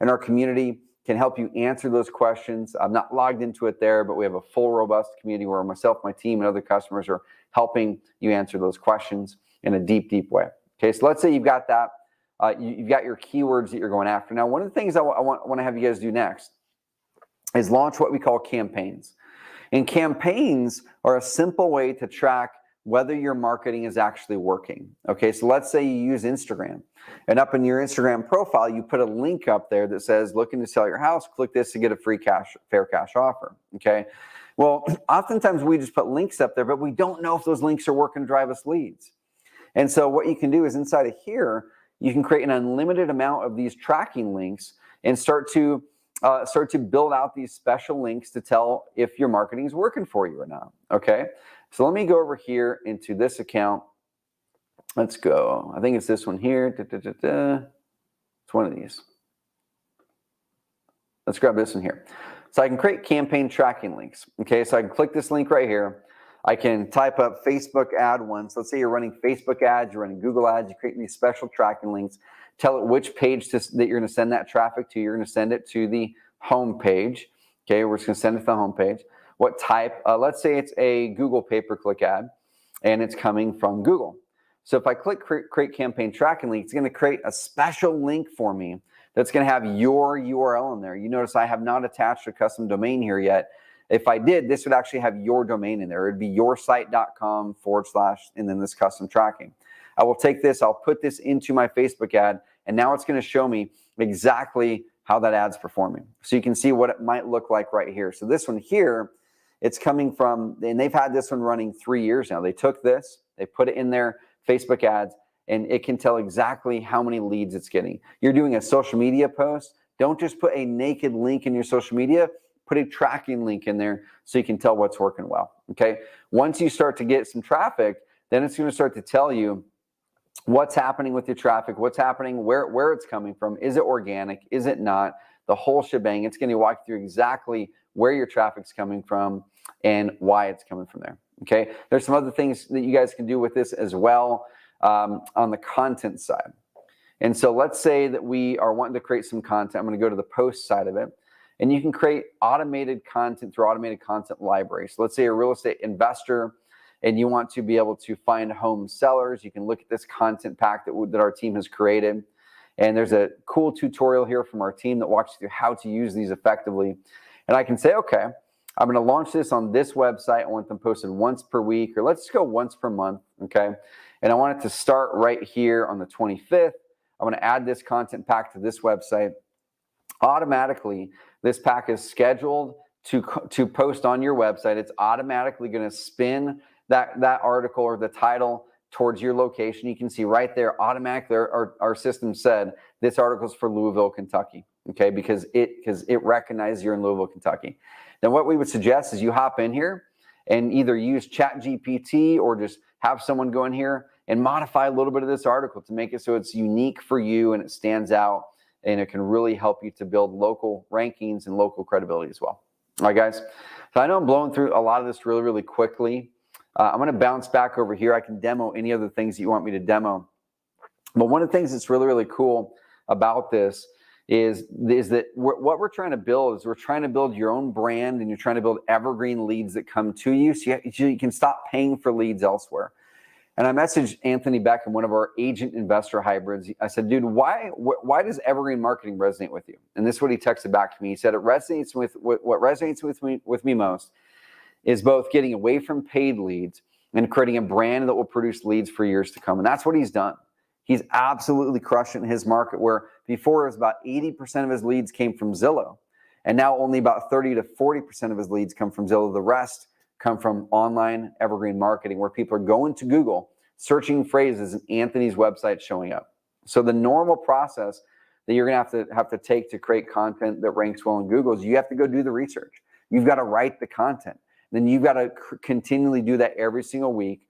and our community can help you answer those questions. I'm not logged into it there, but we have a full, robust community where myself, my team, and other customers are helping you answer those questions in a deep, deep way. Okay, so let's say you've got that. You've got your keywords that you're going after. Now, one of the things I want to have you guys do next is launch what we call campaigns. And campaigns are a simple way to track whether your marketing is actually working. Okay, so let's say you use Instagram, and up in your Instagram profile, you put a link up there that says, looking to sell your house, click this to get a free fair cash offer. Okay, well, oftentimes we just put links up there, but we don't know if those links are working to drive us leads. And so what you can do is inside of here, you can create an unlimited amount of these tracking links and start to build out these special links to tell if your marketing is working for you or not. Okay, so let me go over here into this account. Let's go. I think it's this one here. It's one of these. Let's grab this one here. So I can create campaign tracking links. Okay, so I can click this link right here. I can type up Facebook ad once. Let's say you're running Facebook ads, you're running Google ads, you create these special tracking links. Tell it which page that you're going to send that traffic to. You're going to send it to the home page. Okay, we're just going to send it to the home page. What type? Let's say it's a Google pay-per-click ad, and it's coming from Google. So if I click create campaign tracking link, it's going to create a special link for me that's going to have your URL in there. You notice I have not attached a custom domain here yet. If I did, this would actually have your domain in there. It'd be yoursite.com / and then this custom tracking. I will take this, I'll put this into my Facebook ad, and now it's going to show me exactly how that ad's performing. So you can see what it might look like right here. So this one here, it's coming from, and they've had this one running 3 years now. They took this, they put it in their Facebook ads, and it can tell exactly how many leads it's getting. You're doing a social media post, don't just put a naked link in your social media, put a tracking link in there so you can tell what's working well, okay? Once you start to get some traffic, then it's going to start to tell you what's happening with your traffic, what's happening, where it's coming from, is it organic, is it not, the whole shebang. It's going to walk you through exactly where your traffic's coming from and why it's coming from there, okay? There's some other things that you guys can do with this as well on the content side. And so let's say that we are wanting to create some content. I'm going to go to the post side of it. And you can create automated content through automated content library. So let's say you're a real estate investor and you want to be able to find home sellers. You can look at this content pack that our team has created. And there's a cool tutorial here from our team that walks you through how to use these effectively. And I can say, okay, I'm going to launch this on this website. I want them posted once per week, or let's go once per month, okay? And I want it to start right here on the 25th. I'm going to add this content pack to this website. Automatically, this pack is scheduled to post on your website. It's automatically going to spin that article or the title towards your location. You can see right there, automatically, our system said this article is for Louisville, Kentucky, okay, because it recognizes you're in Louisville, Kentucky. Then what we would suggest is you hop in here and either use ChatGPT or just have someone go in here and modify a little bit of this article to make it so it's unique for you and it stands out, and it can really help you to build local rankings and local credibility as well. All right, guys. So I know I'm blowing through a lot of this really, really quickly. I'm going to bounce back over here. I can demo any other things that you want me to demo. But one of the things that's really, really cool about this is that what we're trying to build is we're trying to build your own brand, and you're trying to build evergreen leads that come to you so you can stop paying for leads elsewhere. And I messaged Anthony Beckham, one of our agent investor hybrids. I said, dude, why does evergreen marketing resonate with you? And this is what he texted back to me. He said, it resonates what resonates with me most is both getting away from paid leads and creating a brand that will produce leads for years to come. And that's what he's done. He's absolutely crushing his market, where before it was about 80% of his leads came from Zillow. And now only about 30 to 40% of his leads come from Zillow. The rest come from online evergreen marketing, where people are going to Google, searching phrases, and Anthony's website showing up. So the normal process that you're going to have to take to create content that ranks well in Google is you have to go do the research. You've got to write the content. Then you've got to continually do that every single week.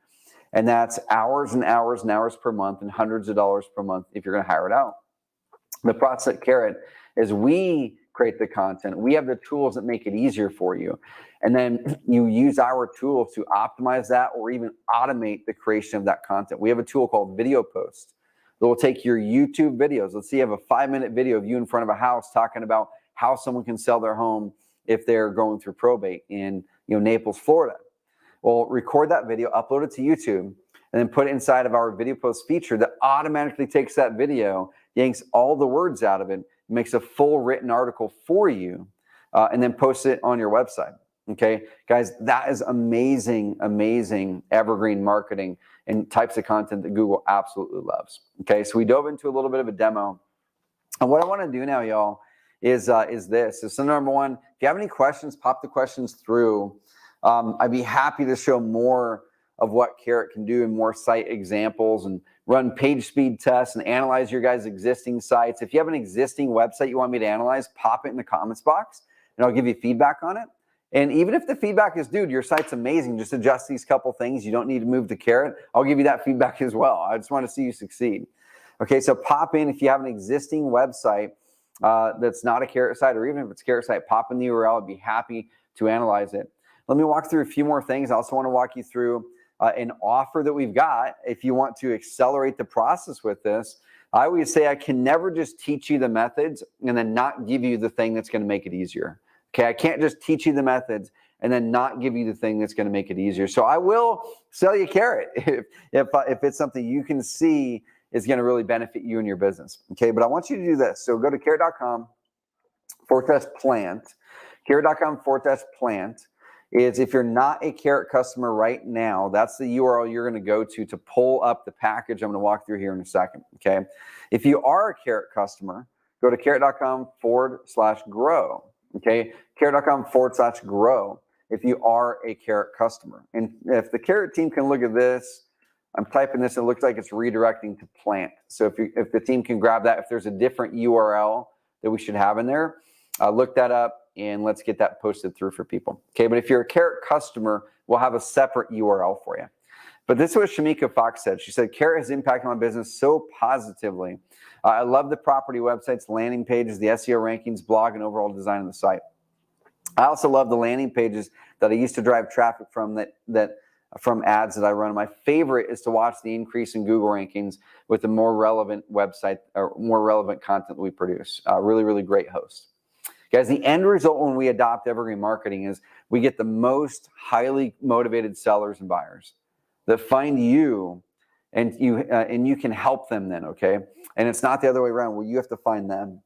And that's hours and hours and hours per month and hundreds of dollars per month if you're going to hire it out. The process at Carrot is we create the content. We have the tools that make it easier for you. And then you use our tools to optimize that or even automate the creation of that content. We have a tool called Video Post that will take your YouTube videos. Let's say you have a 5-minute video of you in front of a house talking about how someone can sell their home if they're going through probate in Naples, Florida. Well, record that video, upload it to YouTube, and then put it inside of our Video Post feature that automatically takes that video, yanks all the words out of it, makes a full written article for you, and then posts it on your website. Okay, guys, that is amazing, amazing evergreen marketing and types of content that Google absolutely loves. Okay, so we dove into a little bit of a demo. And what I want to do now, y'all, is this. So number one, if you have any questions, pop the questions through. I'd be happy to show more of what Carrot can do and more site examples and run page speed tests and analyze your guys' existing sites. If you have an existing website you want me to analyze, pop it in the comments box and I'll give you feedback on it. And even if the feedback is, dude, your site's amazing, just adjust these couple things, you don't need to move to Carrot, I'll give you that feedback as well. I just want to see you succeed. Okay, so pop in if you have an existing website that's not a Carrot site, or even if it's a Carrot site, pop in the URL. I'd be happy to analyze it. Let me walk through a few more things. I also want to walk you through an offer that we've got. If you want to accelerate the process with this, I always say I can never just teach you the methods and then not give you the thing that's going to make it easier. Okay, I can't just teach you the methods and then not give you the thing that's going to make it easier. So I will sell you Carrot if it's something you can see is going to really benefit you and your business. Okay, but I want you to do this. So go to carrot.com/plant. Carrot.com/plant. Is if you're not a Carrot customer right now, that's the URL you're going to go to pull up the package I'm going to walk through here in a second, okay? If you are a Carrot customer, go to carrot.com/grow, okay? Carrot.com/grow if you are a Carrot customer. And if the Carrot team can look at this, I'm typing this, it looks like it's redirecting to Plant. So if the team can grab that, if there's a different URL that we should have in there, look that up. And let's get that posted through for people. Okay, but if you're a Carrot customer, we'll have a separate URL for you. But this is what Shamika Fox said. She said, Carrot has impacted my business so positively. I love the property websites, landing pages, the SEO rankings, blog, and overall design of the site. I also love the landing pages that I used to drive traffic from from ads that I run. My favorite is to watch the increase in Google rankings with the more relevant website or more relevant content that we produce. Really, really great host. Guys, the end result when we adopt evergreen marketing is we get the most highly motivated sellers and buyers that find you, and you can help them then, okay? And it's not the other way around where you have to find them.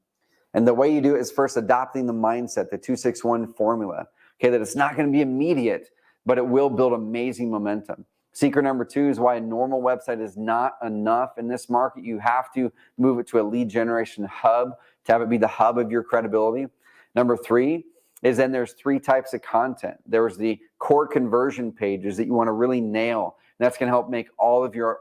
And the way you do it is first adopting the mindset, the 261 formula, okay, that it's not going to be immediate, but it will build amazing momentum. Secret number 2 is why a normal website is not enough in this market. You have to move it to a lead generation hub to have it be the hub of your credibility. Number 3 is then there's 3 types of content. There's the core conversion pages that you want to really nail. And that's going to help make all of your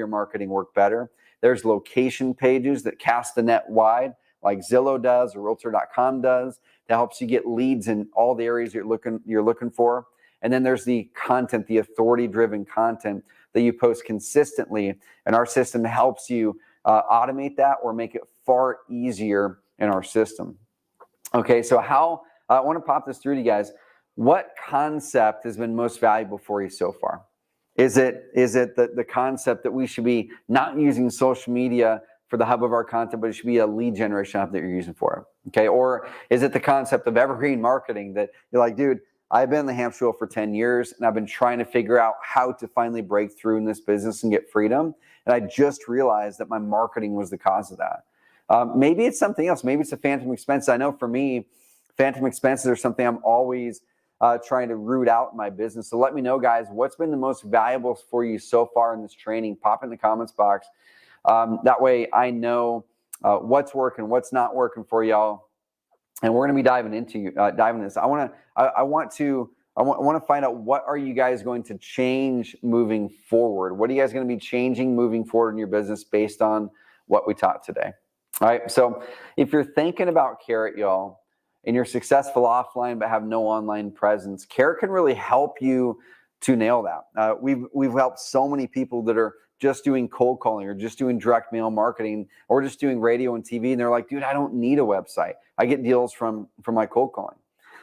marketing work better. There's location pages that cast the net wide, like Zillow does or Realtor.com does. That helps you get leads in all the areas you're looking for. And then there's the content, the authority-driven content that you post consistently. And our system helps you automate that or make it far easier in our system. Okay, so I want to pop this through to you guys. What concept has been most valuable for you so far? Is it the concept that we should be not using social media for the hub of our content, but it should be a lead generation hub that you're using for it? Okay, or is it the concept of evergreen marketing that you're like, dude, I've been in the hamster wheel for 10 years and I've been trying to figure out how to finally break through in this business and get freedom. And I just realized that my marketing was the cause of that. Maybe it's something else. Maybe it's a phantom expense. I know for me, phantom expenses are something I'm always trying to root out in my business. So let me know, guys, what's been the most valuable for you so far in this training? Pop in the comments box. That way I know what's working, what's not working for y'all. And we're going to be diving into this. I want to find out, what are you guys going to change moving forward? What are you guys going to be changing moving forward in your business based on what we taught today? All right. So if you're thinking about Carrot, y'all, and you're successful offline but have no online presence, Carrot can really help you to nail that. We've helped so many people that are just doing cold calling or just doing direct mail marketing or just doing radio and TV. And they're like, dude, I don't need a website. I get deals from my cold calling.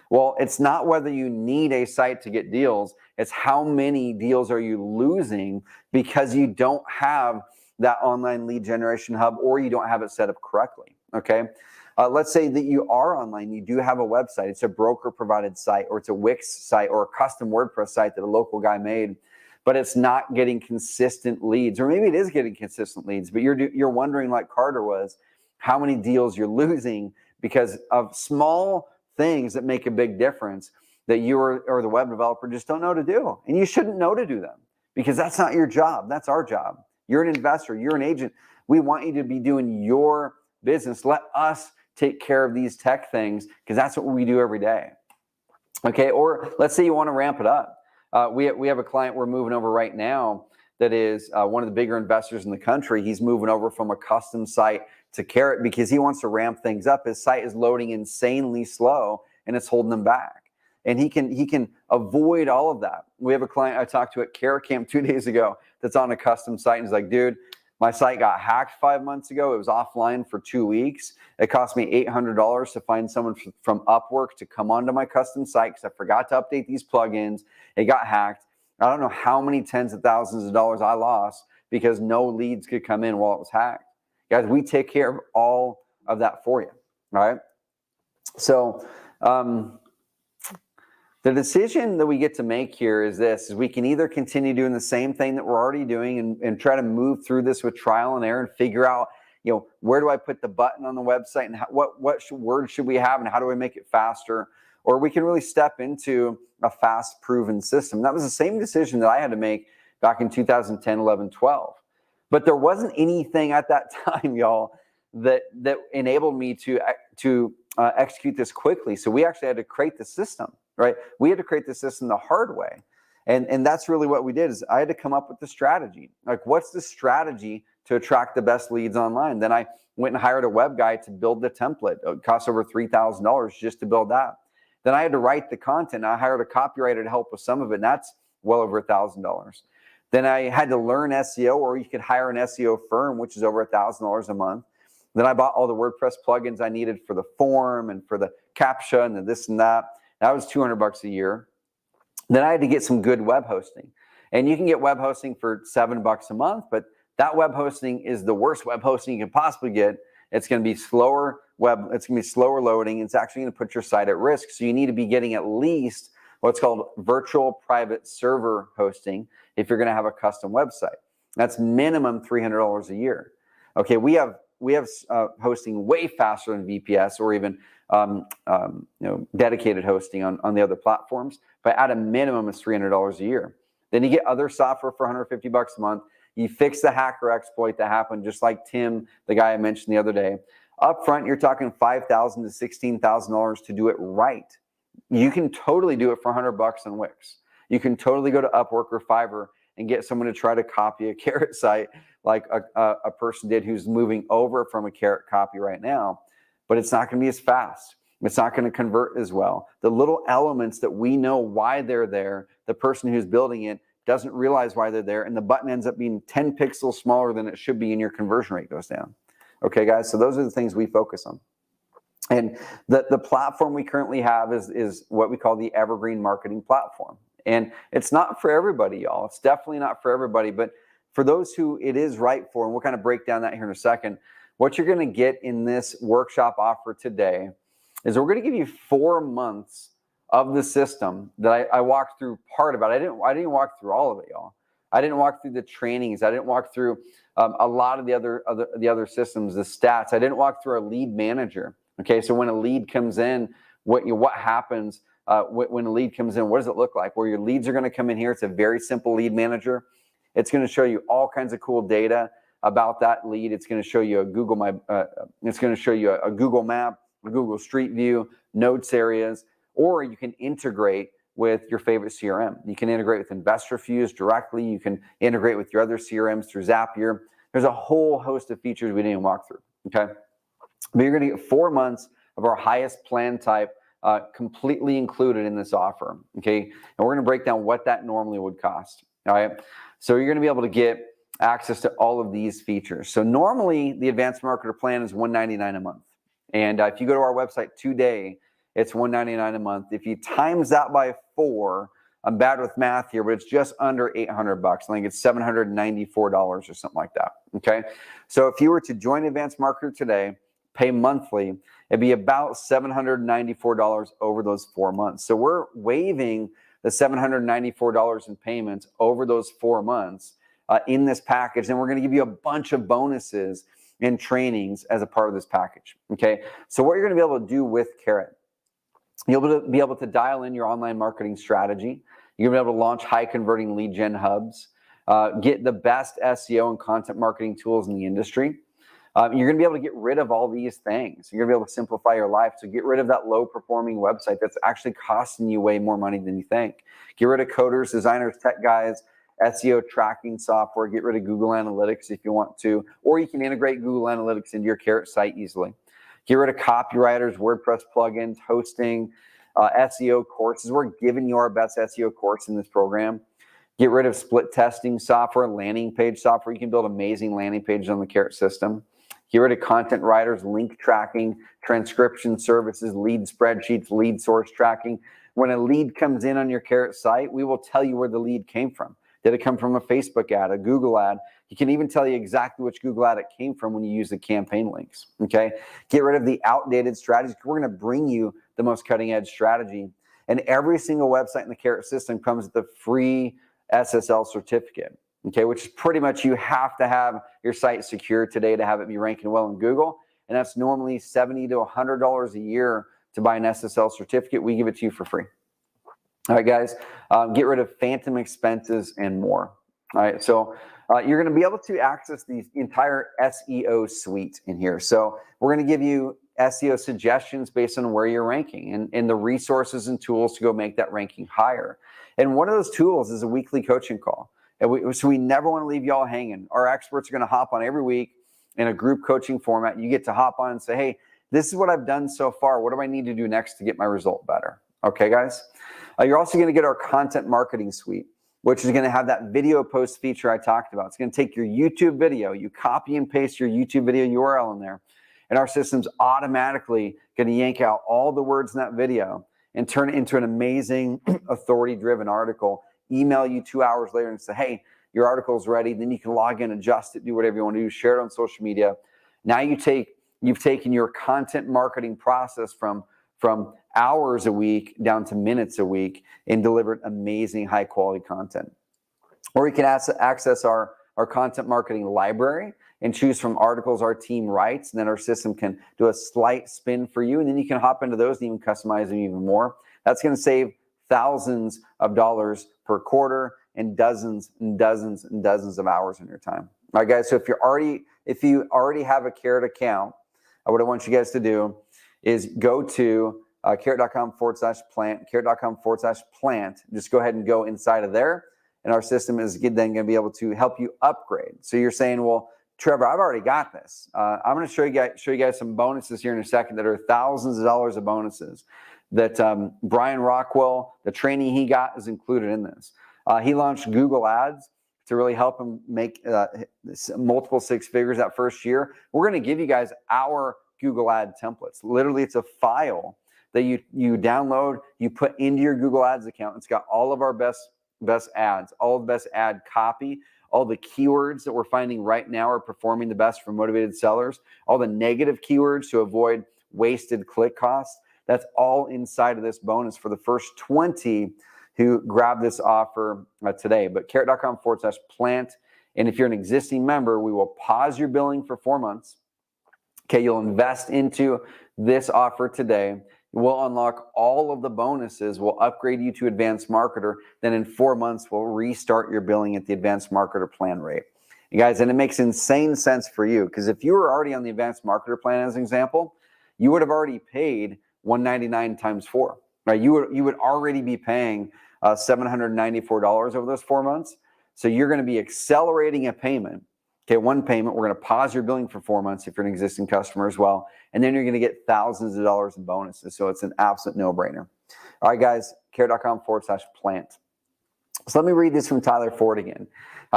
Well, it's not whether you need a site to get deals. It's how many deals are you losing because you don't have that online lead generation hub or you don't have it set up correctly. Okay. Let's say that you are online, you do have a website. It's a broker provided site, or it's a Wix site, or a custom WordPress site that a local guy made, but it's not getting consistent leads. Or maybe it is getting consistent leads, but you're wondering, like Carter was, how many deals you're losing because of small things that make a big difference that you or the web developer just don't know to do. And you shouldn't know to do them because that's not your job. That's our job. You're an investor. You're an agent. We want you to be doing your business. Let us take care of these tech things because that's what we do every day. Okay, or let's say you want to ramp it up. We have a client we're moving over right now that is one of the bigger investors in the country. He's moving over from a custom site to Carrot because he wants to ramp things up. His site is loading insanely slow and it's holding him back. And he can avoid all of that. We have a client I talked to at Carrot Camp 2 days ago that's on a custom site and he's like, dude, my site got hacked 5 months ago. It was offline for 2 weeks. It cost me $800 to find someone from Upwork to come onto my custom site because I forgot to update these plugins. It got hacked. I don't know how many tens of thousands of dollars I lost because no leads could come in while it was hacked. Guys, we take care of all of that for you, all right? So the decision that we get to make here is this: is we can either continue doing the same thing that we're already doing and try to move through this with trial and error and figure out, where do I put the button on the website and what words should we have and how do I make it faster? Or we can really step into a fast proven system. That was the same decision that I had to make back in 2010, 11, 12. But there wasn't anything at that time, y'all, that enabled me to execute this quickly. So we actually had to create the system, right? We had to create the system the hard way. And that's really what we did, is I had to come up with the strategy. Like, what's the strategy to attract the best leads online? Then I went and hired a web guy to build the template. It cost over $3,000 just to build that. Then I had to write the content. I hired a copywriter to help with some of it, and that's well over $1,000. Then I had to learn SEO, or you could hire an SEO firm, which is over $1,000 a month. Then I bought all the WordPress plugins I needed for the form and for the CAPTCHA and the this and that. That was $200 a year. Then I had to get some good web hosting. And you can get web hosting for $7 a month, but that web hosting is the worst web hosting you can possibly get. It's going to be slower it's going to be slower loading. It's actually going to put your site at risk. So you need to be getting at least what's called virtual private server hosting if you're going to have a custom website. That's minimum $300 a year. Okay, we have hosting way faster than VPS or even dedicated hosting on the other platforms, but at a minimum it's $300 a year. Then you get other software for $150 a month. You fix the hacker exploit that happened, just like Tim, the guy I mentioned the other day. Up front, you're talking $5,000 to $16,000 to do it right. You can totally do it for $100 on Wix. You can totally go to Upwork or Fiverr and get someone to try to copy a Carrot site like a person did who's moving over from a Carrot copy right now, but it's not going to be as fast. It's not going to convert as well. The little elements that we know why they're there, the person who's building it doesn't realize why they're there, and the button ends up being 10 pixels smaller than it should be, and your conversion rate goes down. Okay, guys, so those are the things we focus on. And the platform we currently have is what we call the Evergreen Marketing Platform. And it's not for everybody, y'all. It's definitely not for everybody, but for those who it is right for, and we'll kind of break down that here in a second, what you're going to get in this workshop offer today is we're going to give you 4 months of the system that I walked through part of it. I didn't walk through all of it, y'all. I didn't walk through the trainings. I didn't walk through a lot of the other systems, the stats. I didn't walk through our lead manager. Okay, so when a lead comes in, what happens when a lead comes in? What does it look like? Where your leads are going to come in here. It's a very simple lead manager. It's going to show you all kinds of cool data about that lead. It's going to show you a Google Map, a Google Street View, notes areas, or you can integrate with your favorite CRM. You can integrate with InvestorFuse directly. You can integrate with your other CRMs through Zapier. There's a whole host of features we didn't even walk through. Okay, but you're going to get 4 months of our highest plan type completely included in this offer. Okay, and we're going to break down what that normally would cost. All right, so you're going to be able to get access to all of these features. So normally the advanced marketer plan is $199 a month, and if you go to our website today, it's $199 a month. If you times that by 4, I'm bad with math here, but it's just under $800. I think it's $794 or something like that. Okay, so if you were to join Advanced Marketer today, pay monthly, it'd be about $794 over those 4 months. So we're waiving the $794 in payments over those 4 months in this package, and we're going to give you a bunch of bonuses and trainings as a part of this package. Okay, so what you're going to be able to do with Carrot, you'll be able to dial in your online marketing strategy. You're going to be able to launch high converting lead gen hubs, get the best SEO and content marketing tools in the industry. You're going to be able to get rid of all these things. You're going to be able to simplify your life. So get rid of that low performing website that's actually costing you way more money than you think. Get rid of coders, designers, tech guys, SEO tracking software. Get rid of Google Analytics if you want to, or you can integrate Google Analytics into your Carrot site easily. Get rid of copywriters, WordPress plugins, hosting, SEO courses. We're giving you our best SEO course in this program. Get rid of split testing software, landing page software. You can build amazing landing pages on the Carrot system. Get rid of content writers, link tracking, transcription services, lead spreadsheets, lead source tracking. When a lead comes in on your Carrot site, we will tell you where the lead came from. Did it come from a Facebook ad, a Google ad? You can even tell you exactly which Google ad it came from when you use the campaign links, okay? Get rid of the outdated strategies. We're going to bring you the most cutting edge strategy. And every single website in the Carrot system comes with a free SSL certificate, okay? Which is pretty much you have to have your site secure today to have it be ranking well in Google. And that's normally $70 to $100 a year to buy an SSL certificate. We give it to you for free. All right, guys, get rid of phantom expenses and more. All right, so you're going to be able to access the entire SEO suite in here. So we're going to give you SEO suggestions based on where you're ranking and the resources and tools to go make that ranking higher. And one of those tools is a weekly coaching call. And so we never want to leave y'all hanging. Our experts are going to hop on every week in a group coaching format. You get to hop on and say, hey, this is what I've done so far. What do I need to do next to get my result better? Okay, guys? You're also going to get our content marketing suite, which is going to have that video post feature I talked about. It's going to take your YouTube video, you copy and paste your YouTube video URL in there, and our system's automatically going to yank out all the words in that video and turn it into an amazing authority-driven article, email you 2 hours later and say, hey, your article's ready. Then you can log in, adjust it, do whatever you want to do, share it on social media. Now you've taken your content marketing process from hours a week down to minutes a week and delivered amazing high quality content. Or you can access our content marketing library and choose from articles our team writes, and then our system can do a slight spin for you, and then you can hop into those and even customize them even more. That's going to save thousands of dollars per quarter and dozens and dozens and dozens of hours in your time. All right, guys, so if you already have a Carrot account, what I want you guys to do is go to carrot.com/plant, carrot.com/plant. Just go ahead and go inside of there. And our system is then going to be able to help you upgrade. So you're saying, well, Trevor, I've already got this. I'm going to show you guys some bonuses here in a second that are thousands of dollars of bonuses that Brian Rockwell, the training he got, is included in this. He launched Google Ads to really help him make multiple six figures that first year. We're going to give you guys our Google Ad templates. Literally, it's a file that you download, you put into your Google Ads account. It's got all of our best ads, all the best ad copy, all the keywords that we're finding right now are performing the best for motivated sellers, all the negative keywords to avoid wasted click costs. That's all inside of this bonus for the first 20 who grab this offer today. But carrot.com/plant. And if you're an existing member, we will pause your billing for 4 months. Okay, you'll invest into this offer today. We'll unlock all of the bonuses. We'll upgrade you to advanced marketer. Then in 4 months, we'll restart your billing at the advanced marketer plan rate. You guys, and it makes insane sense for you, because if you were already on the advanced marketer plan, as an example, you would have already paid $199 times 4. Right? You would already be paying $794 over those 4 months. So you're going to be accelerating a payment. Okay, one payment. We're going to pause your billing for 4 months if you're an existing customer as well. And then you're going to get thousands of dollars in bonuses. So it's an absolute no-brainer. All right, guys, carrot.com/plant. So let me read this from Tyler Ford again.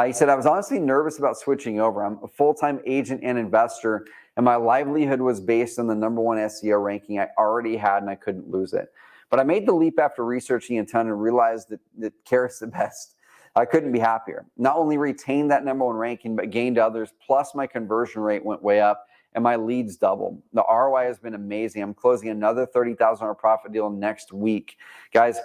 He said, I was honestly nervous about switching over. I'm a full-time agent and investor, and my livelihood was based on the #1 SEO ranking I already had, and I couldn't lose it. But I made the leap after researching a ton and realized that Carrot's the best. I couldn't be happier. Not only retained that #1 ranking, but gained others, plus my conversion rate went way up and my leads doubled. The ROI has been amazing. I'm closing another $30,000 profit deal next week. Guys,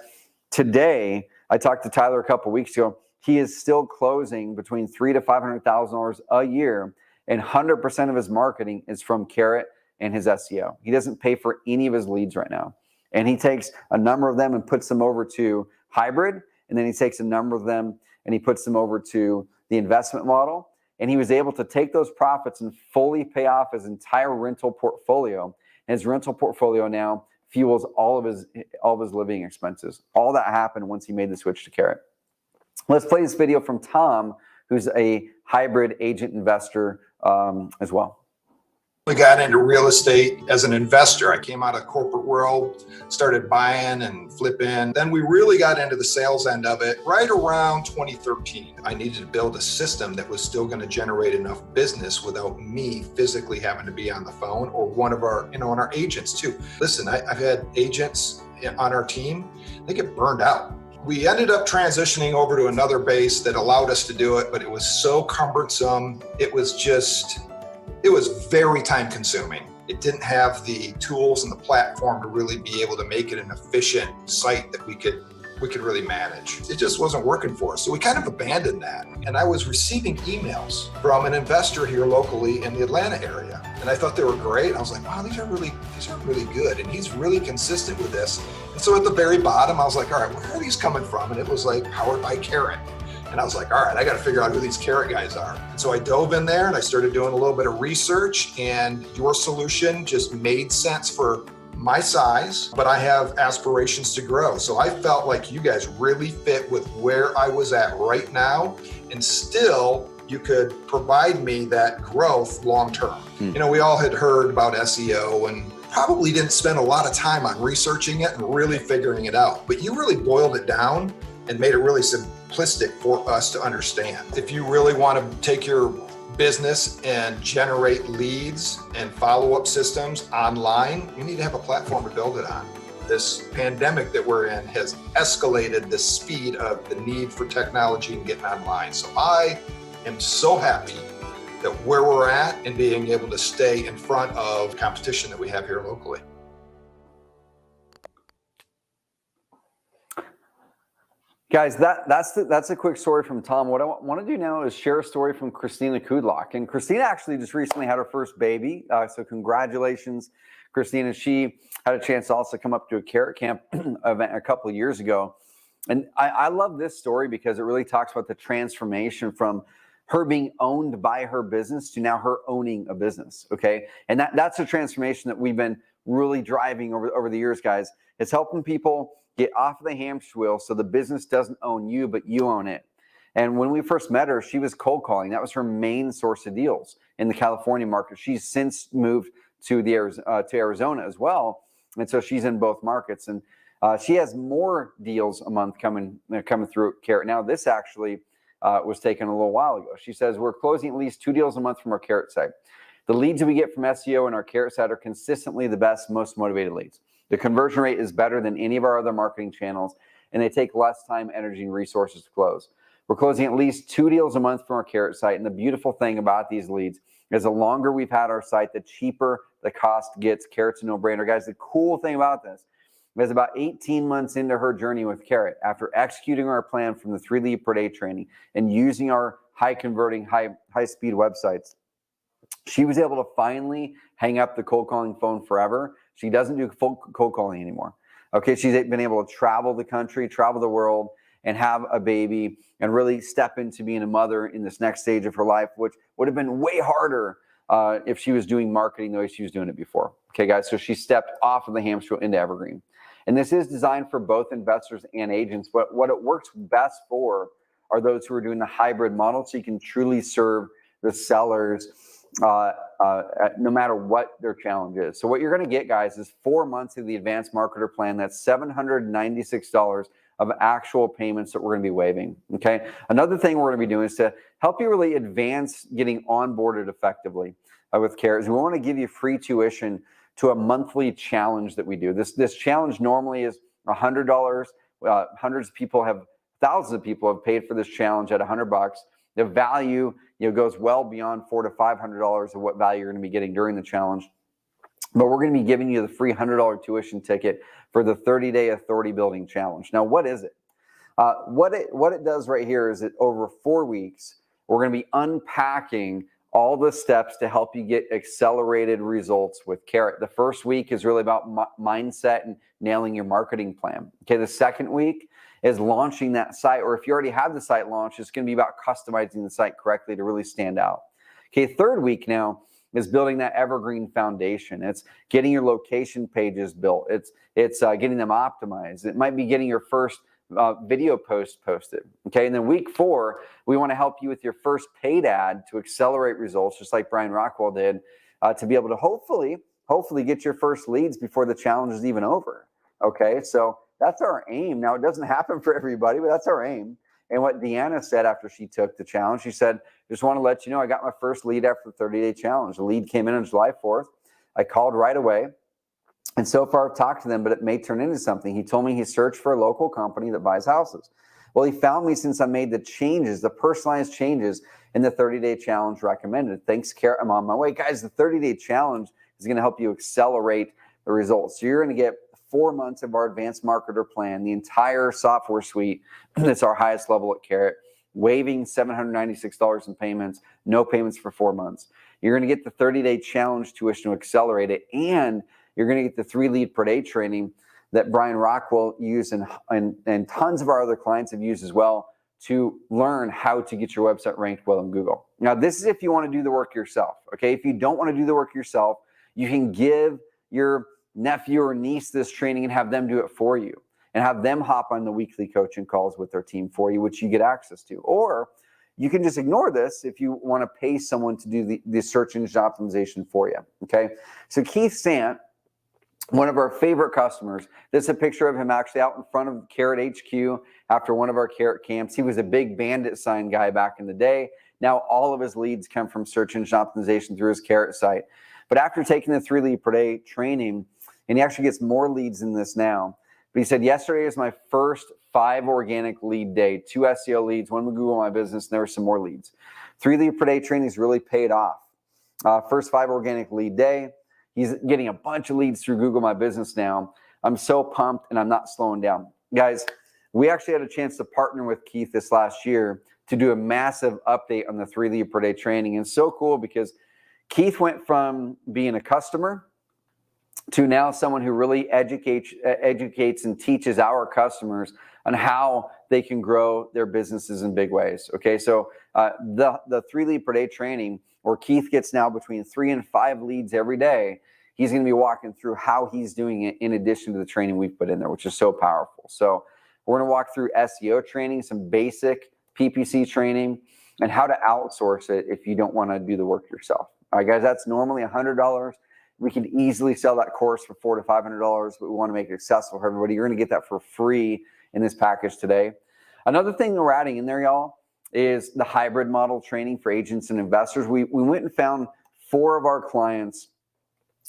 today, I talked to Tyler a couple weeks ago. He is still closing between $300,000 to $500,000 a year, and 100% of his marketing is from Carrot and his SEO. He doesn't pay for any of his leads right now. And he takes a number of them and puts them over to hybrid, and then he takes a number of them and he puts them over to the investment model. And he was able to take those profits and fully pay off his entire rental portfolio. And his rental portfolio now fuels all of his living expenses. All that happened once he made the switch to Carrot. Let's play this video from Tom, who's a hybrid agent investor as well. We got into real estate as an investor. I came out of corporate world, started buying and flipping. Then we really got into the sales end of it right around 2013. I needed to build a system that was still going to generate enough business without me physically having to be on the phone, or one of our, and our agents too. Listen, I've had agents on our team, they get burned out. We ended up transitioning over to another base that allowed us to do it, but it was so cumbersome. It was very time consuming. It didn't have the tools and the platform to really be able to make it an efficient site that we could really manage. It just wasn't working for us. So we kind of abandoned that. And I was receiving emails from an investor here locally in the Atlanta area. And I thought they were great. I was like, wow, these are really good. And he's really consistent with this. And so at the very bottom, I was like, all right, where are these coming from? And it was like powered by Carrot. And I was like, all right, I got to figure out who these Carrot guys are. And so I dove in there and I started doing a little bit of research, and your solution just made sense for my size, but I have aspirations to grow. So I felt like you guys really fit with where I was at right now, and still you could provide me that growth long term. You know, we all had heard about SEO and probably didn't spend a lot of time on researching it and really figuring it out, but you really boiled it down and made it really simplistic for us to understand. If you really want to take your business and generate leads and follow-up systems online, you need to have a platform to build it on. This pandemic that we're in has escalated the speed of the need for technology and getting online. So I am so happy that where we're at and being able to stay in front of competition that we have here locally. Guys, that's a quick story from Tom. What I want to do now is share a story from Christina Kudlock. And Christina actually just recently had her first baby. So congratulations, Christina. She had a chance to also come up to a Carrot Camp event a couple of years ago. And I love this story because it really talks about the transformation from her being owned by her business to now her owning a business, okay? And that's a transformation that we've been really driving over the years, guys. It's helping people get off the hamster wheel so the business doesn't own you, but you own it. And when we first met her, she was cold calling. That was her main source of deals in the California market. She's since moved to Arizona as well, and so she's in both markets. And she has more deals a month coming through Carrot. Now, this actually was taken a little while ago. She says, we're closing at least 2 deals a month from our Carrot site. The leads that we get from SEO and our Carrot site are consistently the best, most motivated leads. The conversion rate is better than any of our other marketing channels, and they take less time, energy, and resources to close. We're closing at least 2 deals a month from our Carrot site. And the beautiful thing about these leads is the longer we've had our site, the cheaper the cost gets. Carrot's a no-brainer. Guys, the cool thing about this is about 18 months into her journey with Carrot, after executing our plan from the 3 lead per day training and using our high-converting, high-speed websites, she was able to finally hang up the cold calling phone forever. She doesn't do cold calling anymore. Okay, she's been able to travel the country, travel the world, and have a baby and really step into being a mother in this next stage of her life, which would have been way harder if she was doing marketing the way she was doing it before. Okay, guys, so she stepped off of the hamster wheel into Evergreen. And this is designed for both investors and agents, but what it works best for are those who are doing the hybrid model, so you can truly serve the sellers no matter what their challenge is. So what you're going to get, guys, is 4 months of the advanced marketer plan. That's $796 of actual payments that we're going to be waiving. Okay. Another thing we're going to be doing is to help you really advance getting onboarded effectively with Carrot. We want to give you free tuition to a monthly challenge that we do. This challenge normally is $100. Thousands of people have paid for this challenge at $100. The value, goes well beyond $400 to $500 of what value you're going to be getting during the challenge. But we're going to be giving you the free $100 tuition ticket for the 30-day authority building challenge. Now, what is it? What it does right here is that over 4 weeks, we're going to be unpacking all the steps to help you get accelerated results with Carrot. The first week is really about mindset and nailing your marketing plan. Okay, the second week is launching that site, or if you already have the site launched, it's going to be about customizing the site correctly to really stand out. Okay, third week now is building that evergreen foundation. It's getting your location pages built. It's getting them optimized. It might be getting your first video post posted. Okay, and then week 4, we want to help you with your first paid ad to accelerate results, just like Brian Rockwell did, to be able to hopefully get your first leads before the challenge is even over. Okay, so that's our aim. Now, it doesn't happen for everybody, but that's our aim. And what Deanna said after she took the challenge, she said, just want to let you know, I got my first lead after the 30-day challenge. The lead came in on July 4th. I called right away. And so far, I've talked to them, but it may turn into something. He told me he searched for a local company that buys houses. Well, he found me since I made the changes, the personalized changes in the 30-day challenge recommended. Thanks, Carrot. I'm on my way. Guys, the 30-day challenge is going to help you accelerate the results. So you're going to get 4 months of our advanced marketer plan, the entire software suite. That's our highest level at Carrot, waiving $796 in payments, no payments for 4 months. You're going to get the 30-day challenge tuition to accelerate it, and you're going to get the 3 lead per day training that Brian Rockwell used and tons of our other clients have used as well to learn how to get your website ranked well in Google. Now, this is if you want to do the work yourself. Okay, if you don't want to do the work yourself, you can give your nephew or niece this training and have them do it for you and have them hop on the weekly coaching calls with their team for you, which you get access to. Or you can just ignore this if you want to pay someone to do the search engine optimization for you. Okay, so Keith Sant, one of our favorite customers, this is a picture of him actually out in front of Carrot HQ after one of our Carrot camps. He was a big bandit sign guy back in the day. Now all of his leads come from search engine optimization through his Carrot site. But after taking the 3 lead per day training, and he actually gets more leads than this now, but he said, yesterday was my first 5 organic lead day, 2 SEO leads, 1 with Google My Business, and there were some more leads. 3 lead per day training's really paid off. First 5 organic lead day. He's getting a bunch of leads through Google My Business now. I'm so pumped, and I'm not slowing down. Guys, we actually had a chance to partner with Keith this last year to do a massive update on the 3 lead per day training. And it's so cool because Keith went from being a customer to now someone who really educates and teaches our customers on how they can grow their businesses in big ways. Okay, so the 3 lead per day training, where Keith gets now between 3 and 5 leads every day, he's going to be walking through how he's doing it in addition to the training we've put in there, which is so powerful. So we're going to walk through SEO training, some basic PPC training, and how to outsource it if you don't want to do the work yourself. All right, guys, that's normally $100. We can easily sell that course for $400 to $500, but we want to make it accessible for everybody. You're going to get that for free in this package today. Another thing that we're adding in there, y'all, is the hybrid model training for agents and investors. We went and found 4 of our clients,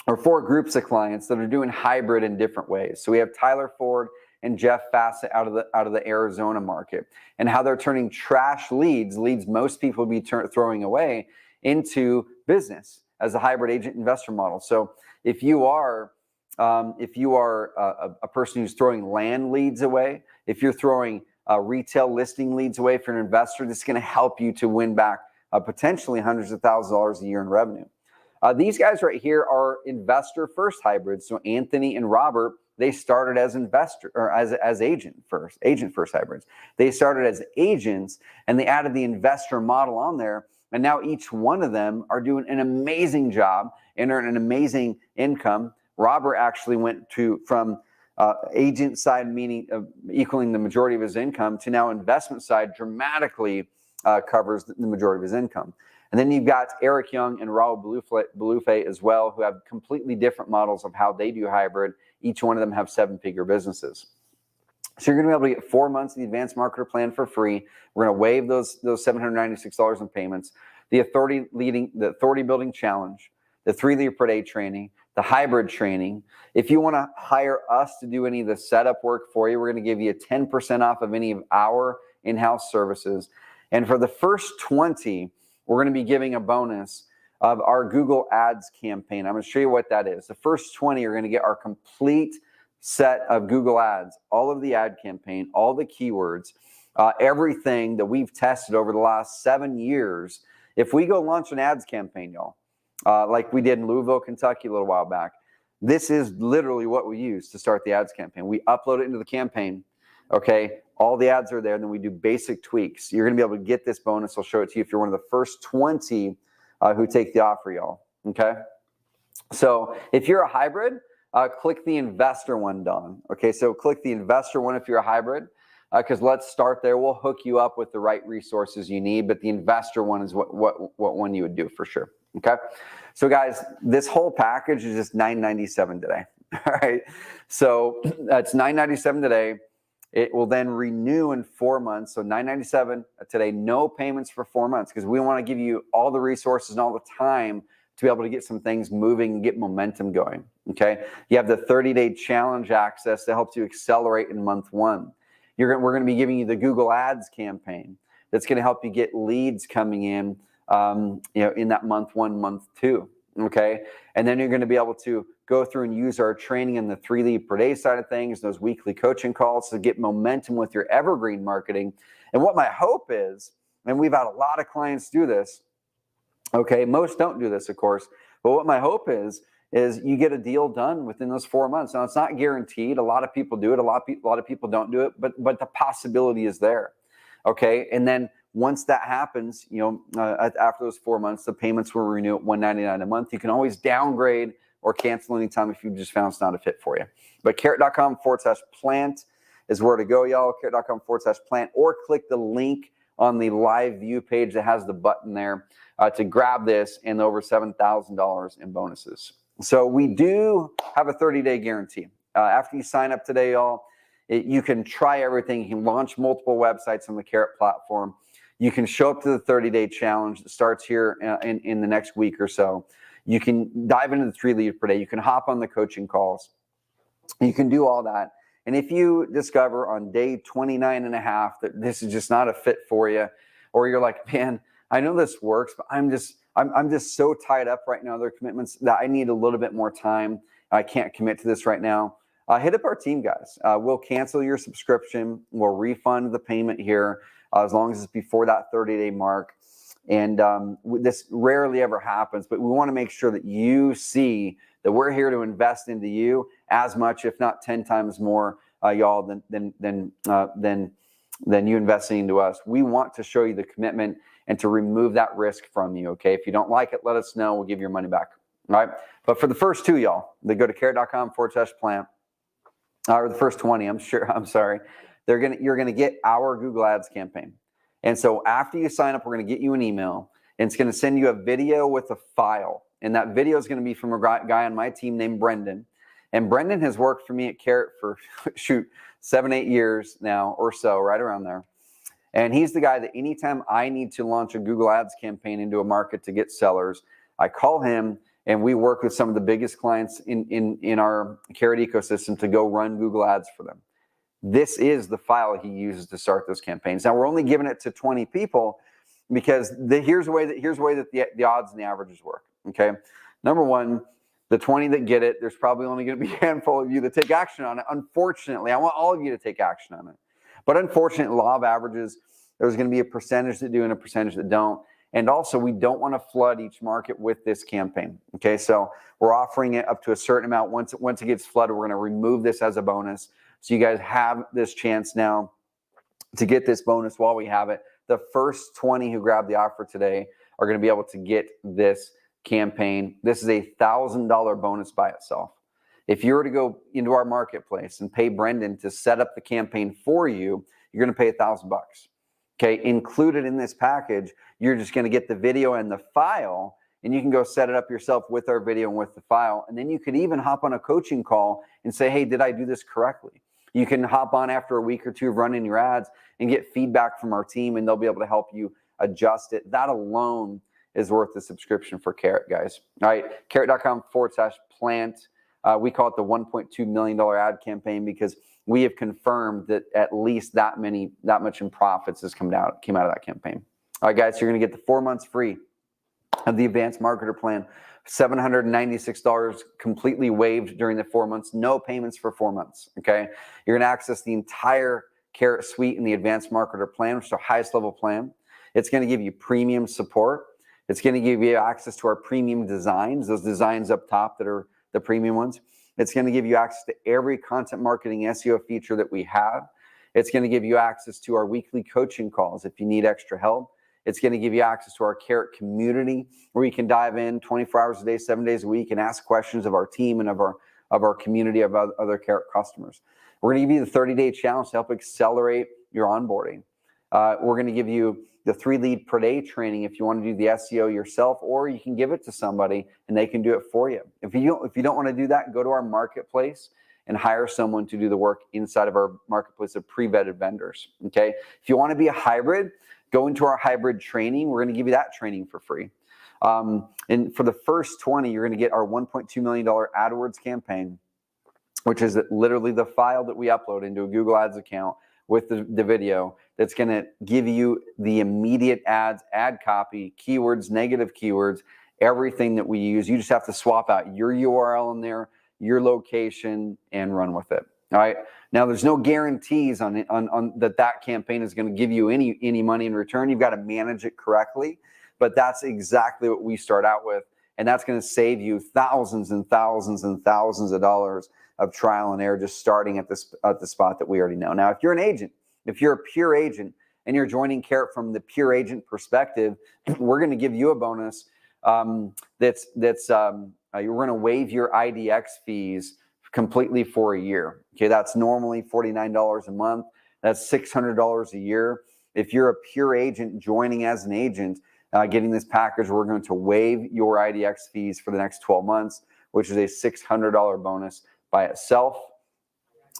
or 4 groups of clients that are doing hybrid in different ways. So we have Tyler Ford and Jeff Fassett out of the Arizona market, and how they're turning trash leads most people would be throwing away, into business as a hybrid agent investor model. So if you are a person who's throwing land leads away, if you're throwing retail listing leads away for an investor, this is going to help you to win back potentially hundreds of thousands of dollars a year in revenue. These guys right here are investor first hybrids. So Anthony and Robert, they started as investor or as agent first hybrids. They started as agents and they added the investor model on there. And now each one of them are doing an amazing job and earn an amazing income. Robert actually went from agent side, meaning equaling the majority of his income, to now investment side dramatically covers the majority of his income. And then you've got Eric Young and Raul Blufe as well, who have completely different models of how they do hybrid. Each one of them have 7-figure businesses. So you're going to be able to get 4 months of the Advanced Marketer Plan for free. We're going to waive those $796 in payments. The Authority Building Challenge, the 3 lead per day training, the hybrid training. If you want to hire us to do any of the setup work for you, we're going to give you 10% off of any of our in-house services. And for the first 20, we're going to be giving a bonus of our Google Ads campaign. I'm going to show you what that is. The first 20 are going to get our complete set of Google Ads, all of the ad campaign, all the keywords, everything that we've tested over the last 7 years. If we go launch an ads campaign, y'all, like we did in Louisville, Kentucky a little while back, this is literally what we use to start the ads campaign. We upload it into the campaign, okay? All the ads are there, and then we do basic tweaks. You're going to be able to get this bonus. I'll show it to you if you're one of the first 20 who take the offer, y'all, okay? So if you're a hybrid, click the investor one, Don. Okay, so click the investor one if you're a hybrid, because let's start there. We'll hook you up with the right resources you need, but the investor one is what one you would do for sure. Okay, so guys, this whole package is just $997 today. All right, so that's $997 today. It will then renew in 4 months. So $997 today, no payments for 4 months, because we want to give you all the resources and all the time to be able to get some things moving and get momentum going, okay? You have the 30-day challenge access that helps you accelerate in month 1. We're going to be giving you the Google Ads campaign that's going to help you get leads coming in, in that month 1, month 2, okay? And then you're going to be able to go through and use our training in the 3 lead per day side of things, those weekly coaching calls to get momentum with your evergreen marketing. And what my hope is, and we've had a lot of clients do this, okay, most don't do this, of course, but what my hope is you get a deal done within those 4 months. Now, it's not guaranteed. A lot of people do it. A lot of people don't do it, but the possibility is there, okay? And then once that happens, after those 4 months, the payments will renew at $199 a month. You can always downgrade or cancel anytime if you just found it's not a fit for you. But carrot.com/plant is where to go, y'all. Carrot.com/plant, or click the link on the live view page that has the button there to grab this and over $7,000 in bonuses. So we do have a 30-day guarantee. After you sign up today, y'all, you can try everything. You can launch multiple websites on the Carrot platform. You can show up to the 30-day challenge that starts here in the next week or so. You can dive into the 3 leads per day. You can hop on the coaching calls. You can do all that. And if you discover on day 29 and a half that this is just not a fit for you, or you're like, man, I know this works, but I'm just so tied up right now, other commitments, that I need a little bit more time. I can't commit to this right now. Hit up our team, guys. We'll cancel your subscription. We'll refund the payment here as long as it's before that 30-day mark. And this rarely ever happens, but we want to make sure that you see that we're here to invest into you as much, if not 10 times more, y'all, than you investing into us. We want to show you the commitment and to remove that risk from you, okay? If you don't like it, let us know. We'll give you your money back, all right? But for the first 2, y'all, they go to carrot.com/plant, or the first 20, you're going to get our Google Ads campaign. And so after you sign up, we're going to get you an email, and it's going to send you a video with a file. And that video is going to be from a guy on my team named Brendan. And Brendan has worked for me at Carrot for, 7-8 years now or so, right around there. And he's the guy that anytime I need to launch a Google Ads campaign into a market to get sellers, I call him, and we work with some of the biggest clients in our Carrot ecosystem to go run Google Ads for them. This is the file he uses to start those campaigns. Now, we're only giving it to 20 people because here's the way that the odds and the averages work, okay? Number one, the 20 that get it, there's probably only going to be a handful of you that take action on it. Unfortunately, I want all of you to take action on it. But unfortunately, law of averages, there's going to be a percentage that do and a percentage that don't. And also, we don't want to flood each market with this campaign. Okay, so we're offering it up to a certain amount. Once it gets flooded, we're going to remove this as a bonus. So you guys have this chance now to get this bonus while we have it. The first 20 who grab the offer today are going to be able to get this campaign. This is a $1,000 bonus by itself. If you were to go into our marketplace and pay Brendan to set up the campaign for you, you're going to pay $1,000. Okay, included in this package, you're just going to get the video and the file, and you can go set it up yourself with our video and with the file. And then you could even hop on a coaching call and say, hey, did I do this correctly? You can hop on after a week or two of running your ads and get feedback from our team, and they'll be able to help you adjust it. That alone is worth the subscription for Carrot, guys. All right, carrot.com/plant. We call it the $1.2 million ad campaign because we have confirmed that at least that much in profits came out of that campaign. All right, guys, you're going to get the 4 months free of the advanced marketer plan. $796 completely waived during the 4 months. No payments for 4 months. Okay, you're going to access the entire Carrot suite in the advanced marketer plan, which is our highest level plan. It's going to give you premium support. It's going to give you access to our premium designs, those designs up top that are the premium ones. It's going to give you access to every content marketing SEO feature that we have. It's going to give you access to our weekly coaching calls if you need extra help. It's going to give you access to our Carrot community where you can dive in 24 hours a day, 7 days a week and ask questions of our team and of our community of other Carrot customers. We're going to give you the 30-day challenge to help accelerate your onboarding. We're going to give you the 3 lead per day training if you want to do the SEO yourself, or you can give it to somebody and they can do it for you. If you don't want to do that, go to our marketplace and hire someone to do the work inside of our marketplace of pre-vetted vendors. Okay. If you want to be a hybrid, go into our hybrid training. We're going to give you that training for free. And for the first 20, you're going to get our $1.2 million AdWords campaign, which is literally the file that we upload into a Google Ads account with the video that's going to give you the immediate ads, ad copy, keywords, negative keywords, everything that we use. You just have to swap out your URL in there, your location, and run with it. All right. Now, there's no guarantees on that campaign is going to give you any money in return. You've got to manage it correctly, but that's exactly what we start out with, and that's going to save you thousands and thousands and thousands of dollars of trial and error just starting at the spot that we already know. Now, if you're an agent, if you're a pure agent and you're joining Carrot from the pure agent perspective, we're going to give you a bonus we're going to waive your IDX fees completely for a year. Okay, that's normally $49 a month. That's $600 a year. If you're a pure agent joining as an agent, getting this package, we're going to waive your IDX fees for the next 12 months, which is a $600 bonus by itself.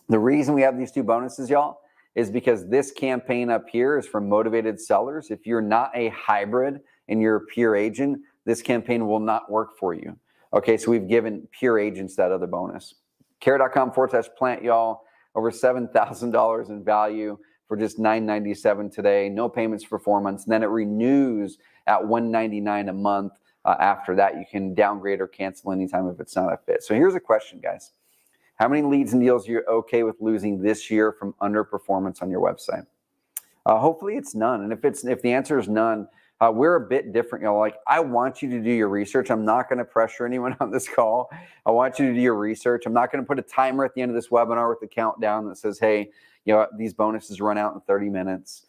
The reason we have these 2 bonuses, y'all, is because this campaign up here is for motivated sellers. If you're not a hybrid and you're a pure agent, this campaign will not work for you. Okay, so we've given pure agents that other bonus. Carrot.com/plant, y'all. Over $7,000 in value for just $997 today. No payments for 4 months. And then it renews at $199 a month. After that, you can downgrade or cancel anytime if it's not a fit. So here's a question, guys. How many leads and deals are you okay with losing this year from underperformance on your website? Hopefully it's none. And if the answer is none, we're a bit different. You know, like, I want you to do your research. I'm not going to pressure anyone on this call. I want you to do your research. I'm not going to put a timer at the end of this webinar with a countdown that says, hey, you know, these bonuses run out in 30 minutes.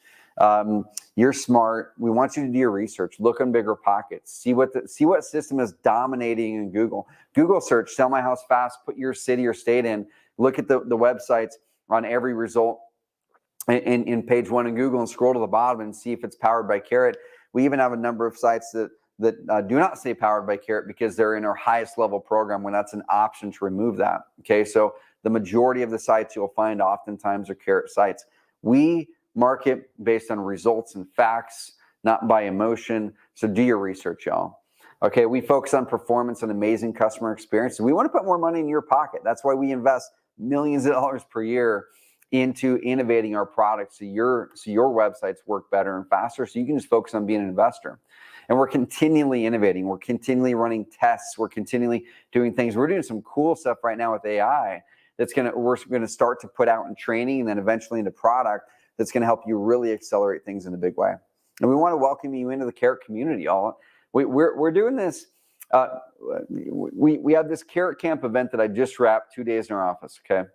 You're smart. We want you to do your research. Look on Bigger Pockets. See what system is dominating in Google. Google search, sell my house fast, put your city or state in. Look at the websites on every result in page 1 in Google and scroll to the bottom and see if it's powered by Carrot. We even have a number of sites that do not say powered by Carrot because they're in our highest level program when that's an option to remove that. Okay, so the majority of the sites you'll find oftentimes are Carrot sites. We market based on results and facts, not by emotion. So do your research, y'all. Okay, we focus on performance and amazing customer experience. We want to put more money in your pocket. That's why we invest millions of dollars per year into innovating our products so your websites work better and faster, so you can just focus on being an investor. And we're continually innovating. We're continually running tests. We're continually doing things. We're doing some cool stuff right now with AI we're going to start to put out in training and then eventually into product that's going to help you really accelerate things in a big way. And we want to welcome you into the Carrot community, y'all. We're doing this. We have this Carrot Camp event that I just wrapped 2 days in our office. Okay,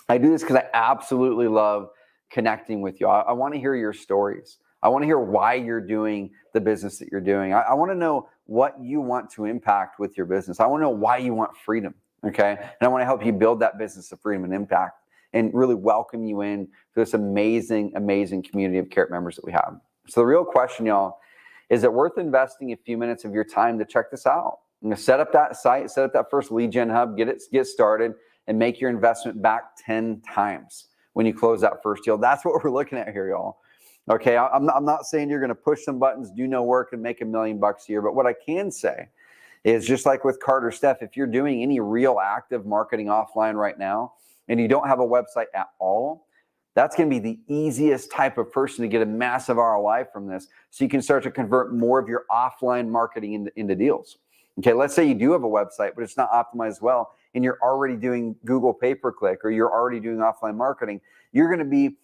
I do this because I absolutely love connecting with you. I want to hear your stories. I want to hear why you're doing the business that you're doing. I want to know what you want to impact with your business. I want to know why you want freedom. Okay, and I want to help you build that business of freedom and impact, and really welcome you in to this amazing, amazing community of Carrot members that we have. So the real question, y'all, is it worth investing a few minutes of your time to check this out? I'm going to set up that site, set up that first lead gen hub, get started, and make your investment back 10 times when you close that first deal. That's what we're looking at here, y'all. Okay, I'm not saying you're going to push some buttons, do no work, and make $1 million a year. But what I can say is, just like with Carter Steph, if you're doing any real active marketing offline right now and you don't have a website at all, that's going to be the easiest type of person to get a massive ROI from this, so you can start to convert more of your offline marketing into deals. Okay, let's say you do have a website, but it's not optimized well, and you're already doing Google pay-per-click, or you're already doing offline marketing. You're going to be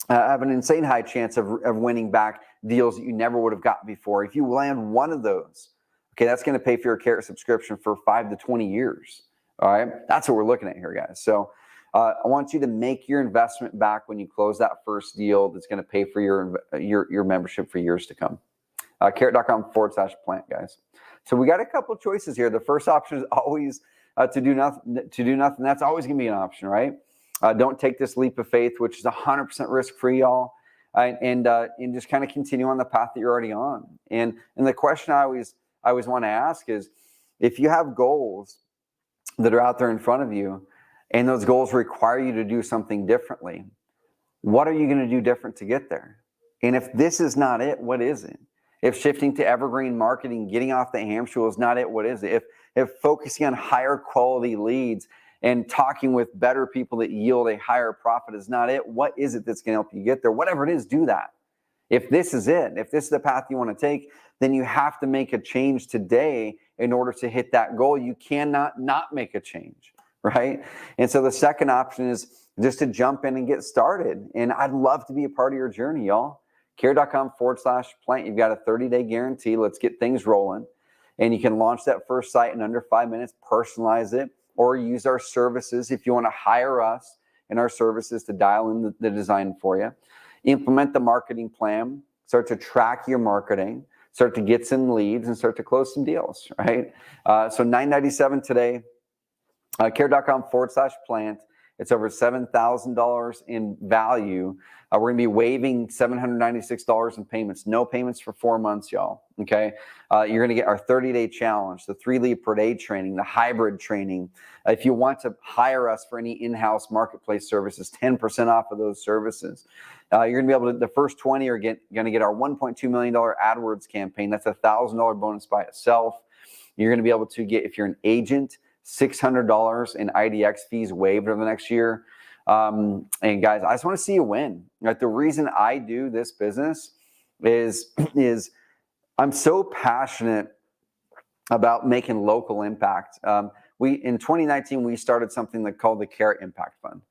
have an insane high chance of winning back deals that you never would have gotten before. If you land one of those, okay, that's going to pay for your Carrot subscription for 5 to 20 years. All right, that's what we're looking at here, guys. So I want you to make your investment back when you close that first deal. That's going to pay for your membership for years to come. Carrot.com/plant, guys. So we got a couple of choices here. The first option is always to do nothing. That's always going to be an option, right? Don't take this leap of faith, which is 100% risk-free, y'all, and just kind of continue on the path that you're already on. And the question I always want to ask is, if you have goals that are out there in front of you, and those goals require you to do something differently, what are you going to do different to get there? And if this is not it, what is it? If shifting to evergreen marketing, getting off the hamster wheel is not it, what is it? If focusing on higher quality leads and talking with better people that yield a higher profit is not it, what is it that's going to help you get there? Whatever it is, do that. If this is it, if this is the path you want to take, then you have to make a change today in order to hit that goal. You cannot not make a change, right? And so the second option is just to jump in and get started. And I'd love to be a part of your journey, y'all. Carrot.com/plant. You've got a 30-day guarantee. Let's get things rolling. And you can launch that first site in under 5 minutes, personalize it, or use our services if you want to hire us and our services to dial in the design for you. Implement the marketing plan, start to track your marketing, start to get some leads, and start to close some deals, right? So $997 today, Carrot.com/plant. It's over $7,000 in value. We're going to be waiving $796 in payments. No payments for 4 months, y'all. Okay. You're going to get our 30-day challenge, the 3 lead per day training, the hybrid training. If you want to hire us for any in-house marketplace services, 10% off of those services. You're going to be able to, the first 20 are going to get our $1.2 million AdWords campaign. That's a $1,000 bonus by itself. You're going to be able to get, if you're an agent, $600 in IDX fees waived over the next year. And guys, I just want to see you win. Like, the reason I do this business is I'm so passionate about making local impact. In 2019, we started something called the Carrot Impact Fund.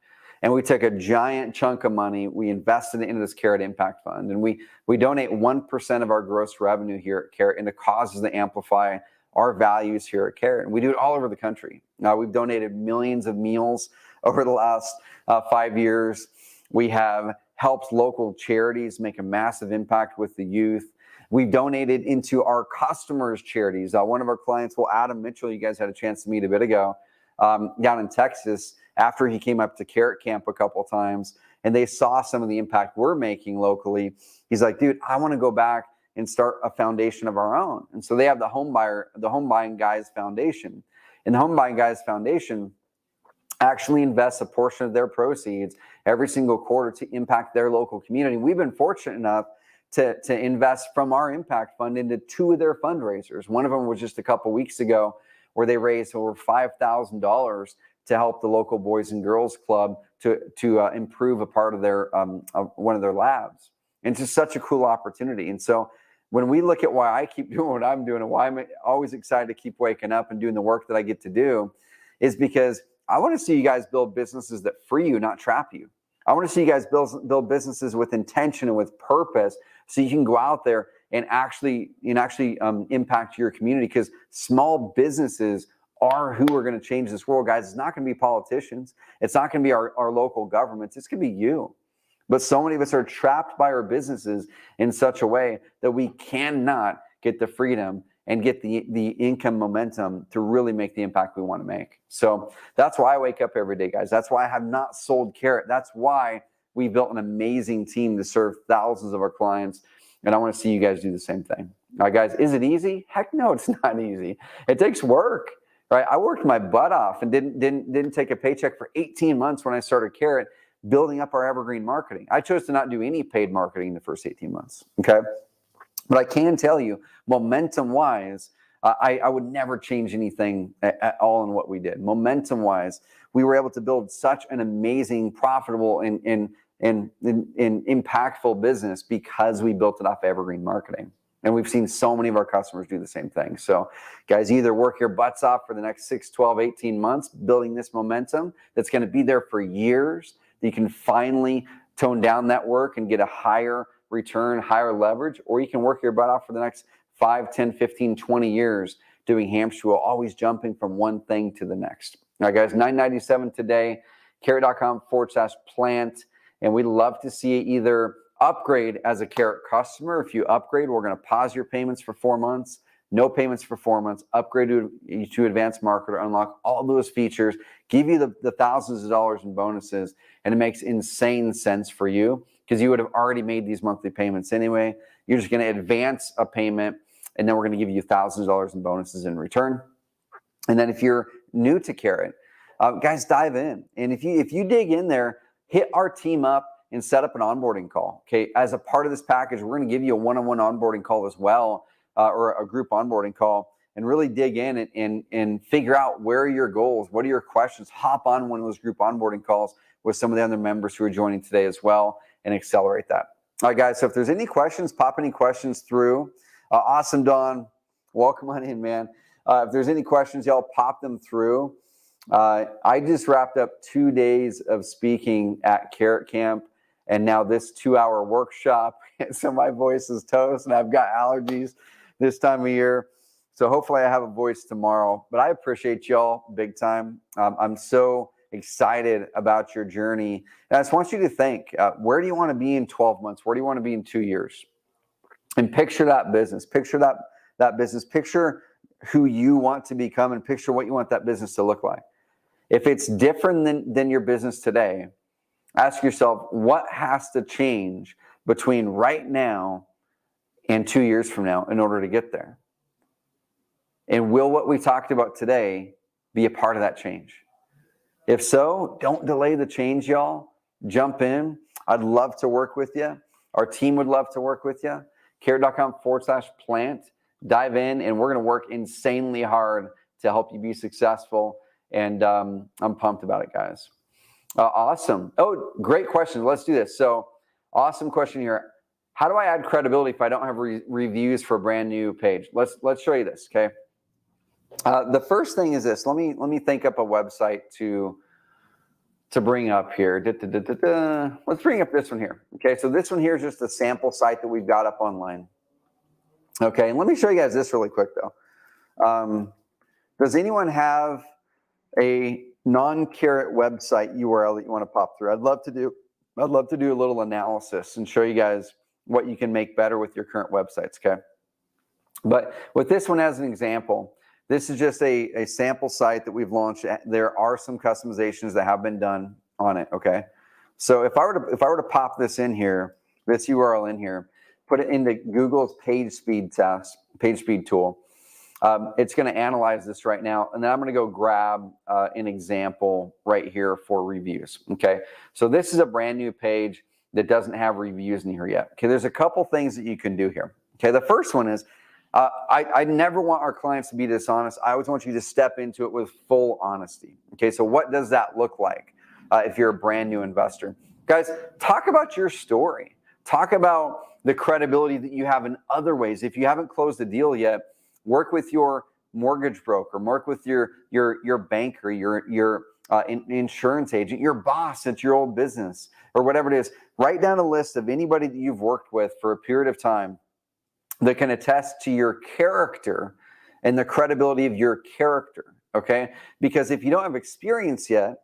And we took a giant chunk of money, we invested it into this Carrot Impact Fund, and we donate 1% of our gross revenue here at Carrot into causes that amplify our values here at Carrot. And we do it all over the country. Now, we've donated millions of meals over the last 5 years. We have helped local charities make a massive impact with the youth. We've donated into our customers' charities. One of our clients, Adam Mitchell, you guys had a chance to meet a bit ago, down in Texas, after he came up to Carrot Camp a couple times and they saw some of the impact we're making locally. He's like, dude, I want to go back and start a foundation of our own. And so they have the Home Buying Guys Foundation. And the Home Buying Guys Foundation actually invests a portion of their proceeds every single quarter to impact their local community. We've been fortunate enough to invest from our impact fund into 2 of their fundraisers. One of them was just a couple weeks ago where they raised over $5,000 to help the local Boys and Girls Club to improve a part of their one of their labs. And it's just such a cool opportunity. And so when we look at why I keep doing what I'm doing and why I'm always excited to keep waking up and doing the work that I get to do is because I want to see you guys build businesses that free you, not trap you. I want to see you guys build businesses with intention and with purpose so you can go out there and actually impact your community, because small businesses are who are going to change this world, guys. It's not going to be politicians. It's not going to be our local governments. It's going to be you. But so many of us are trapped by our businesses in such a way that we cannot get the freedom and get the income momentum to really make the impact we want to make. So that's why I wake up every day, guys. That's why I have not sold Carrot. That's why we built an amazing team to serve thousands of our clients. And I want to see you guys do the same thing. All right, guys, is it easy? Heck no, it's not easy. It takes work, right? I worked my butt off and didn't take a paycheck for 18 months when I started Carrot, building up our evergreen marketing. I chose to not do any paid marketing the first 18 months, okay? But I can tell you, momentum-wise, I would never change anything at all in what we did. Momentum-wise, we were able to build such an amazing, profitable, and impactful business because we built it off evergreen marketing. And we've seen so many of our customers do the same thing. So guys, either work your butts off for the next 6, 12, 18 months, building this momentum that's going to be there for years, that you can finally tone down that work and get a higher return, higher leverage, or you can work your butt off for the next 5, 10, 15, 20 years doing hamster wheel, always jumping from one thing to the next. All right, guys, $9.97 today, carrot.com/plant. And we'd love to see you either upgrade as a Carrot customer. If you upgrade, we're going to pause your payments for 4 months, no payments for 4 months, upgrade to Advanced Marketer, unlock all those features, give you the thousands of dollars in bonuses, and it makes insane sense for you because you would have already made these monthly payments anyway. You're just going to advance a payment, and then we're going to give you thousands of dollars in bonuses in return. And then if you're new to Carrot, guys, dive in. And if you dig in there, hit our team up and set up an onboarding call. Okay, as a part of this package, we're going to give you a one-on-one onboarding call as well, or a group onboarding call, and really dig in and figure out where are your goals, what are your questions. Hop on one of those group onboarding calls with some of the other members who are joining today as well, and accelerate that. All right, guys. So if there's any questions, pop any questions through. Awesome, Don. Welcome on in, man. If there's any questions, y'all pop them through. I just wrapped up 2 days of speaking at Carrot Camp, and now this 2-hour workshop. So my voice is toast, and I've got allergies this time of year. So hopefully I have a voice tomorrow. But I appreciate y'all big time. I'm so excited about your journey. And I just want you to think, where do you want to be in 12 months? Where do you want to be in 2 years? And picture that business. Picture that business. Picture who you want to become, and picture what you want that business to look like. If it's different than your business today, ask yourself, what has to change between right now and 2 years from now in order to get there? And will what we talked about today be a part of that change? If so, don't delay the change, y'all. Jump in. I'd love to work with you. Our team would love to work with you. Carrot.com/plant. Dive in, and we're going to work insanely hard to help you be successful. And I'm pumped about it, guys. Awesome. Oh, great question. Let's do this. So awesome question here. How do I add credibility if I don't have reviews for a brand new page? Let's show you this, okay? The first thing is this. Let me think up a website to bring up here. Let's bring up this one here. Okay, so this one here is just a sample site that we've got up online. Okay, and let me show you guys this really quick though. Does anyone have a non-Carrot website URL that you want to pop through? I'd love to do a little analysis and show you guys what you can make better with your current websites, okay? But with this one as an example, This is just a sample site that we've launched. There are some customizations that have been done on it, okay? So if I were to pop this in here, this URL in here, put it into Google's page speed tool, it's going to analyze this right now, and then I'm going to go grab an example right here for reviews, okay? So this is a brand new page that doesn't have reviews in here yet. Okay, there's a couple things that you can do here. Okay, the first one is, I never want our clients to be dishonest. I always want you to step into it with full honesty. Okay, so what does that look like if you're a brand new investor? Guys, talk about your story. Talk about the credibility that you have in other ways. If you haven't closed a deal yet, work with your mortgage broker, work with your banker, your insurance agent, your boss at your old business, or whatever it is. Write down a list of anybody that you've worked with for a period of time that can attest to your character and the credibility of your character, okay? Because if you don't have experience yet,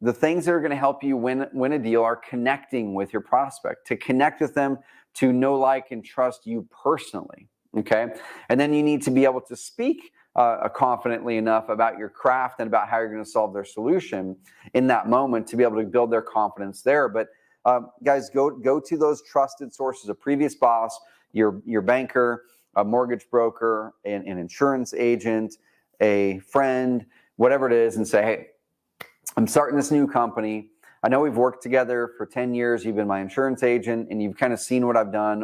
the things that are going to help you win a deal are connecting with your prospect, to connect with them, to know, like, and trust you personally, okay? And then you need to be able to speak confidently enough about your craft and about how you're going to solve their solution in that moment to be able to build their confidence there. But guys, go to those trusted sources: a previous boss, your banker, a mortgage broker, an insurance agent, a friend, whatever it is, and say, hey, I'm starting this new company. I know we've worked together for 10 years. You've been my insurance agent, and you've kind of seen what I've done,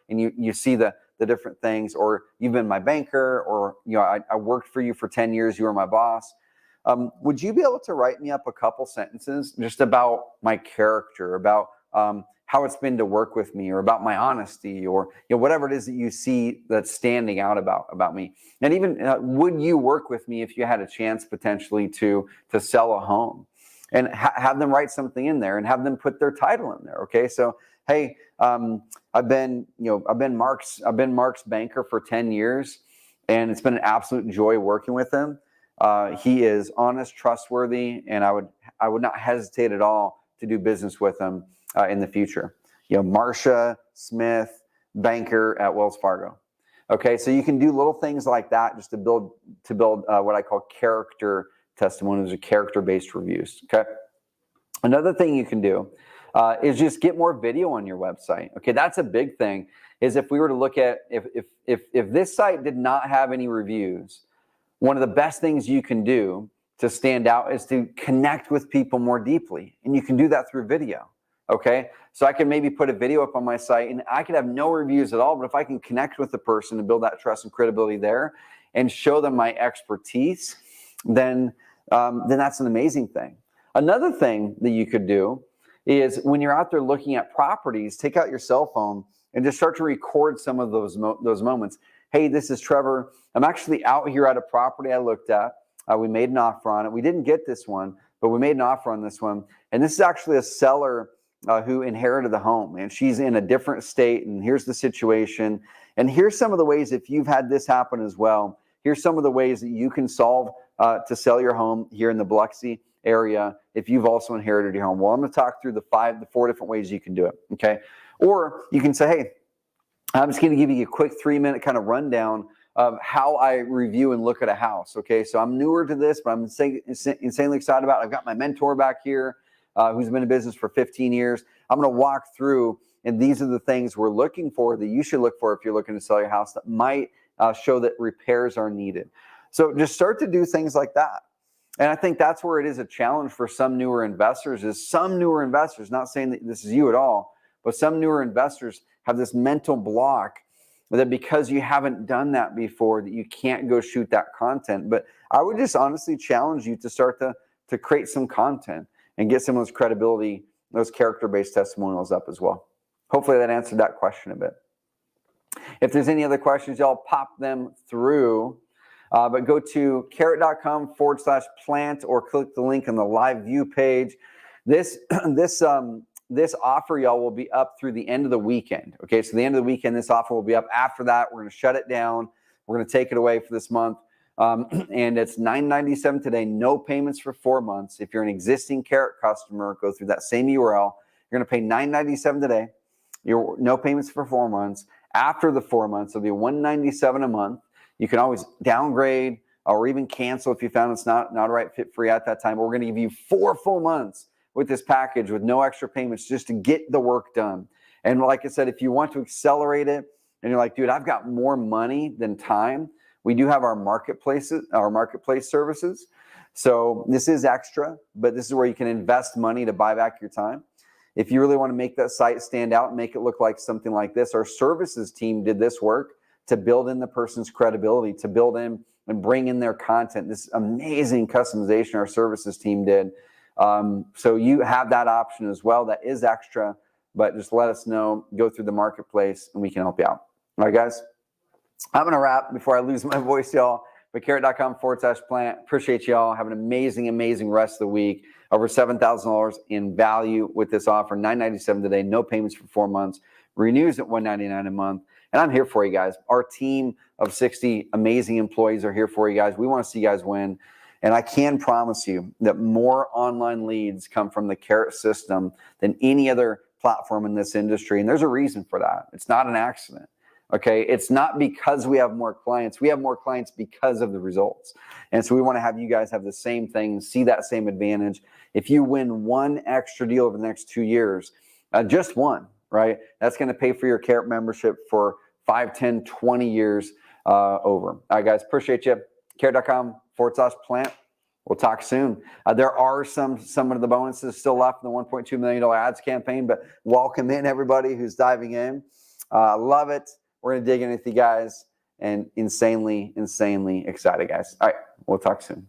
and you see the different things, or you've been my banker, or I worked for you for 10 years. You were my boss. Would you be able to write me up a couple sentences just about my character, about how it's been to work with me, or about my honesty, or whatever it is that you see that's standing out about me? And even would you work with me if you had a chance potentially to sell a home? And have them write something in there and have them put their title in there. Okay, so hey, I've been Mark's banker for 10 years, and it's been an absolute joy working with him. He is honest, trustworthy, and I would not hesitate at all to do business with him in the future. Marcia Smith, banker at Wells Fargo. Okay, so you can do little things like that just to build what I call character testimonials or character-based reviews. Okay, another thing you can do is just get more video on your website. Okay, that's a big thing. Is if we were to look at if this site did not have any reviews, one of the best things you can do to stand out is to connect with people more deeply, and you can do that through video. Okay, so I can maybe put a video up on my site, and I could have no reviews at all, but if I can connect with the person and build that trust and credibility there, and show them my expertise, then that's an amazing thing. Another thing that you could do is when you're out there looking at properties, take out your cell phone and just start to record some of those moments. Hey, this is Trevor. I'm actually out here at a property I looked at. We made an offer on it. We didn't get this one, but we made an offer on this one. And this is actually a seller who inherited the home, and she's in a different state, and here's the situation. And here's some of the ways, if you've had this happen as well, here's some of the ways that you can solve to sell your home here in the Biloxi area if you've also inherited your home. Well, I'm going to talk through the 4 different ways you can do it, okay? Or you can say, hey, I'm just going to give you a quick 3-minute kind of rundown of how I review and look at a house, okay? So I'm newer to this, but I'm insanely excited about it. I've got my mentor back here who's been in business for 15 years. I'm going to walk through, and these are the things we're looking for that you should look for if you're looking to sell your house that might show that repairs are needed. So just start to do things like that. And I think that's where it is a challenge for some newer investors, not saying that this is you at all, but some newer investors have this mental block that because you haven't done that before, that you can't go shoot that content. But I would just honestly challenge you to start to create some content and get some of those credibility, those character-based testimonials up as well. Hopefully that answered that question a bit. If there's any other questions, y'all pop them through. But go to carrot.com/plant or click the link on the live view page. This offer, y'all, will be up through the end of the weekend. Okay, so the end of the weekend, this offer will be up. After that, we're going to shut it down. We're going to take it away for this month. And it's $9.97 today, no payments for 4 months. If you're an existing Carrot customer, go through that same URL. You're going to pay $9.97 today. No payments for 4 months. After the 4 months, it'll be $197 a month. You can always downgrade, or even cancel if you found it's not a right fit for you at that time. We're going to give you 4 full months with this package with no extra payments just to get the work done. And like I said, if you want to accelerate it and you're like, dude, I've got more money than time, we do have our marketplace services. So this is extra, but this is where you can invest money to buy back your time. If you really want to make that site stand out and make it look like something like this, our services team did this work to build in the person's credibility, to build in and bring in their content. This amazing customization our services team did. So you have that option as well. That is extra, but just let us know, go through the marketplace, and we can help you out. All right, guys, I'm going to wrap before I lose my voice, y'all. But carrot.com/plant. Appreciate y'all. Have an amazing, amazing rest of the week. Over $7,000 in value with this offer. $997 today. No payments for 4 months. Renews at $199 a month. And I'm here for you guys. Our team of 60 amazing employees are here for you guys. We want to see you guys win. And I can promise you that more online leads come from the Carrot system than any other platform in this industry. And there's a reason for that. It's not an accident. Okay, it's not because we have more clients. We have more clients because of the results. And so we want to have you guys have the same thing, see that same advantage. If you win one extra deal over the next 2 years, just one, right? That's going to pay for your Carrot membership for 5, 10, 20 years over. All right, guys, appreciate you. Carrot.com/plant. We'll talk soon. There are some of the bonuses still left in the $1.2 million ads campaign, but welcome in everybody who's diving in. Love it. We're going to dig in with you guys, and insanely, insanely excited, guys. All right, we'll talk soon.